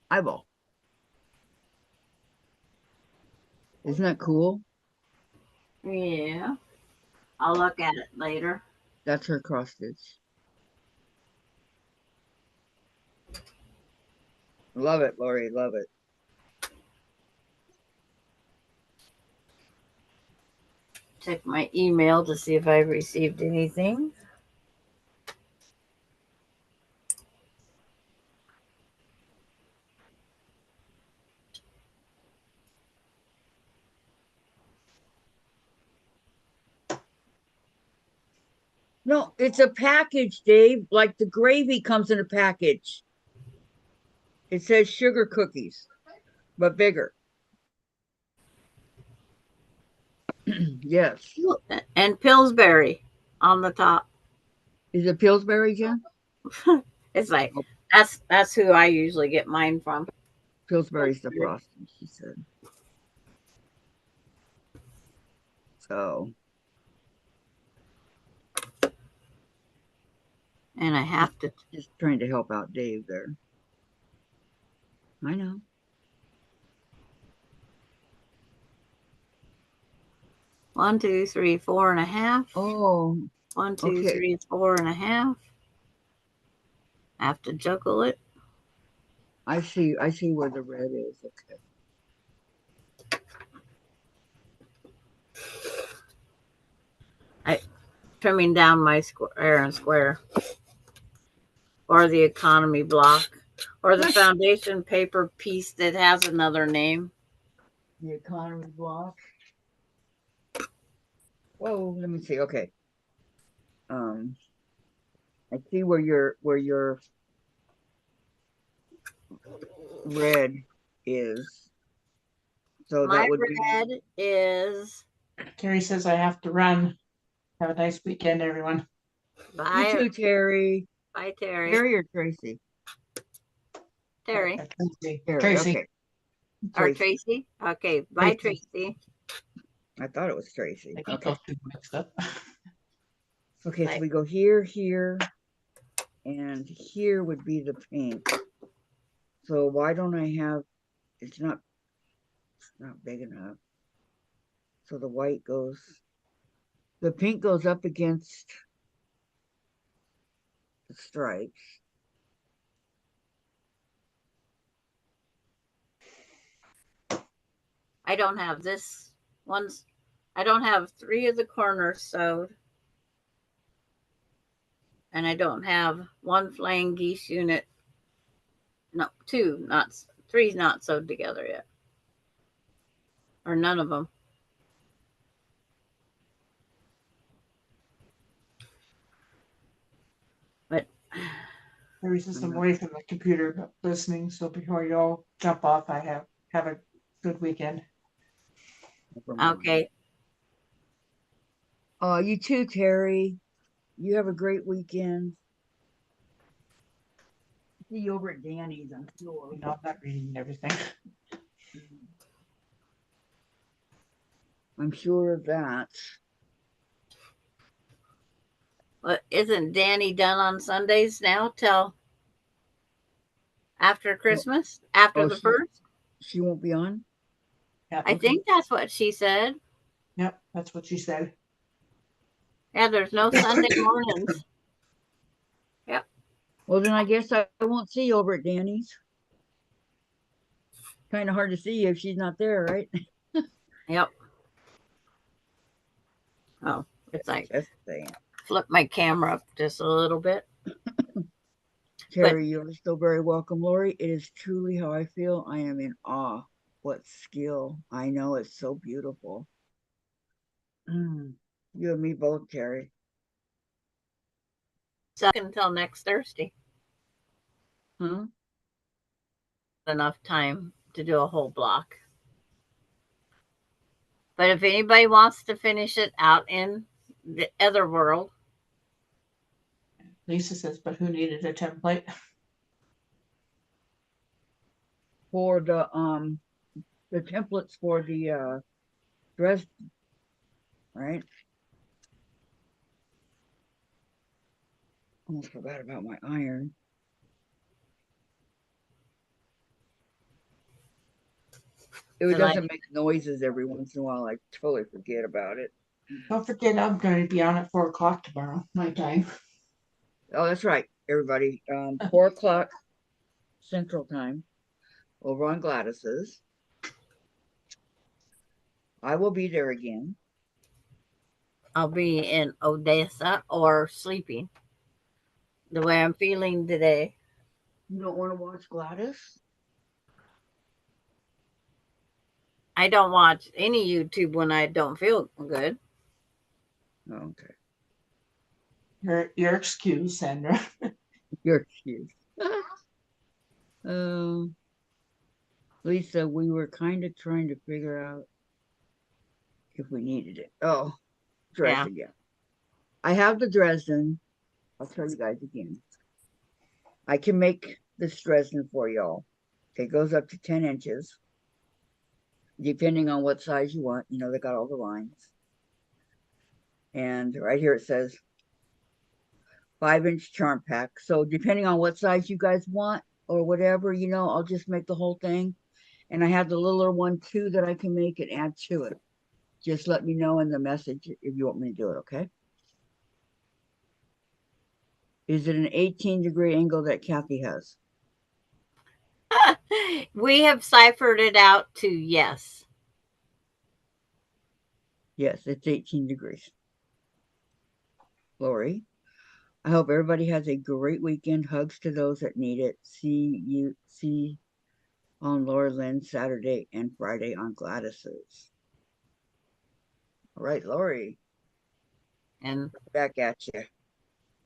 eyeball. Isn't that cool? Yeah. I'll look at it later. That's her cross stitch. Love it, Lori. Love it. Check my email to see if I've received anything. No, it's a package, Dave. Like the gravy comes in a package. It says sugar cookies, but bigger. Yes. And Pillsbury on the top. Is it Pillsbury, Jen? It's like Oh, that's who I usually get mine from. Pillsbury's the frosting, she said. So And I have to just trying to help out Dave there. I know. 1, 2, 3, 4.5. Oh, 1, 2, okay. 3, 4.5. I have to juggle it. I see where the red is. Okay. Trimming down my square and square, or the economy block, or the foundation paper piece that has another name. The economy block. Whoa, let me see. Okay. I see where your red is. So My that would be red is Carrie says I have to run. Have a nice weekend, everyone. you by too, Terry. Terry. Terry or Tracy? Terry. Tracy. Terry, Tracy. okay. Or Tracy. Tracy. Okay, bye Tracy. Tracy. I thought it was Tracy. I get Okay. those two mixed up. Okay, so Bye. we go here, here, and here would be the pink. So why don't I have, it's not big enough. So the white goes, the pink goes up against the stripes. I don't have this one's. I don't have 3 of the corners sewed, and I don't have 1 flying geese unit. No, 2, not 3's not sewed together yet, or none of them. But Carrie says I'm away from the computer but listening. So before you all jump off, I have a good weekend. okay, You too, Terry. You have a great weekend. See you over at Danny's, I'm sure. You know, I'm not reading everything. I'm sure of that. well, isn't Danny done on Sundays now till after Christmas? After Oh, the first? she won't be on? Yep. I think that's what she said. Yep, that's what she said. Yeah, there's no Sunday mornings. Yep. Well, then I guess I won't see you over at Danny's. Kind of hard to see you if she's not there, right? Yep. Oh, it's like Just saying. flip my camera up just a little bit. Terry, you're still very welcome, Lori. It is truly how I feel. I am in awe. What skill. I know it's so beautiful. You and me both, Terry. So until next Thursday, Huh? enough time to do a whole block. But if anybody wants to finish it out in the other world, Lisa says, but who needed a template? For the templates for the dress, right? Almost forgot about my iron. If it 'Cause I, doesn't make noises every once in a while, I totally forget about it. Don't forget, I'm going to be on at 4 o'clock tomorrow, my time. Oh, that's right, everybody. 4 o'clock Central Time over on Gladys's. I will be there again. I'll be in Odessa or sleeping the way I'm feeling today. You don't want to watch Gladys? I don't watch any YouTube when I don't feel good. Oh, okay. Your excuse, Sandra. Your excuse. Um, Lisa, we were kind of trying to figure out if we needed it. Oh, Dresden, yeah. I have the Dresden. I'll tell you guys again. I can make this Dresden for y'all. It goes up to 10 inches, depending on what size you want. You know, they got all the lines. And right here it says 5-inch charm pack. So depending on what size you guys want or whatever, you know, I'll just make the whole thing. And I have the littler one too that I can make and add to it. Just let me know in the message if you want me to do it, okay? Is it an 18-degree angle that Kathy has? We have ciphered it out to yes. Yes, it's 18 degrees. Lori, I hope everybody has a great weekend. Hugs to those that need it. See on Laura Lynn Saturday and Friday on Gladys's. All right, Lori. And Back at you.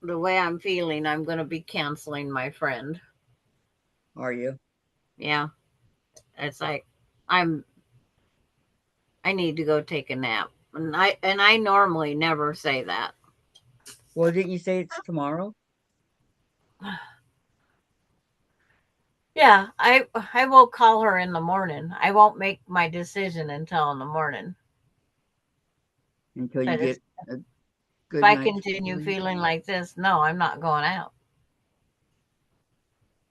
the way I'm feeling, I'm going to be canceling my friend. Are you? Yeah. It's like I need to go take a nap. And I normally never say that. Well, didn't you say it's tomorrow? Yeah, I will call her in the morning. I won't make my decision until in the morning. Until you But get a if good I night's continue sleep. feeling like this, no, I'm not going out.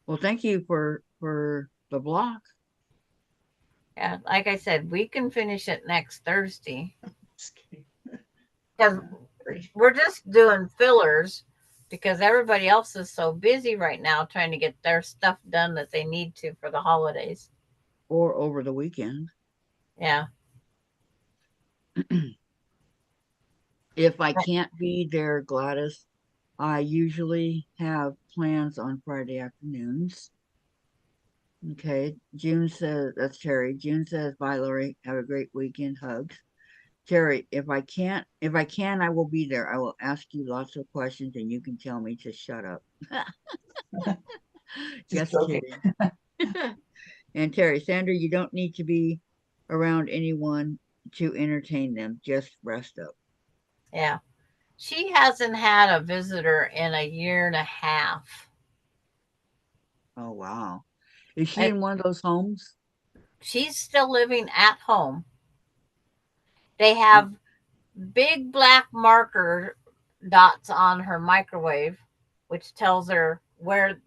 Well, thank you for the block. Yeah, like I said, we can finish it next Thursday Just kidding. because we're just doing fillers because everybody else is so busy right now trying to get their stuff done that they need to for the holidays. Or over the weekend. Yeah. If I can't be there, Gladys, I usually have plans on Friday afternoons. Okay. June says, that's Terry. June says, bye, Lori. Have a great weekend. Hugs. Terry, if I can, I will be there. I will ask you lots of questions and you can tell me to shut up. Just Just joking. kidding. And Terry, Sandra, you don't need to be around anyone to entertain them. Just rest up. Yeah. She hasn't had a visitor in a year and a half. Oh, wow. Is she I, in one of those homes? she's still living at home. They Oh, have big black marker dots on her microwave, which tells her where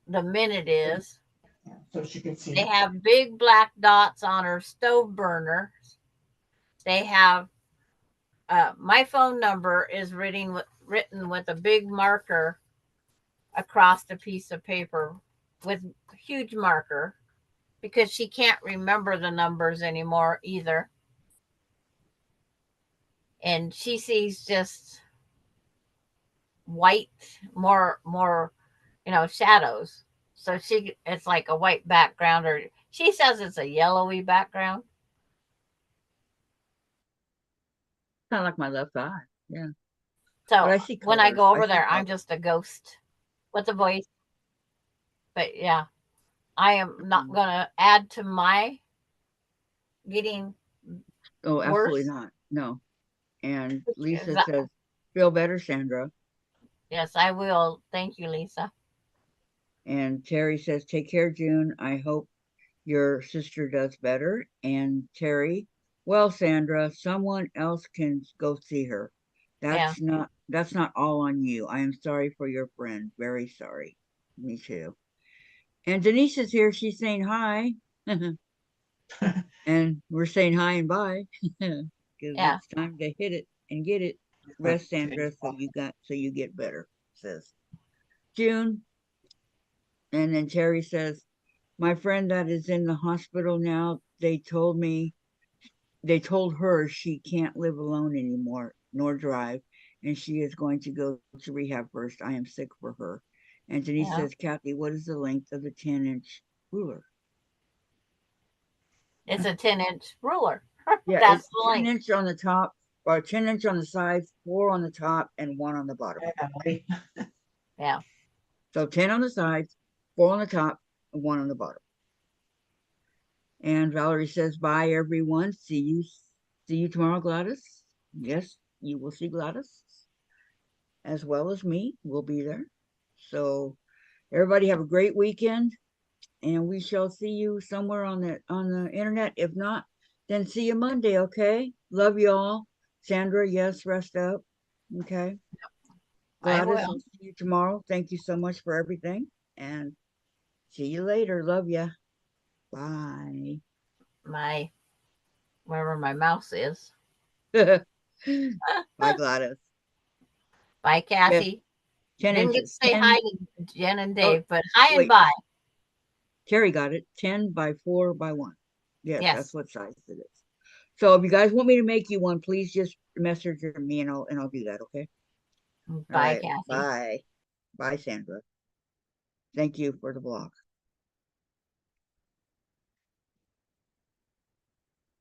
the minute is. Yeah, so she can see. They have big black dots on her stove burner. They have my phone number is written with a big marker across a piece of paper with huge marker because she can't remember the numbers anymore either. And she sees just white, more, shadows. So it's like a white background, or she says it's a yellowy background. kind of like my left eye. Yeah. But So I see when I colors. go I over see there, I'm colors. just a ghost with a voice. But yeah, I am not going to add to my getting Oh, absolutely worse. not. No. And Because Lisa says, feel better, Sandra. yes, I will. Thank you, Lisa. And Terry says, take care, June. I hope your sister does better. And Terry, well, Sandra, someone else can go see her. Yeah. That's not all on you. I am sorry for your friend. Very sorry. Me too. And Denise is here. She's saying hi. And we're saying hi and bye because Yeah. it's time to hit it and get it. Rest, Sandra, so you get better, says June. And then Terry says, my friend that is in the hospital now, they told her she can't live alone anymore, nor drive, and she is going to go to rehab first. I am sick for her. And Denise Yeah. says, Kathy, what is the length of the 10-inch ruler? It's a 10-inch ruler. Yeah, That's it's the 10 length. inch on the top, or 10 inch on the sides, 4 on the top, and 1 on the bottom. Yeah. So 10 on the sides, 4 on the top, and 1 on the bottom. And Valerie says, bye, everyone. See you tomorrow, Gladys. Yes, you will see Gladys, as well as me. We'll be there. So everybody have a great weekend, and we shall see you somewhere on the internet. If not, then see you Monday, okay? Love you all. Sandra, yes, rest up. Okay. I Gladys, will. I'll see you tomorrow. Thank you so much for everything. And see you later. Love ya. Bye. Wherever my mouse is. Bye, Gladys. Bye, Yeah, Kathy. 10 Didn't get to inches. say 10. hi to Jen and Oh, Dave, but hi and wait. bye. Terry got it. 10 by 4 by 1. Yes, Yes. that's what size it is. So if you guys want me to make you one, please just message me and I'll do that, okay? Bye, All right. Kathy. Bye. Bye, Sandra. Thank you for the block.